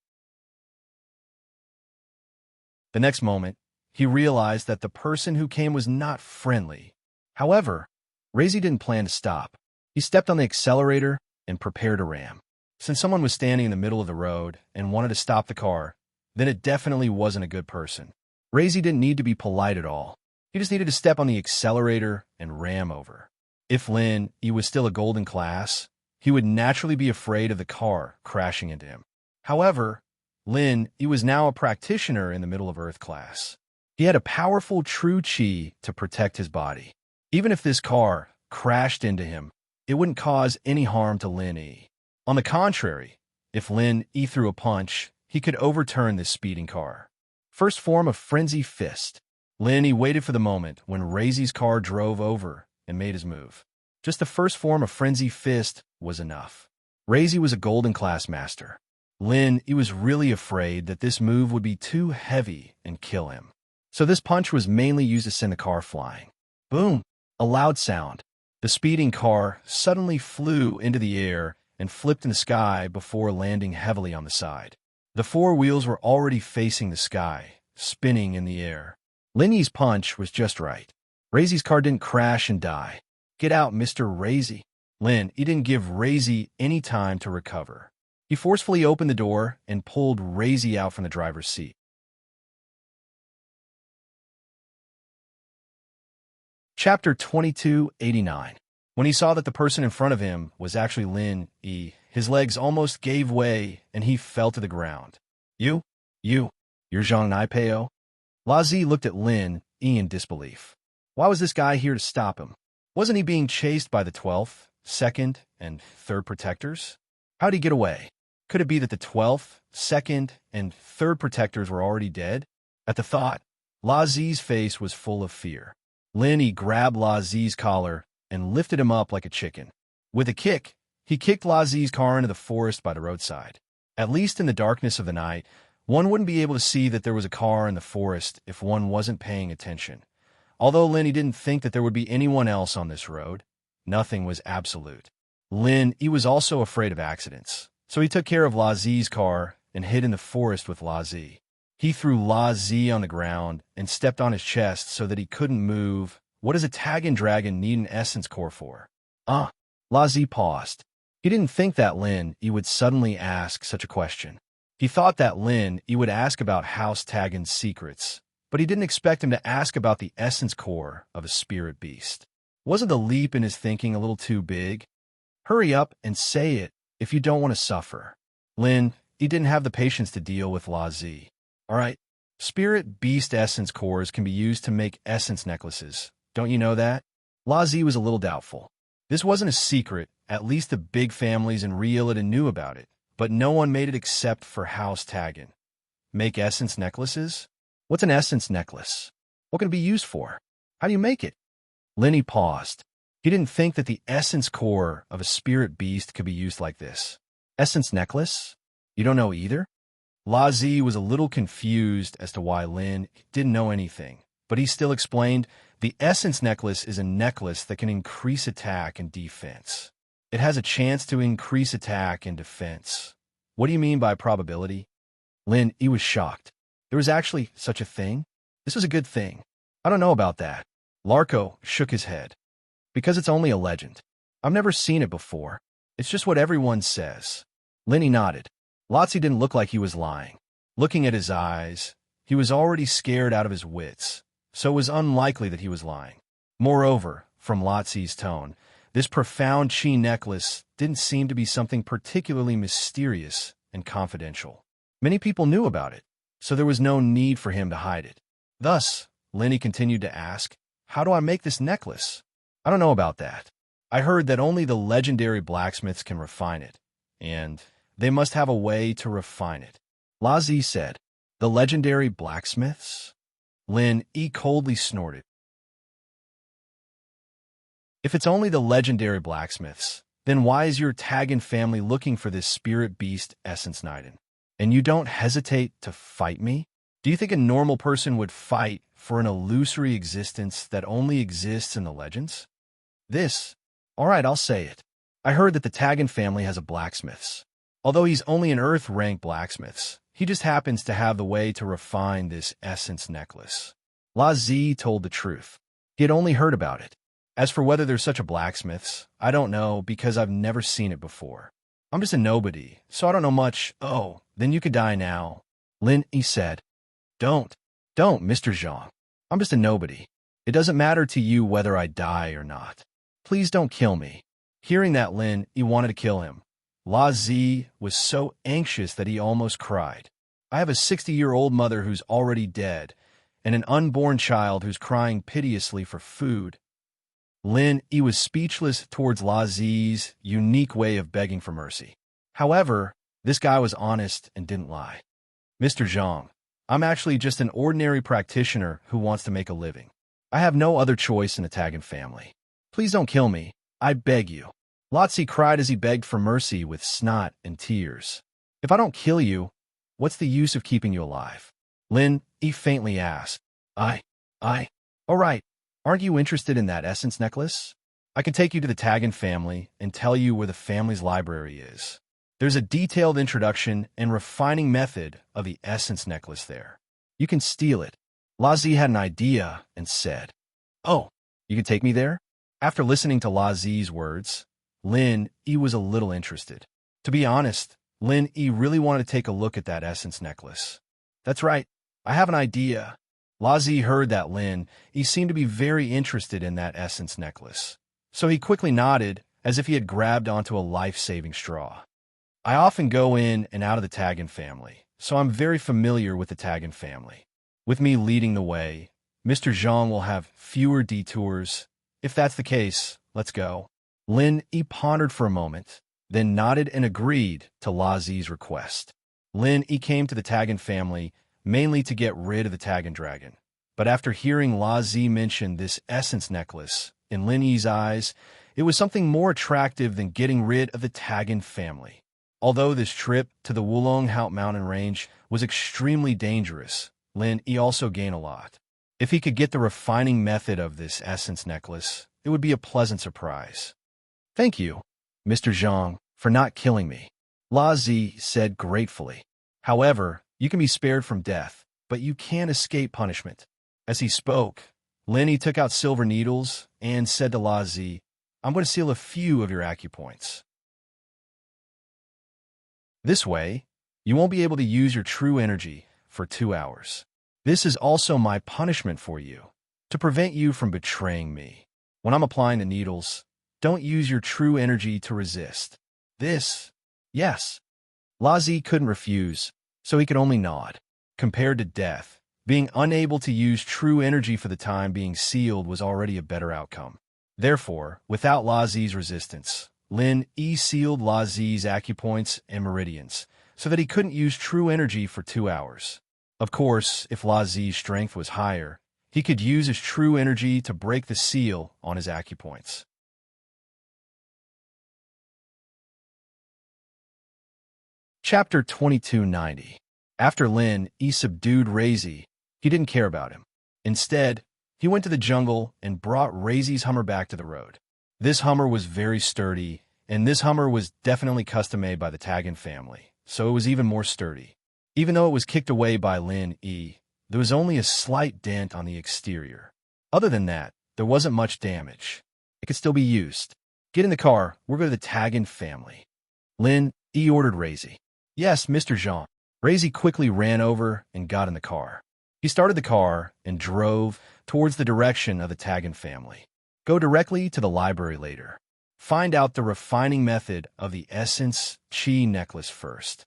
The next moment, he realized that the person who came was not friendly. However, Razi didn't plan to stop. He stepped on the accelerator and prepared to ram. Since someone was standing in the middle of the road and wanted to stop the car, then it definitely wasn't a good person. Razi didn't need to be polite at all. He just needed to step on the accelerator and ram over. If Lin Yi was still a golden class, he would naturally be afraid of the car crashing into him. However, Lin Yi was now a practitioner in the middle of Earth class. He had a powerful true chi to protect his body. Even if this car crashed into him, it wouldn't cause any harm to Lin Yi. On the contrary, if Lin Yi threw a punch, he could overturn this speeding car. First form of Frenzy Fist. Lin Yi waited for the moment when Razi's car drove over and made his move. Just the first form of Frenzy Fist was enough. Razi was a golden class master. Lin Yi was really afraid that this move would be too heavy and kill him. So this punch was mainly used to send the car flying. Boom! A loud sound. The speeding car suddenly flew into the air and flipped in the sky before landing heavily on the side. The four wheels were already facing the sky, spinning in the air. Lin Yi's punch was just right. Razi's car didn't crash and die. Get out, Mr. Razi. Lin Yi didn't give Razi any time to recover. He He forcefully opened the door and pulled Razy out from the driver's seat. Chapter 2289. When he saw that the person in front of him was actually Lin Yi, his legs almost gave way and he fell to the ground. You're Zhang Naipeo? Lazi looked at Lin Yi in disbelief. Why was this guy here to stop him? Wasn't he being chased by the 12th, 2nd, and 3rd protectors? How'd he get away? Could it be that the 12th, 2nd, and 3rd protectors were already dead? At the thought, Lazi's face was full of fear. Lin Yi grabbed Lazi's collar and lifted him up like a chicken. With a kick, he kicked Lazi's car into the forest by the roadside. At least in the darkness of the night, one wouldn't be able to see that there was a car in the forest if one wasn't paying attention. Although Lin Yi didn't think that there would be anyone else on this road, nothing was absolute. Lin Yi was also afraid of accidents, so he took care of Lazi's car and hid in the forest with Lazi. He threw Lazi on the ground and stepped on his chest so that he couldn't move. What does a Tagan dragon need an essence core for? Lazi paused. He didn't think that Lin Yi would suddenly ask such a question. He thought that Lin Yi would ask about House Tagan's secrets, but he didn't expect him to ask about the essence core of a spirit beast. Wasn't the leap in his thinking a little too big? Hurry up and say it if you don't want to suffer. Lin Yi didn't have the patience to deal with Lazi. All right, spirit beast essence cores can be used to make essence necklaces. Don't you know that? Lazi was a little doubtful. This wasn't a secret. At least the big families in Rielida knew about it, but no one made it except for House Tagan. Make essence necklaces? What's an essence necklace? What can it be used for? How do you make it? Lin Yi paused. He didn't think that the essence core of a spirit beast could be used like this. Essence necklace? You don't know either? Lazi was a little confused as to why Lin didn't know anything, but he still explained, the essence necklace is a necklace that can increase attack and defense. It has a chance to increase attack and defense. What do you mean by probability? Lin Yi was shocked. There was actually such a thing? This was a good thing. I don't know about that. Larko shook his head. Because it's only a legend. I've never seen it before. It's just what everyone says. Lin Yi nodded. Lotzi didn't look like he was lying. Looking at his eyes, he was already scared out of his wits, so it was unlikely that he was lying. Moreover, from Lotzi's tone, this profound chi necklace didn't seem to be something particularly mysterious and confidential. Many people knew about it, so there was no need for him to hide it. Thus, Lin Yi continued to ask, how do I make this necklace? I don't know about that. I heard that only the legendary blacksmiths can refine it, and they must have a way to refine it. Lazi said, the legendary blacksmiths? Lin Yi coldly snorted. If it's only the legendary blacksmiths, then why is your Tagan family looking for this spirit beast essence Naiden? And you don't hesitate to fight me? Do you think a normal person would fight for an illusory existence that only exists in the legends? All right, I'll say it. I heard that the Tagan family has a blacksmiths. Although he's only an Earth-rank blacksmiths, he just happens to have the way to refine this essence necklace. Lazi told the truth. He had only heard about it. As for whether there's such a blacksmiths, I don't know because I've never seen it before. I'm just a nobody, so I don't know much. Oh, then you could die now. Lin Yi said. Don't, Mr. Zhang. I'm just a nobody. It doesn't matter to you whether I die or not. Please don't kill me. Hearing that, Lin Yi wanted to kill him. Lazi was so anxious that he almost cried. I have a 60-year-old mother who's already dead, and an unborn child who's crying piteously for food. Lin Yi was speechless towards Lazi's unique way of begging for mercy. However, this guy was honest and didn't lie. Mr. Zhang, I'm actually just an ordinary practitioner who wants to make a living. I have no other choice in the Tagan family. Please don't kill me. I beg you. Lotzi cried as he begged for mercy with snot and tears. If I don't kill you, what's the use of keeping you alive? Lin Yi faintly asked. All right. Aren't you interested in that essence necklace? I can take you to the Tagan family and tell you where the family's library is. There's a detailed introduction and refining method of the essence necklace there. You can steal it. Lazi had an idea and said, Oh, you can take me there? After listening to Lazi's words, Lin Yi was a little interested. To be honest, Lin E really wanted to take a look at that essence necklace. That's right, I have an idea. La Zi heard that Lin E seemed to be very interested in that essence necklace, so he quickly nodded as if he had grabbed onto a life-saving straw. I often go in and out of the Tagan family, so I'm very familiar with the Tagan family. With me leading the way, Mr. Zhang will have fewer detours. If that's the case, let's go. Lin E pondered for a moment, then nodded and agreed to La Zi's request. Lin E came to the Tagan family mainly to get rid of the Tagan dragon, but after hearing La Zi mention this essence necklace, in Lin E's eyes, it was something more attractive than getting rid of the Tagan family. Although this trip to the Wulong Haut mountain range was extremely dangerous, Lin E also gained a lot. If he could get the refining method of this essence necklace, it would be a pleasant surprise. Thank you, Mr. Zhang, for not killing me, La Zi said gratefully. However, you can be spared from death, but you can't escape punishment. As he spoke, Lin E took out silver needles and said to La Zi, I'm going to seal a few of your acupoints. This way, you won't be able to use your true energy for 2 hours. This is also my punishment for you, to prevent you from betraying me. When I'm applying the needles, don't use your true energy to resist. This, yes. La Zi couldn't refuse, so he could only nod. Compared to death, being unable to use true energy for the time being sealed was already a better outcome. Therefore, without La Zi's resistance, Lin E sealed La Zi's acupoints and meridians, so that he couldn't use true energy for 2 hours. Of course, if La Zi's strength was higher, he could use his true energy to break the seal on his acupoints. Chapter 2290. After Lin E subdued Razi, he didn't care about him. Instead, he went to the jungle and brought Razi's Hummer back to the road. This Hummer was very sturdy, and this Hummer was definitely custom-made by the Tagan family, so it was even more sturdy. Even though it was kicked away by Lin E, there was only a slight dent on the exterior. Other than that, there wasn't much damage. It could still be used. Get in the car, we're going to the Tagan family. Lin E ordered Razi. Yes, Mr. Zhang. Razi quickly ran over and got in the car. He started the car and drove towards the direction of the Tagan family. Go directly to the library later. Find out the refining method of the essence chi necklace first.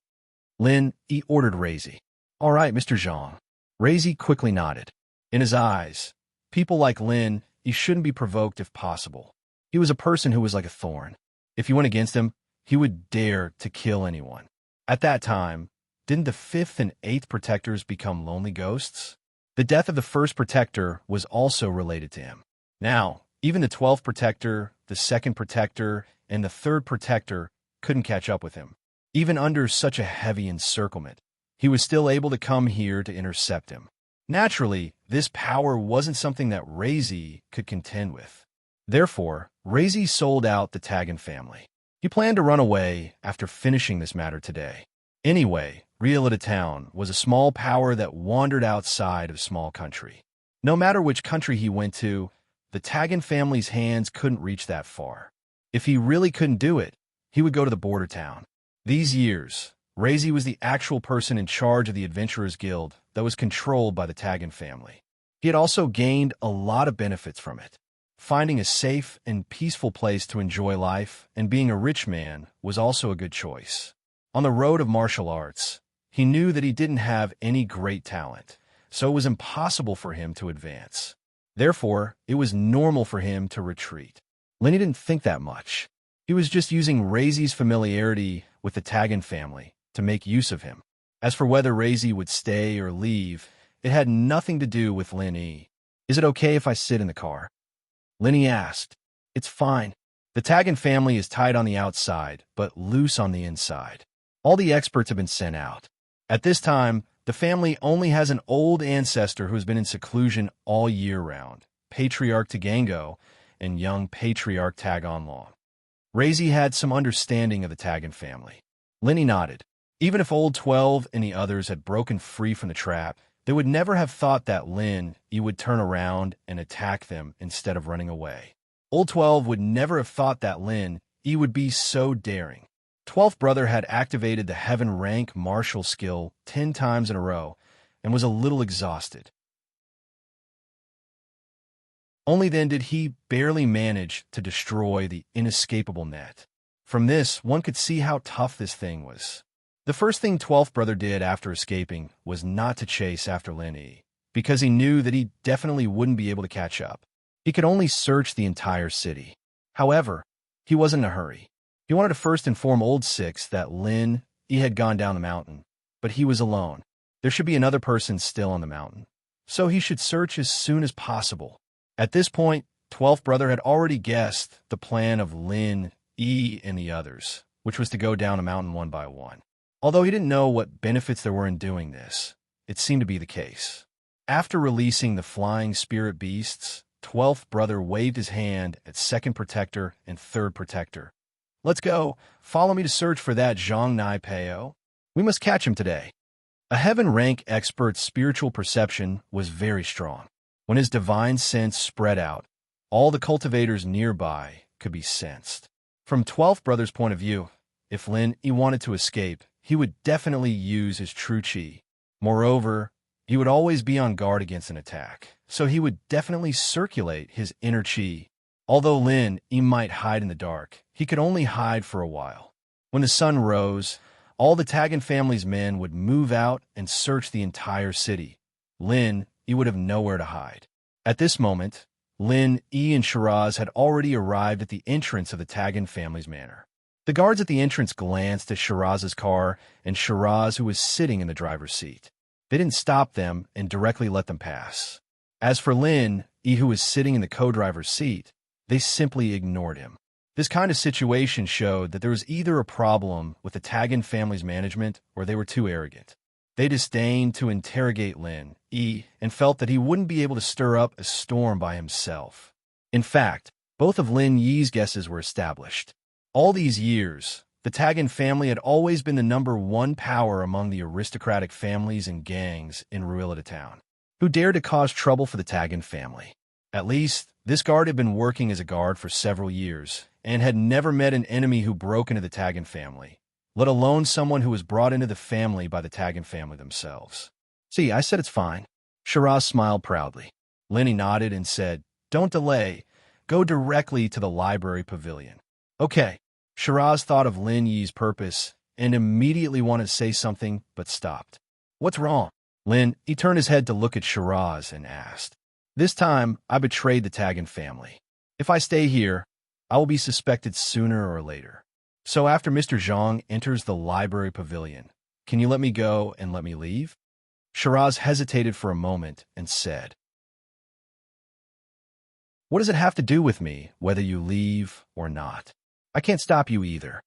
Lin E ordered Razi. All right, Mr. Zhang. Razi quickly nodded. In his eyes, people like Lin E shouldn't be provoked if possible. He was a person who was like a thorn. If you went against him, he would dare to kill anyone. At that time, didn't the 5th and 8th protectors become lonely ghosts? The death of the 1st protector was also related to him. Now, even the 12th protector, the 2nd protector, and the 3rd protector couldn't catch up with him. Even under such a heavy encirclement, he was still able to come here to intercept him. Naturally, this power wasn't something that Razi could contend with. Therefore, Razi sold out the Tagan family. He planned to run away after finishing this matter today. Anyway, Riolita Town was a small power that wandered outside of small country. No matter which country he went to, the Tagan family's hands couldn't reach that far. If he really couldn't do it, he would go to the border town. These years, Razi was the actual person in charge of the Adventurers Guild that was controlled by the Tagan family. He had also gained a lot of benefits from it. Finding a safe and peaceful place to enjoy life and being a rich man was also a good choice. On the road of martial arts, he knew that he didn't have any great talent, so it was impossible for him to advance. Therefore, it was normal for him to retreat. Lenny didn't think that much. He was just using Razi's familiarity with the Tagan family to make use of him. As for whether Razi would stay or leave, it had nothing to do with Lin E. Is it okay if I sit in the car? Lin E asked. It's fine. The Tagan family is tied on the outside, but loose on the inside. All the experts have been sent out. At this time, the family only has an old ancestor who has been in seclusion all year round, Patriarch Tagango and young Patriarch Tagonlong. Razi had some understanding of the Tagan family. Lin E nodded. Even if Old 12 and the others had broken free from the trap, they would never have thought that Lin E would turn around and attack them instead of running away. Old 12 would never have thought that Lin E would be so daring. 12th brother had activated the heaven rank martial skill 10 times in a row and was a little exhausted. Only then did he barely manage to destroy the inescapable net. From this, one could see how tough this thing was. The first thing 12th brother did after escaping was not to chase after Lin Yi, because he knew that he definitely wouldn't be able to catch up. He could only search the entire city. However, he wasn't in a hurry. He wanted to first inform Old Six that Lin Yi had gone down the mountain, but he was alone. There should be another person still on the mountain, so he should search as soon as possible. At this point, 12th brother had already guessed the plan of Lin Yi and the others, which was to go down a mountain one by one. Although he didn't know what benefits there were in doing this, it seemed to be the case. After releasing the flying spirit beasts, 12th brother waved his hand at second protector and third protector. "Let's go. Follow me to search for that Zhang Nai Peo. We must catch him today." A heaven rank expert's spiritual perception was very strong. When his divine sense spread out, all the cultivators nearby could be sensed. From 12th brother's point of view, if Lin Yi wanted to escape, he would definitely use his true qi. Moreover, he would always be on guard against an attack, so he would definitely circulate his inner qi. Although Lin Yi might hide in the dark, he could only hide for a while. When the sun rose, all the Tagan family's men would move out and search the entire city. Lin Yi would have nowhere to hide. At this moment, Lin Yi and Shiraz had already arrived at the entrance of the Tagan family's manor. The guards at the entrance glanced at Shiraz's car and Shiraz, who was sitting in the driver's seat. They didn't stop them and directly let them pass. As for Lin Yi, who was sitting in the co-driver's seat, they simply ignored him. This kind of situation showed that there was either a problem with the Tagan family's management or they were too arrogant. They disdained to interrogate Lin Yi and felt that he wouldn't be able to stir up a storm by himself. In fact, both of Lin Yi's guesses were established. All these years, the Tagan family had always been the #1 power among the aristocratic families and gangs in Ruilita town. Who dared to cause trouble for the Tagan family? At least, this guard had been working as a guard for several years and had never met an enemy who broke into the Tagan family, let alone someone who was brought into the family by the Tagan family themselves. "See, I said it's fine." Shiraz smiled proudly. Lin Yi nodded and said, "Don't delay. Go directly to the library pavilion." "Okay." Shiraz thought of Lin Yi's purpose and immediately wanted to say something, but stopped. "What's wrong?" Lin Yi turned his head to look at Shiraz and asked. "This time, I betrayed the Tagan family. If I stay here, I will be suspected sooner or later. So after Mr. Zhang enters the library pavilion, can you let me go and let me leave?" Shiraz hesitated for a moment and said, "What does it have to do with me, whether you leave or not? I can't stop you either."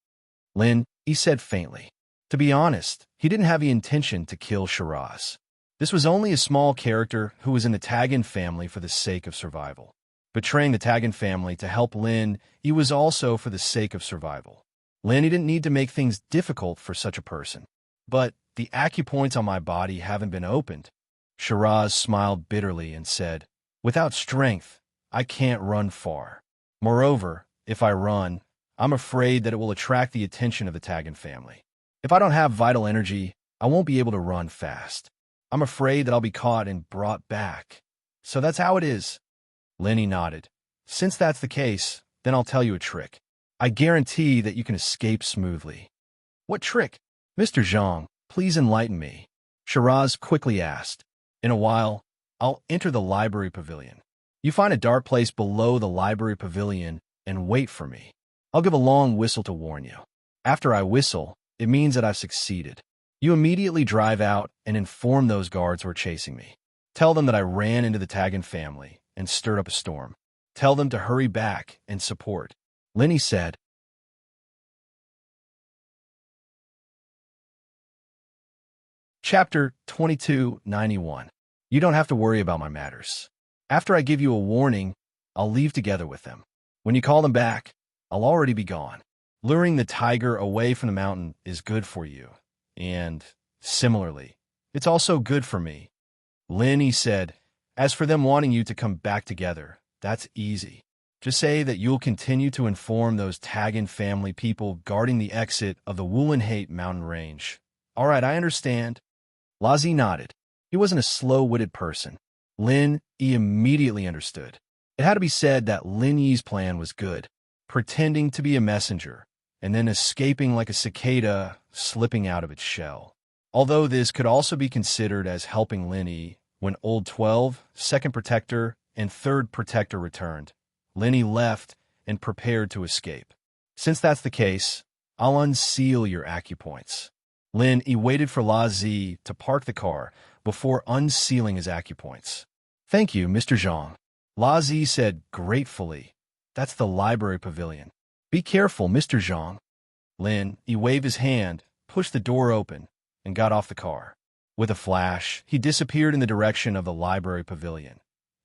Lin Yi said faintly. To be honest, he didn't have the intention to kill Shiraz. This was only a small character who was in the Tagan family for the sake of survival. Betraying the Tagan family to help Lin Yi was also for the sake of survival. Lin Yi didn't need to make things difficult for such a person. "But the acupoints on my body haven't been opened." Shiraz smiled bitterly and said, "Without strength, I can't run far. Moreover, if I run, I'm afraid that it will attract the attention of the Tagan family. If I don't have vital energy, I won't be able to run fast. I'm afraid that I'll be caught and brought back. So that's how it is." Lin Yi nodded. "Since that's the case, then I'll tell you a trick. I guarantee that you can escape smoothly." "What trick?" "Mr. Zhang, please enlighten me," Shiraz quickly asked. "In a while, I'll enter the library pavilion. You find a dark place below the library pavilion and wait for me. I'll give a long whistle to warn you. After I whistle, it means that I've succeeded. You immediately drive out and inform those guards who are chasing me. Tell them that I ran into the Tagan family and stirred up a storm. Tell them to hurry back and support." Lin Yi said. Chapter 2291. You don't have to worry about my matters. After I give you a warning, I'll leave together with them. When you call them back, I'll already be gone. Luring the tiger away from the mountain is good for you. And, similarly, it's also good for me. Lin Yi said, "As for them wanting you to come back together, that's easy. Just say that you'll continue to inform those Taggin family people guarding the exit of the Woolenhate mountain range. All right, I understand. Lazi nodded. He wasn't a slow-witted person. Lin Yi immediately understood. It had to be said that Lin Yi's plan was good, pretending to be a messenger, and then escaping like a cicada slipping out of its shell. Although this could also be considered as helping Lin Yi when Old 12, Second Protector, and Third Protector returned. Lin Yi left and prepared to escape. Since that's the case, I'll unseal your acupoints. Lin Yi waited for La Zi to park the car before unsealing his acupoints. Thank you, Mr. Zhang. La Zi said gratefully. That's the library pavilion. Be careful, Mr. Zhang. Lin Yi waved his hand, pushed the door open, and got off the car. With a flash, he disappeared in the direction of the library pavilion.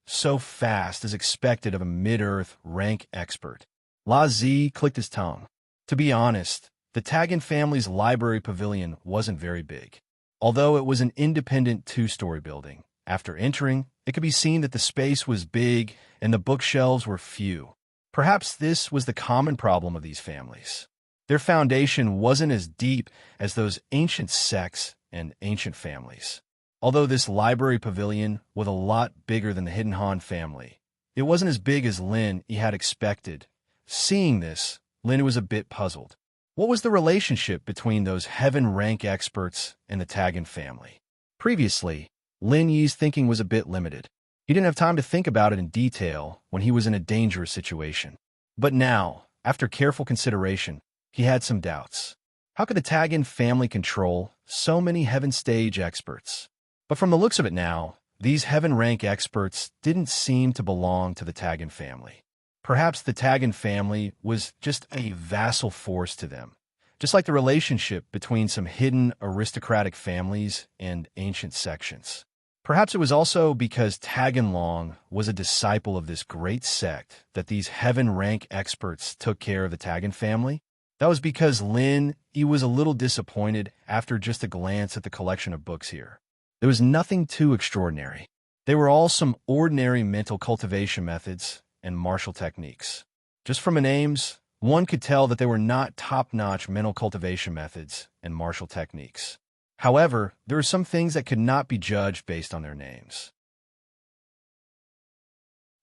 So fast as expected of a mid-earth rank expert. La Zi clicked his tongue. To be honest, the Taggin family's library pavilion wasn't very big. Although it was an independent two-story building, after entering, it could be seen that the space was big and the bookshelves were few. Perhaps this was the common problem of these families. Their foundation wasn't as deep as those ancient sects and ancient families. Although this library pavilion was a lot bigger than the Hidden Han family, it wasn't as big as Lin Yi had expected. Seeing this, Lin was a bit puzzled. What was the relationship between those heaven rank experts and the Taggin family? Previously, Lin Yi's thinking was a bit limited. He didn't have time to think about it in detail when he was in a dangerous situation. But now, after careful consideration, he had some doubts. How could the Taggin family control so many heaven stage experts? But from the looks of it now, these heaven rank experts didn't seem to belong to the Taggin family. Perhaps the Taggin family was just a vassal force to them, just like the relationship between some hidden aristocratic families and ancient sections. Perhaps it was also because Taggin Long was a disciple of this great sect that these heaven rank experts took care of the Taggin family. That was because Lin Yi was a little disappointed after just a glance at the collection of books here. There was nothing too extraordinary. They were all some ordinary mental cultivation methods and martial techniques. Just from the names, one could tell that they were not top-notch mental cultivation methods and martial techniques. However, there were some things that could not be judged based on their names.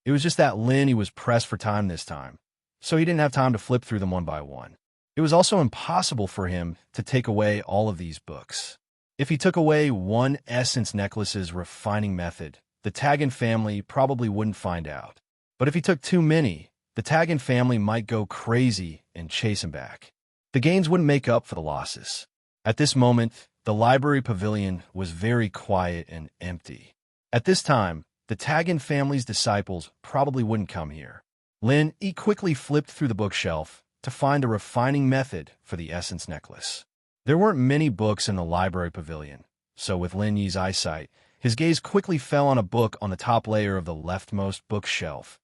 It was just that Lin Yi was pressed for time this time, so he didn't have time to flip through them one by one. It was also impossible for him to take away all of these books. If he took away one Essence Necklace's refining method, the Taggin family probably wouldn't find out. But if he took too many, the Taggin family might go crazy and chase him back. The gains wouldn't make up for the losses. At this moment, the library pavilion was very quiet and empty. At this time, the Taggin family's disciples probably wouldn't come here. Lin Yi quickly flipped through the bookshelf to find a refining method for the Essence Necklace. There weren't many books in the library pavilion, so with Lin Yi's eyesight, his gaze quickly fell on a book on the top layer of the leftmost bookshelf.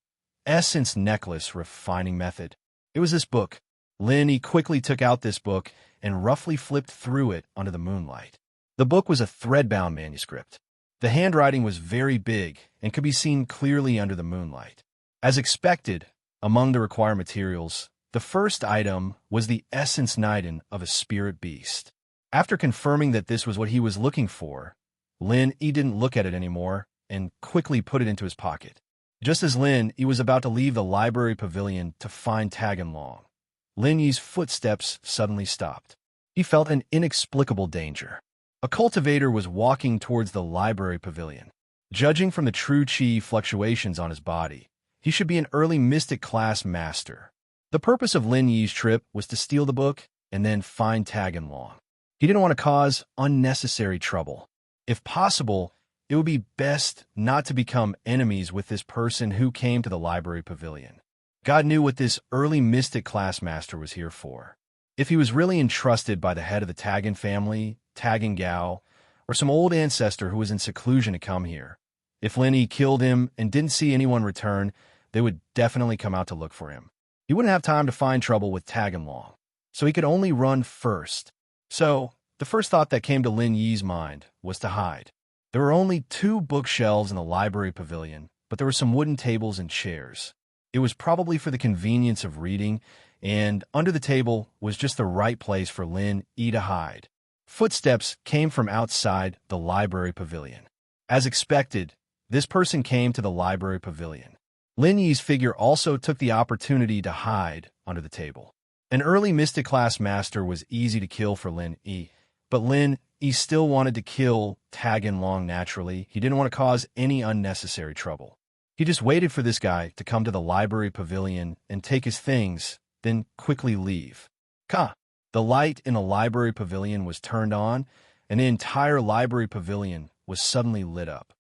Essence Necklace Refining Method. It was this book. Lin Yi quickly took out this book and roughly flipped through it under the moonlight. The book was a thread-bound manuscript. The handwriting was very big and could be seen clearly under the moonlight. As expected, among the required materials, the first item was the Essence Niden of a spirit beast. After confirming that this was what he was looking for, Lin Yi didn't look at it anymore and quickly put it into his pocket. Just as Lin Yi was about to leave the library pavilion to find Taggin Long, Lin Yi's footsteps suddenly stopped. He felt an inexplicable danger. A cultivator was walking towards the library pavilion. Judging from the true chi fluctuations on his body, he should be an early mystic class master. The purpose of Lin Yi's trip was to steal the book and then find Taggin Long. He didn't want to cause unnecessary trouble. If possible, it would be best not to become enemies with this person who came to the library pavilion. God knew what this early mystic class master was here for. If he was really entrusted by the head of the Taggin family, Taggin Gao, or some old ancestor who was in seclusion to come here, if Lin Yi killed him and didn't see anyone return, they would definitely come out to look for him. He wouldn't have time to find trouble with Taggin Long, so he could only run first. So, the first thought that came to Lin Yi's mind was to hide. There were only 2 bookshelves in the library pavilion, but there were some wooden tables and chairs. It was probably for the convenience of reading, and under the table was just the right place for Lin Yi to hide. Footsteps came from outside the library pavilion. As expected, this person came to the library pavilion. Lin Yi's figure also took the opportunity to hide under the table. An early Mystic Class Master was easy to kill for Lin Yi, but Lin Yi still wanted to kill Tag and Long naturally. He didn't want to cause any unnecessary trouble. He just waited for this guy to come to the library pavilion and take his things, then quickly leave. The light in the library pavilion was turned on, and the entire library pavilion was suddenly lit up.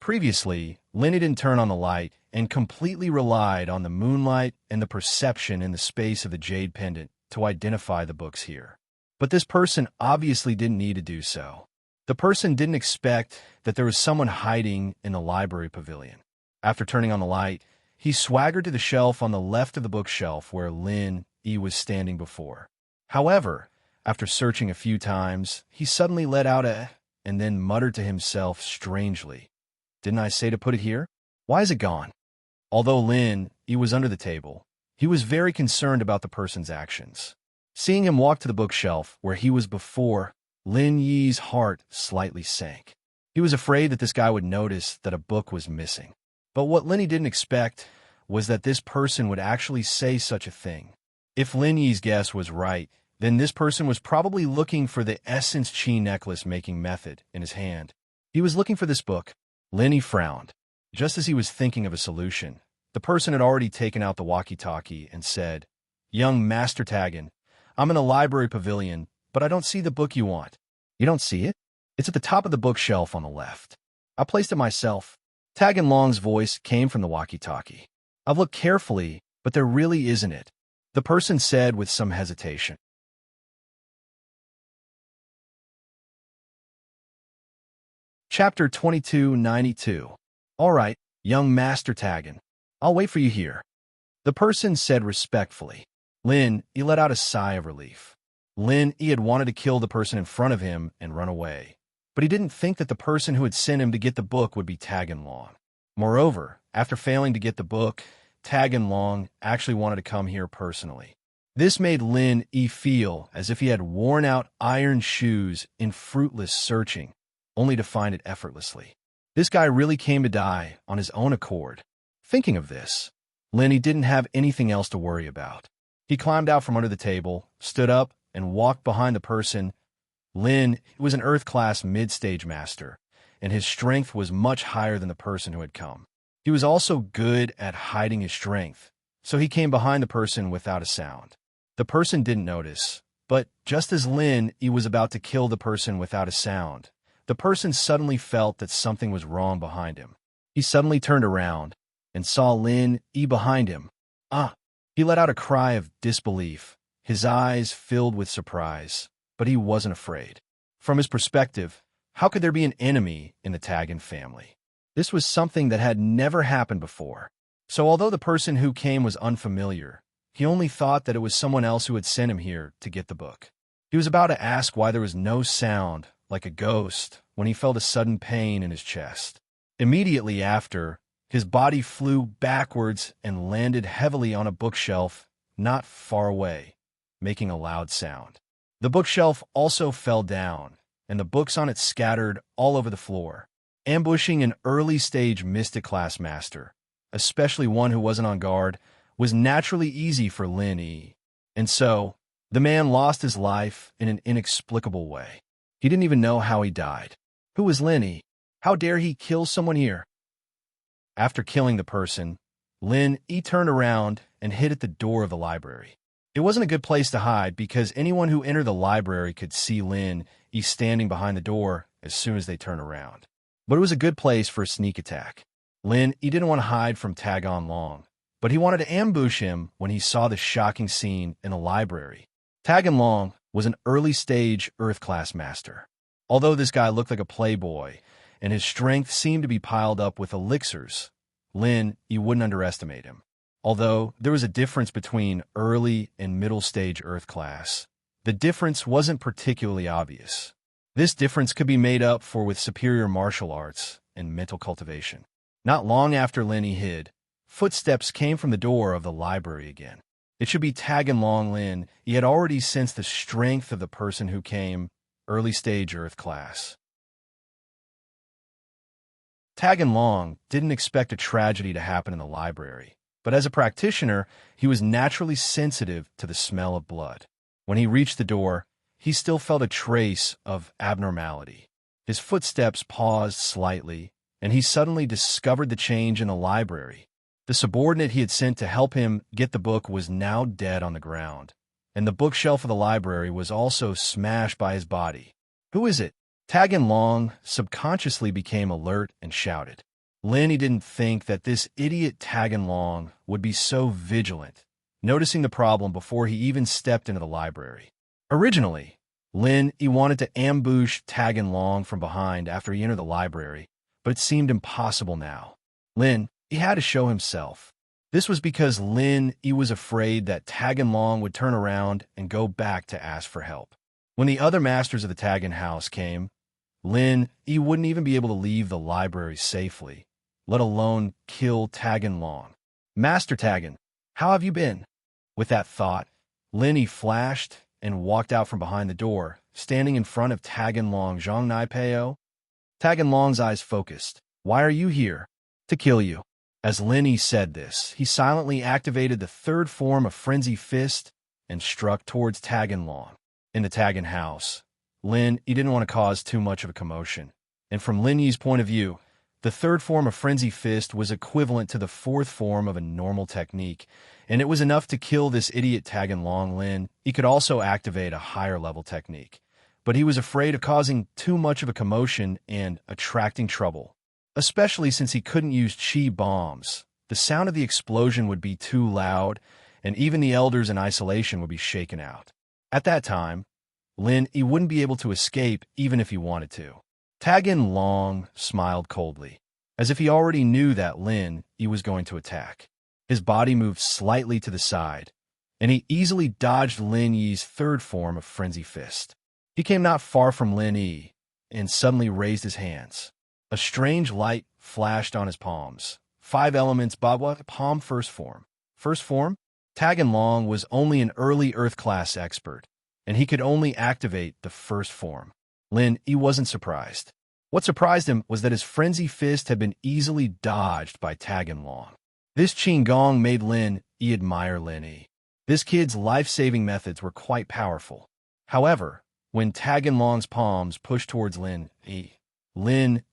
Previously, Lin didn't turn on the light and completely relied on the moonlight and the perception in the space of the jade pendant to identify the books here. But this person obviously didn't need to do so. The person didn't expect that there was someone hiding in the library pavilion. After turning on the light, he swaggered to the shelf on the left of the bookshelf where Lin Yi was standing before. However, after searching a few times, he suddenly let out a and then muttered to himself strangely, "Didn't I say to put it here? Why is it gone?" Although Lin Yi was under the table, he was very concerned about the person's actions. Seeing him walk to the bookshelf where he was before, Lin Yi's heart slightly sank. He was afraid that this guy would notice that a book was missing. But what Lin Yi didn't expect was that this person would actually say such a thing. If Lin Yi's guess was right, then this person was probably looking for the Essence Chi necklace making method in his hand. He was looking for this book. Lin Yi frowned. Just as he was thinking of a solution, the person had already taken out the walkie-talkie and said, "Young Master Tagan, I'm in the library pavilion, but I don't see the book you want." "You don't see it? It's at the top of the bookshelf on the left. I placed it myself." Tag and Long's voice came from the walkie-talkie. "I've looked carefully, but there really isn't it," the person said with some hesitation. Chapter 2292. "All right, young Master Tagan. I'll wait for you here," the person said respectfully. Lin Yi let out a sigh of relief. Lin Yi had wanted to kill the person in front of him and run away, but he didn't think that the person who had sent him to get the book would be Tag and Long. Moreover, after failing to get the book, Tag and Long actually wanted to come here personally. This made Lin Yi feel as if he had worn out iron shoes in fruitless searching, only to find it effortlessly. This guy really came to die on his own accord. Thinking of this, Lin Yi didn't have anything else to worry about. He climbed out from under the table, stood up, and walked behind the person. Lin was an Earth-class mid-stage master, and his strength was much higher than the person who had come. He was also good at hiding his strength, so he came behind the person without a sound. The person didn't notice, but just as Lin Yi was about to kill the person without a sound, the person suddenly felt that something was wrong behind him. He suddenly turned around and saw Lin Yi behind him. He let out a cry of disbelief, his eyes filled with surprise, but he wasn't afraid. From his perspective, how could there be an enemy in the Tagan family? This was something that had never happened before. So although the person who came was unfamiliar, he only thought that it was someone else who had sent him here to get the book. He was about to ask why there was no sound, like a ghost, when he felt a sudden pain in his chest. Immediately after, his body flew backwards and landed heavily on a bookshelf not far away, making a loud sound. The bookshelf also fell down, and the books on it scattered all over the floor. Ambushing an early-stage Mystic Class Master, especially one who wasn't on guard, was naturally easy for Lin Yi. And so, the man lost his life in an inexplicable way. He didn't even know how he died. Who was Lin Yi? How dare he kill someone here? After killing the person, Lin Yi turned around and hid at the door of the library. It wasn't a good place to hide because anyone who entered the library could see Lin Yi standing behind the door as soon as they turned around. But it was a good place for a sneak attack. Lin Yi didn't want to hide from Tag and Long, but he wanted to ambush him when he saw the shocking scene in the library. Tag and Long was an early-stage Earth-class master. Although this guy looked like a playboy, and his strength seemed to be piled up with elixirs, Lin Yi wouldn't underestimate him. Although there was a difference between early and middle-stage Earth class, the difference wasn't particularly obvious. This difference could be made up for with superior martial arts and mental cultivation. Not long after Lin Yi hid, footsteps came from the door of the library again. It should be Tag and Long Lin. He had already sensed the strength of the person who came, early stage Earth class. Tag and Long didn't expect a tragedy to happen in the library, but as a practitioner, he was naturally sensitive to the smell of blood. When he reached the door, he still felt a trace of abnormality. His footsteps paused slightly, and he suddenly discovered the change in the library. The subordinate he had sent to help him get the book was now dead on the ground, and the bookshelf of the library was also smashed by his body. "Who is it?" Tag and Long subconsciously became alert and shouted. Lin, he didn't think that this idiot Tag and Long would be so vigilant, noticing the problem before he even stepped into the library. Originally, Lin, he wanted to ambush Tag and Long from behind after he entered the library, but it seemed impossible now. Lin, he had to show himself. This was because Lin, he was afraid that Tag and Long would turn around and go back to ask for help. When the other masters of the Tag and house came, Lin, he wouldn't even be able to leave the library safely, let alone kill Tag and Long. "Master Taggin, how have you been?" With that thought, Lin, he flashed and walked out from behind the door, standing in front of Tag and Long. "Zhang Nai Peo?" Tag and Long's eyes focused. "Why are you here?" "To kill you." As Lin Yi said this, he silently activated the third form of Frenzy Fist and struck towards Tag and Long. In the Tag and house, Lin, he didn't want to cause too much of a commotion, and from Lin Yi's point of view, the third form of Frenzy Fist was equivalent to the fourth form of a normal technique, and it was enough to kill this idiot Tag and Long. Lin, he could also activate a higher level technique, but he was afraid of causing too much of a commotion and attracting trouble, especially since he couldn't use chi bombs. The sound of the explosion would be too loud, and even the elders in isolation would be shaken out. At that time, Lin, he wouldn't be able to escape even if he wanted to. Tag and Long smiled coldly, as if he already knew that Lin, he was going to attack. His body moved slightly to the side, and he easily dodged Lin Yi's third form of Frenzy Fist. He came not far from Lin Yi, and suddenly raised his hands. A strange light flashed on his palms. 5 elements, Babwa, palm first form. First form? Tag and Long was only an early Earth class expert, and he could only activate the first form. Lin, he wasn't surprised. What surprised him was that his Frenzy Fist had been easily dodged by Tag and Long. This Qinggong made Lin, he admire Lin Yi. This kid's life-saving methods were quite powerful. However, when Tag and Long's palms pushed towards Lin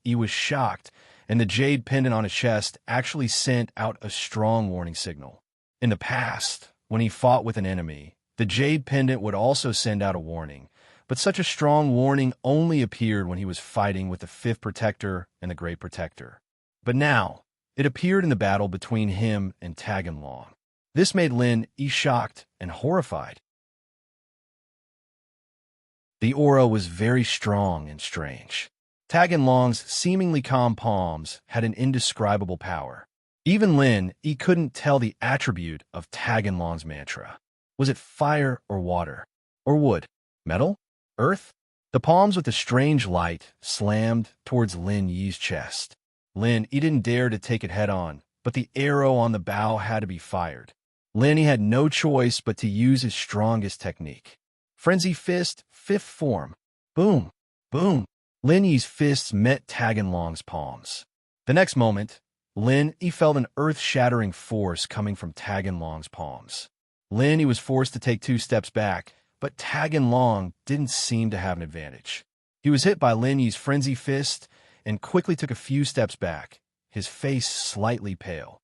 he was shocked, and the jade pendant on his chest actually sent out a strong warning signal. In the past, when he fought with an enemy, the jade pendant would also send out a warning, but such a strong warning only appeared when he was fighting with the Fifth Protector and the Great Protector. But now, it appeared in the battle between him and Tag and Long. This made Lin shocked and horrified. The aura was very strong and strange. Tag and Long's seemingly calm palms had an indescribable power. Even Lin, he couldn't tell the attribute of Tag and Long's mantra. Was it fire or water? Or wood? Metal? Earth? The palms with the strange light slammed towards Lin Yi's chest. Lin, he didn't dare to take it head-on, but the arrow on the bow had to be fired. Lin, he had no choice but to use his strongest technique. Frenzy Fist, 5th form. Boom! Boom! Lin Yi's fists met Tag and Long's palms. The next moment, Lin, he felt an earth-shattering force coming from Tag and Long's palms. Lin, he was forced to take 2 steps back, but Tag and Long didn't seem to have an advantage. He was hit by Lin Yi's Frenzy Fist and quickly took a few steps back, his face slightly pale.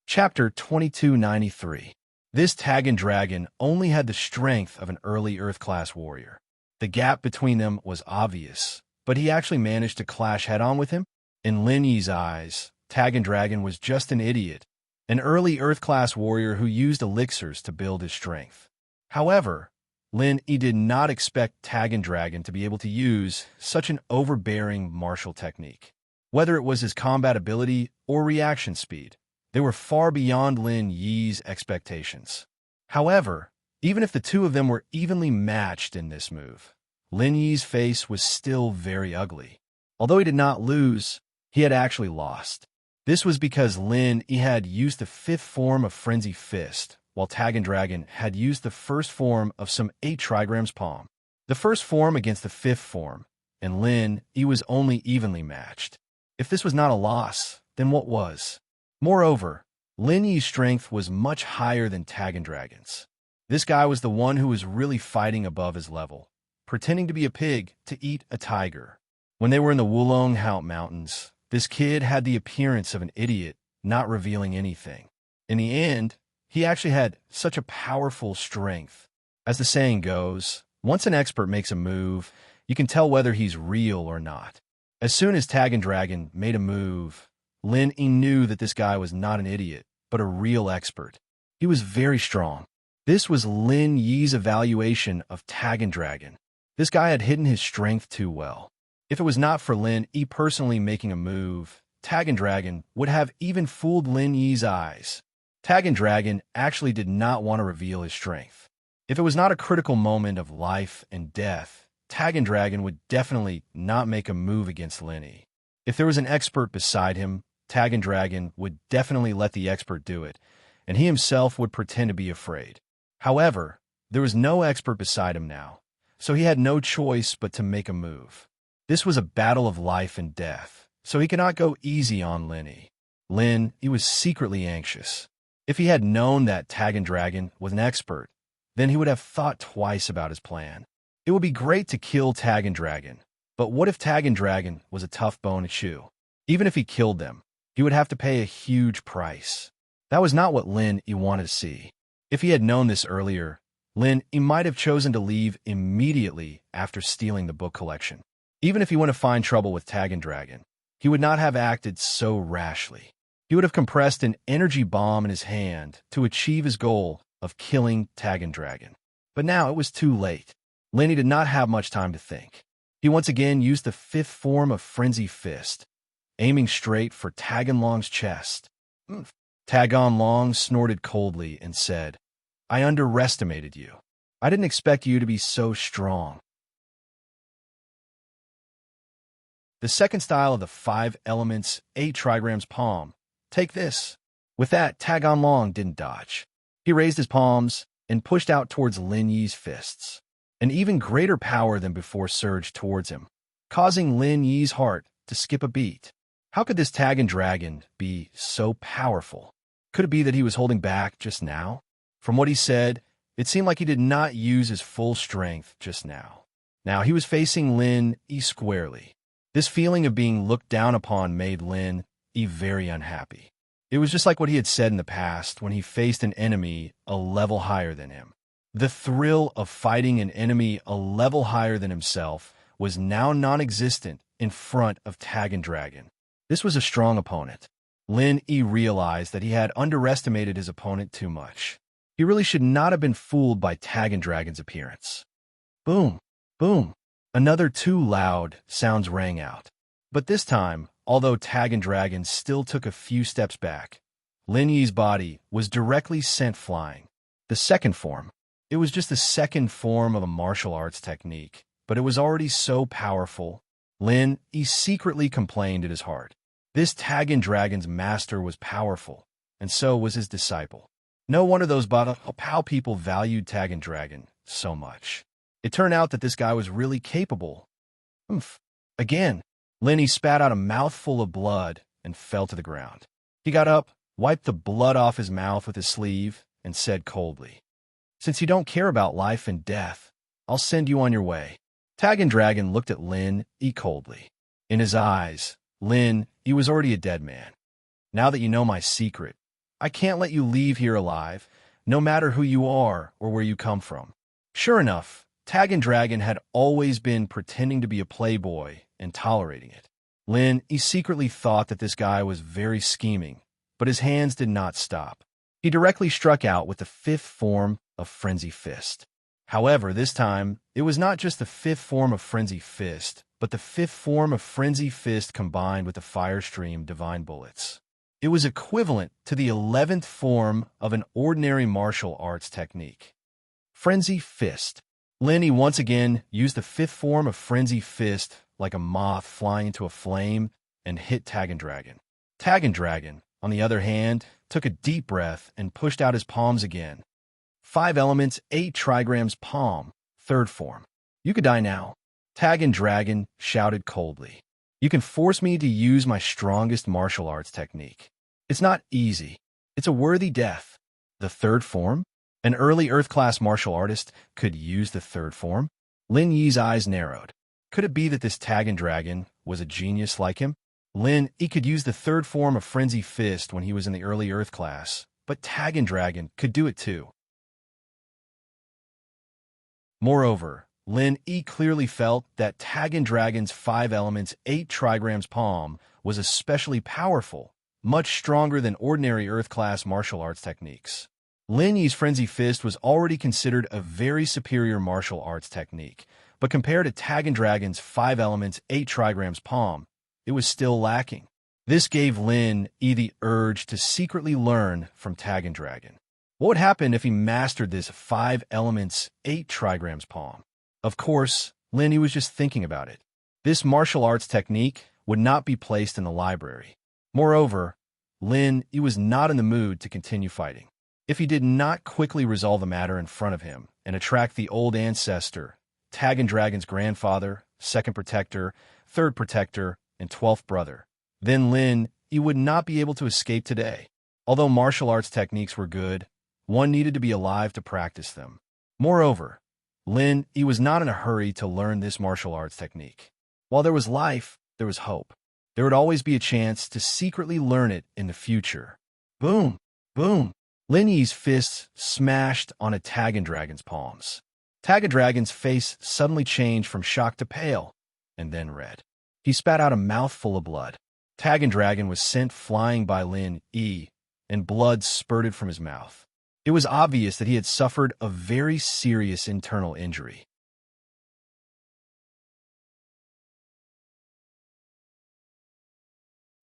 Chapter 2293. This Tag and Dragon only had the strength of an early Earth-class warrior. The gap between them was obvious, but he actually managed to clash head-on with him. In Lin Yi's eyes, Tag and Dragon was just an idiot, an early Earth-class warrior who used elixirs to build his strength. However, Lin Yi did not expect Tag and Dragon to be able to use such an overbearing martial technique. Whether it was his combat ability or reaction speed, they were far beyond Lin Yi's expectations. However, even if the two of them were evenly matched in this move, Lin Yi's face was still very ugly. Although he did not lose, he had actually lost. This was because Lin Yi had used the 5th form of Frenzy Fist, while Taggin Dragon had used the 1st form of some 8 trigrams palm. The 1st form against the 5th form, and Lin Yi was only evenly matched. If this was not a loss, then what was? Moreover, Lin Yi's strength was much higher than Taggin Dragon's. This guy was the one who was really fighting above his level, pretending to be a pig to eat a tiger. When they were in the Wulong Haut Mountains, this kid had the appearance of an idiot, not revealing anything. In the end, he actually had such a powerful strength. As the saying goes, once an expert makes a move, you can tell whether he's real or not. As soon as Taggin Dragon made a move, Lin Yi knew that this guy was not an idiot, but a real expert. He was very strong. This was Lin Yi's evaluation of Taggin Dragon. This guy had hidden his strength too well. If it was not for Lin Yi personally making a move, Taggin Dragon would have even fooled Lin Yi's eyes. Taggin Dragon actually did not want to reveal his strength. If it was not a critical moment of life and death, Taggin Dragon would definitely not make a move against Lin Yi. If there was an expert beside him, Taggin Dragon would definitely let the expert do it, and he himself would pretend to be afraid. However, there was no expert beside him now, so he had no choice but to make a move. This was a battle of life and death, so he could not go easy on Lin Yi. Lin Yi was secretly anxious. If he had known that Taggin Dragon was an expert, then he would have thought twice about his plan. It would be great to kill Taggin Dragon, but what if Taggin Dragon was a tough bone to chew? Even if he killed them, he would have to pay a huge price. That was not what Lin Yi wanted to see. If he had known this earlier, Lin Yi might have chosen to leave immediately after stealing the book collection. Even if he went to find trouble with Taggin Dragon, he would not have acted so rashly. He would have compressed an energy bomb in his hand to achieve his goal of killing Taggin Dragon. But now it was too late. Lin Yi did not have much time to think. He once again used the 5th form of Frenzy Fist, aiming straight for Taggin Long's chest. Taggin Long snorted coldly and said, "I underestimated you. I didn't expect you to be so strong." The second style of the 5 elements, 8 trigrams palm. Take this. With that, Taggin Long didn't dodge. He raised his palms and pushed out towards Lin Yi's fists. An even greater power than before surged towards him, causing Lin Yi's heart to skip a beat. How could this Taggin Dragon be so powerful? Could it be that he was holding back just now? From what he said, it seemed like he did not use his full strength just now. Now he was facing Lin Yi squarely. This feeling of being looked down upon made Lin Yi very unhappy. It was just like what he had said in the past when he faced an enemy a level higher than him. The thrill of fighting an enemy a level higher than himself was now non-existent in front of Taggin Dragon. This was a strong opponent. Lin Yi realized that he had underestimated his opponent too much. He really should not have been fooled by Taggin Dragon's appearance. Boom! Boom! Another 2 loud sounds rang out. But this time, although Taggin Dragon still took a few steps back, Lin Yi's body was directly sent flying. The second form. It was just the second form of a martial arts technique, but it was already so powerful. Lin Yi secretly complained in his heart. This Taggin Dragon's master was powerful, and so was his disciple. No wonder those Bao people valued Taggin Dragon so much. It turned out that this guy was really capable. Again, Lin Yi spat out a mouthful of blood and fell to the ground. He got up, wiped the blood off his mouth with his sleeve, and said coldly, "Since you don't care about life and death, I'll send you on your way." Taggin Dragon looked at Lin Yi coldly. In his eyes, Lin Yi was already a dead man. "Now that you know my secret, I can't let you leave here alive, no matter who you are or where you come from." Sure enough, Taggin Dragon had always been pretending to be a playboy and tolerating it. Lin Yi secretly thought that this guy was very scheming, but his hands did not stop. He directly struck out with the 5th form of Frenzy Fist. However, this time, it was not just the 5th form of Frenzy Fist, but the 5th form of Frenzy Fist combined with the Fire Stream Divine Bullets. It was equivalent to the 11th form of an ordinary martial arts technique. Frenzy Fist. Lin once again used the fifth form of Frenzy Fist like a moth flying into a flame and hit Taggin Dragon. Taggin Dragon, on the other hand, took a deep breath and pushed out his palms again. 5 elements, 8 trigrams palm, third form. You could die now. Taggin Dragon shouted coldly. You can force me to use my strongest martial arts technique. It's not easy. It's a worthy death. The third form? An early Earth-class martial artist could use the third form? Lin Yi's eyes narrowed. Could it be that this Taggin Dragon was a genius like him? He could use the third form of Frenzy Fist when he was in the early Earth class, but Taggin Dragon could do it too. Moreover, Lin Yi clearly felt that Taggin Dragon's 5 elements 8 trigrams palm was especially powerful, much stronger than ordinary Earth-class martial arts techniques. Lin Yi's Frenzy Fist was already considered a very superior martial arts technique, but compared to Taggin Dragon's 5 elements 8 trigrams palm, it was still lacking. This gave Lin Yi the urge to secretly learn from Taggin Dragon. What would happen if he mastered this 5 elements 8 trigrams palm? Of course, Lin Yi was just thinking about it. This martial arts technique would not be placed in the library. Moreover, Lin Yi was not in the mood to continue fighting. If he did not quickly resolve the matter in front of him and attract the old ancestor, Taggin Dragon's grandfather, second protector, third protector, and 12th brother, then Lin Yi would not be able to escape today. Although martial arts techniques were good, one needed to be alive to practice them. Moreover, Lin Yi was not in a hurry to learn this martial arts technique. While there was life, there was hope. There would always be a chance to secretly learn it in the future. Boom! Boom! Lin Yi's fists smashed on a Taggin Dragon's palms. Taggin Dragon's face suddenly changed from shock to pale, and then red. He spat out a mouthful of blood. Taggin Dragon was sent flying by Lin Yi, and blood spurted from his mouth. It was obvious that he had suffered a very serious internal injury.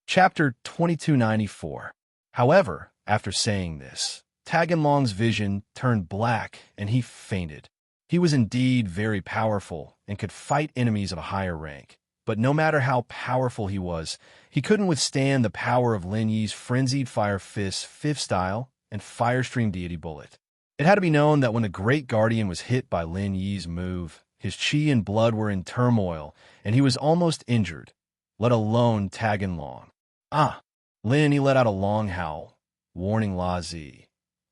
Chapter 2294. However, after saying this, Taggin Long's vision turned black and he fainted. He was indeed very powerful and could fight enemies of a higher rank, but no matter how powerful he was, he couldn't withstand the power of Lin Yi's Frenzied Fire Fist's 5th style and Firestream Deity Bullet. It had to be known that when the Great Guardian was hit by Lin Yi's move, his chi and blood were in turmoil, and he was almost injured, let alone Taggin Long. Ah! Lin Yi let out a long howl, warning La Zi.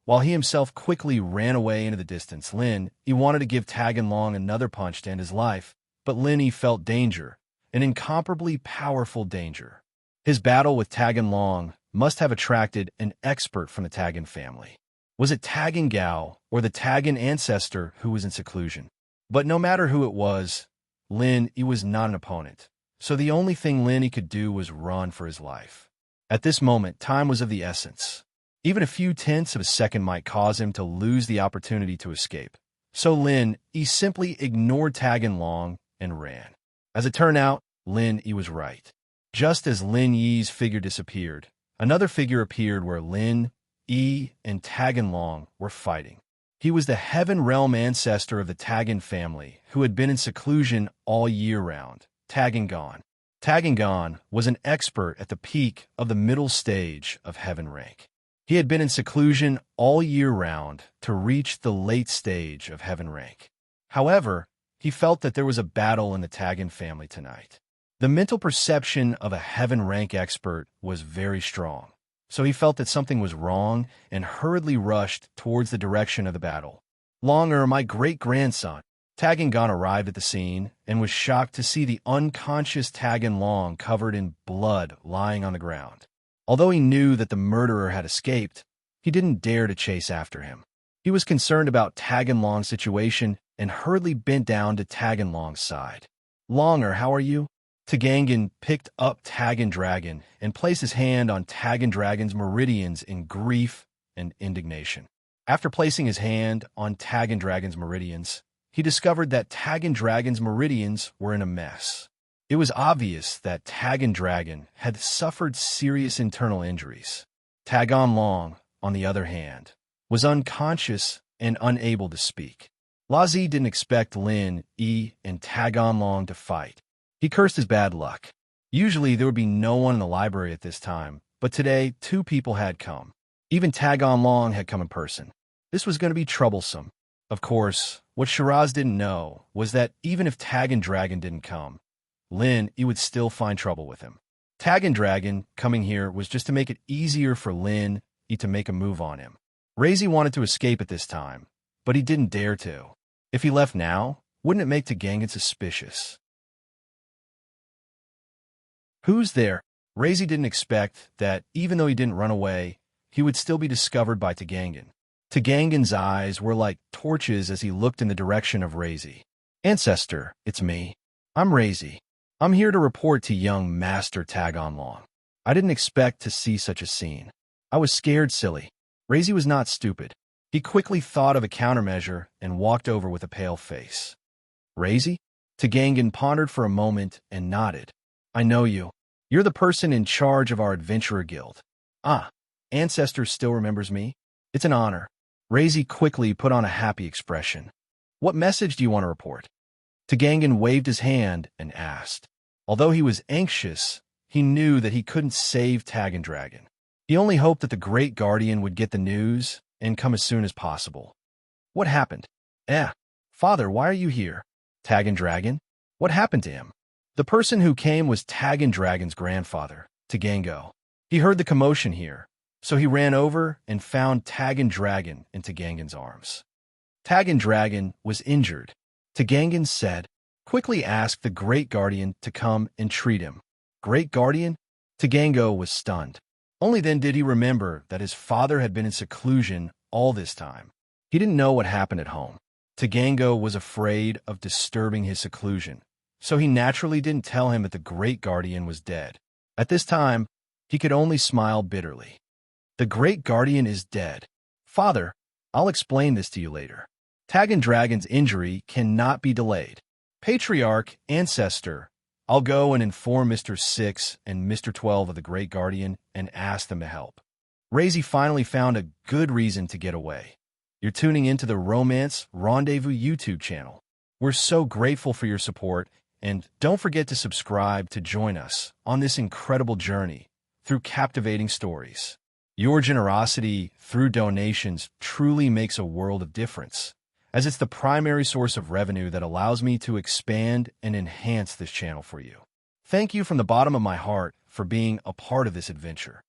While he himself quickly ran away into the distance, Lin Yi wanted to give Taggin Long another punch to end his life, but Lin Yi felt danger, an incomparably powerful danger. His battle with Taggin Long must have attracted an expert from the Taggin family. Was it Taggin Gao or the Taggin ancestor who was in seclusion? But no matter who it was, Lin Yi was not an opponent, so the only thing Lin Yi could do was run for his life. At this moment, time was of the essence. Even a few tenths of a second might cause him to lose the opportunity to escape. So Lin Yi simply ignored Taggin Long and ran. As it turned out, Lin Yi was right. Just as Lin Yi's figure disappeared, another figure appeared where Lin Yi and Taggin Long were fighting. He was the Heaven Realm ancestor of the Taggin family, who had been in seclusion all year round, Taggin Gon. Taggin Gon was an expert at the peak of the middle stage of Heaven rank. He had been in seclusion all year round to reach the late stage of Heaven rank. However, he felt that there was a battle in the Taggin family tonight. The mental perception of a Heaven rank expert was very strong, so he felt that something was wrong and hurriedly rushed towards the direction of the battle. Longer, my great-grandson. Taggin Gon arrived at the scene and was shocked to see the unconscious Taggin Long covered in blood lying on the ground. Although he knew that the murderer had escaped, he didn't dare to chase after him. He was concerned about Taggin Long's situation and hurriedly bent down to Taggin Long's side. Longer, how are you? Tagangan picked up Taggin Dragon and placed his hand on Taggin Dragon's meridians in grief and indignation. After placing his hand on Taggin Dragon's meridians, he discovered that Taggin Dragon's meridians were in a mess. It was obvious that Taggin Dragon had suffered serious internal injuries. Taggin Long, on the other hand, was unconscious and unable to speak. Lazi didn't expect Lin, Yi, and Tagon Long to fight. He cursed his bad luck. Usually there would be no one in the library at this time, but today 2 people had come. Even Tagon Long had come in person. This was going to be troublesome. Of course, what Shiraz didn't know was that even if Tag and Dragon didn't come, Lin, he would still find trouble with him. Tag and Dragon coming here was just to make it easier for Lin, he to make a move on him. Razi wanted to escape at this time, but he didn't dare to. If he left now, wouldn't it make Tagangan suspicious? Who's there? Razi didn't expect that, even though he didn't run away, he would still be discovered by Tagangan. Tagangan's eyes were like torches as he looked in the direction of Razi. Ancestor, it's me. I'm Razi. I'm here to report to young Master Tagon Long. I didn't expect to see such a scene. I was scared silly. Razi was not stupid. He quickly thought of a countermeasure and walked over with a pale face. Razi? Tagangan pondered for a moment and nodded. I know you. You're the person in charge of our adventurer guild. Ah, Ancestor still remembers me? It's an honor. Razi quickly put on a happy expression. What message do you want to report? Tagangan waved his hand and asked. Although he was anxious, he knew that he couldn't save Tag and Dragon. He only hoped that the Great Guardian would get the news and come as soon as possible. What happened? Father, why are you here? Tag and Dragon? What happened to him? The person who came was Tag and Dragon's grandfather, Tagango. He heard the commotion here, so he ran over and found Tag and Dragon in Tagangan's arms. Tag and Dragon was injured. Tagangan said, quickly asked the Great Guardian to come and treat him. Great Guardian? Tagango was stunned. Only then did he remember that his father had been in seclusion all this time. He didn't know what happened at home. Tagango was afraid of disturbing his seclusion, so he naturally didn't tell him that the Great Guardian was dead. At this time, he could only smile bitterly. The Great Guardian is dead. Father, I'll explain this to you later. Tag and Dragon's injury cannot be delayed. Patriarch, Ancestor, I'll go and inform Mr. 6 and Mr. 12 of the Great Guardian and ask them to help. Razi finally found a good reason to get away. You're tuning into the Romance Rendezvous YouTube channel. We're so grateful for your support, and don't forget to subscribe to join us on this incredible journey through captivating stories. Your generosity through donations truly makes a world of difference, as it's the primary source of revenue that allows me to expand and enhance this channel for you. Thank you from the bottom of my heart for being a part of this adventure.